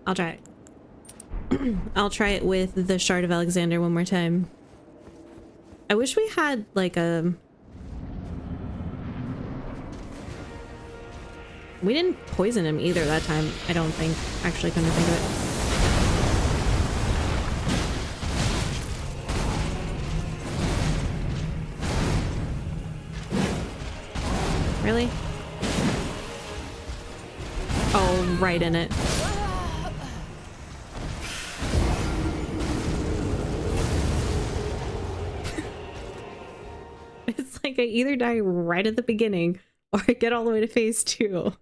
I'll try it. I'll try it with the Shard of Alexander one more time. I wish we had like a... We didn't poison him either that time, I don't think. Actually, come to think of it. Really? Oh, right in it. It's like I either die right at the beginning or I get all the way to phase 2.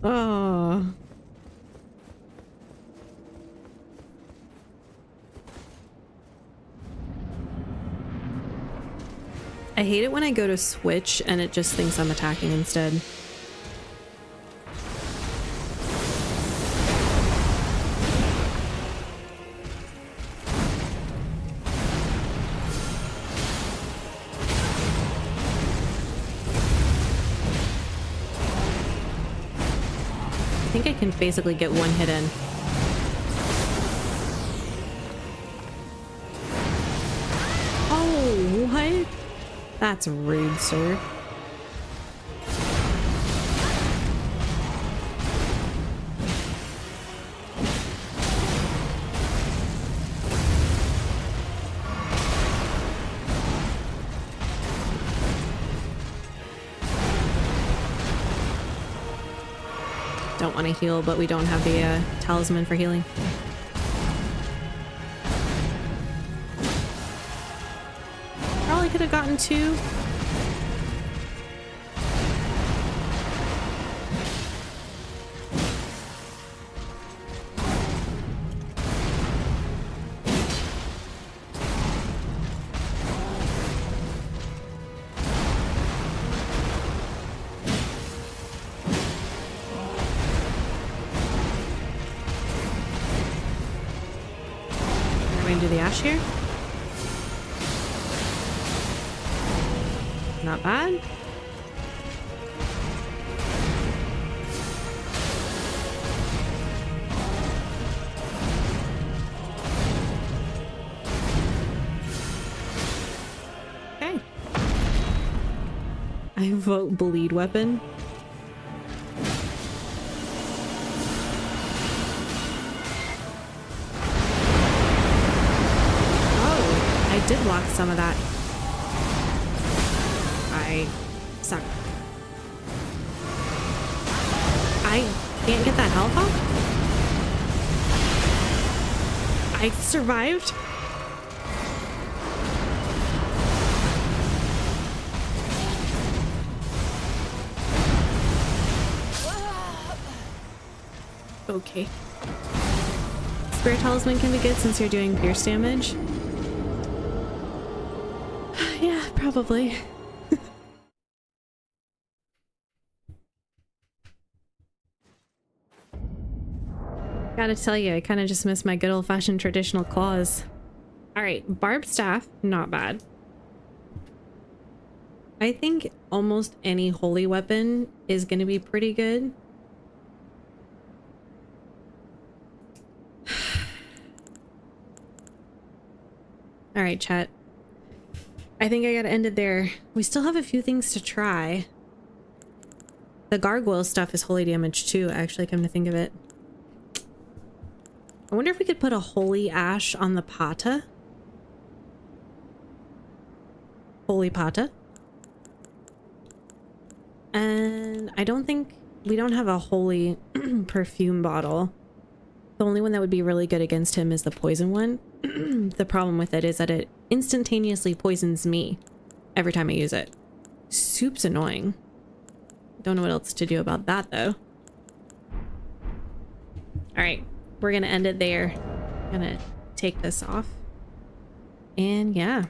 Oh. I hate it when I go to switch and it just thinks I'm attacking instead. I think I can basically get one hit in. Oh, what? That's rude, sir. Don't want to heal, but we don't have the talisman for healing. Probably could have gotten 2. Do the ash here. Not bad. Okay. I vote bleed weapon. I did block some of that. I suck. I can't get that health off? I survived? Okay. Spirit Talisman can be good since you're doing pierce damage. Yeah, probably. Gotta tell you, I kind of just miss my good old-fashioned traditional claws. Alright, Barbed Staff, not bad. I think almost any holy weapon is gonna be pretty good. Alright, chat. I think I gotta end it there. We still have a few things to try. The gargoyle stuff is holy damage too, actually, come to think of it. I wonder if we could put a holy ash on the pata. Holy pata. And I don't think we don't have a holy perfume bottle. The only one that would be really good against him is the poison one. The problem with it is that it instantaneously poisons me every time I use it. Soup's annoying. Don't know what else to do about that though. All right, we're gonna end it there. Gonna take this off. And yeah.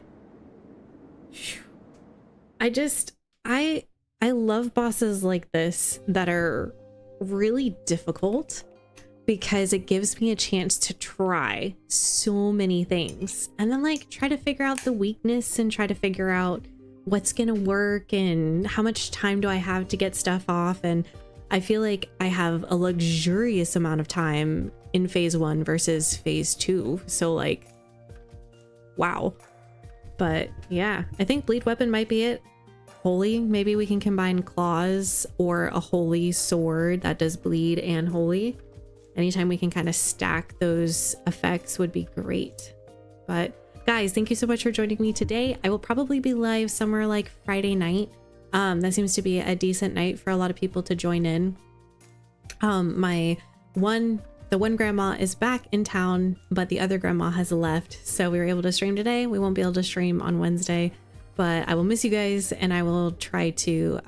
I love bosses like this that are really difficult, because it gives me a chance to try so many things and then like try to figure out the weakness and try to figure out what's gonna work and how much time do I have to get stuff off. And I feel like I have a luxurious amount of time in phase 1 versus phase 2. So like, wow. But yeah, I think bleed weapon might be it. Holy, maybe we can combine claws or a holy sword that does bleed and holy. Anytime we can kind of stack those effects would be great. But guys, thank you so much for joining me today. I will probably be live somewhere like Friday night. That seems to be a decent night for a lot of people to join in. The one grandma is back in town, but the other grandma has left. So we were able to stream today. We won't be able to stream on Wednesday, but I will miss you guys, and I will try to,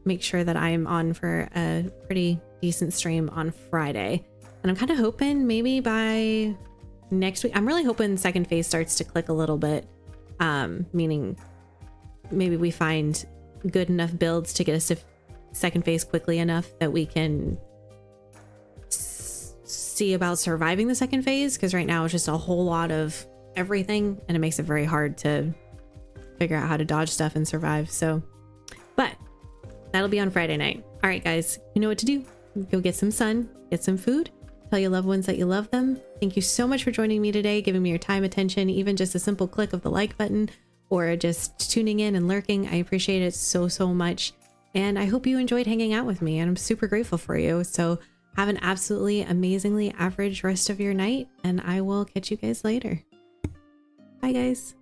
make sure that I am on for a pretty decent stream on Friday. And I'm kind of hoping maybe by next week, I'm really hoping second phase starts to click a little bit, meaning maybe we find good enough builds to get us to second phase quickly enough that we can see about surviving the second phase, because right now it's just a whole lot of everything and it makes it very hard to figure out how to dodge stuff and survive. So, but that'll be on Friday night. All right, guys, you know what to do. Go get some sun, get some food, tell your loved ones that you love them. Thank you so much for joining me today, giving me your time, attention, even just a simple click of the like button or just tuning in and lurking. I appreciate it so, so much. And I hope you enjoyed hanging out with me, and I'm super grateful for you. So have an absolutely amazingly average rest of your night, and I will catch you guys later. Bye, guys.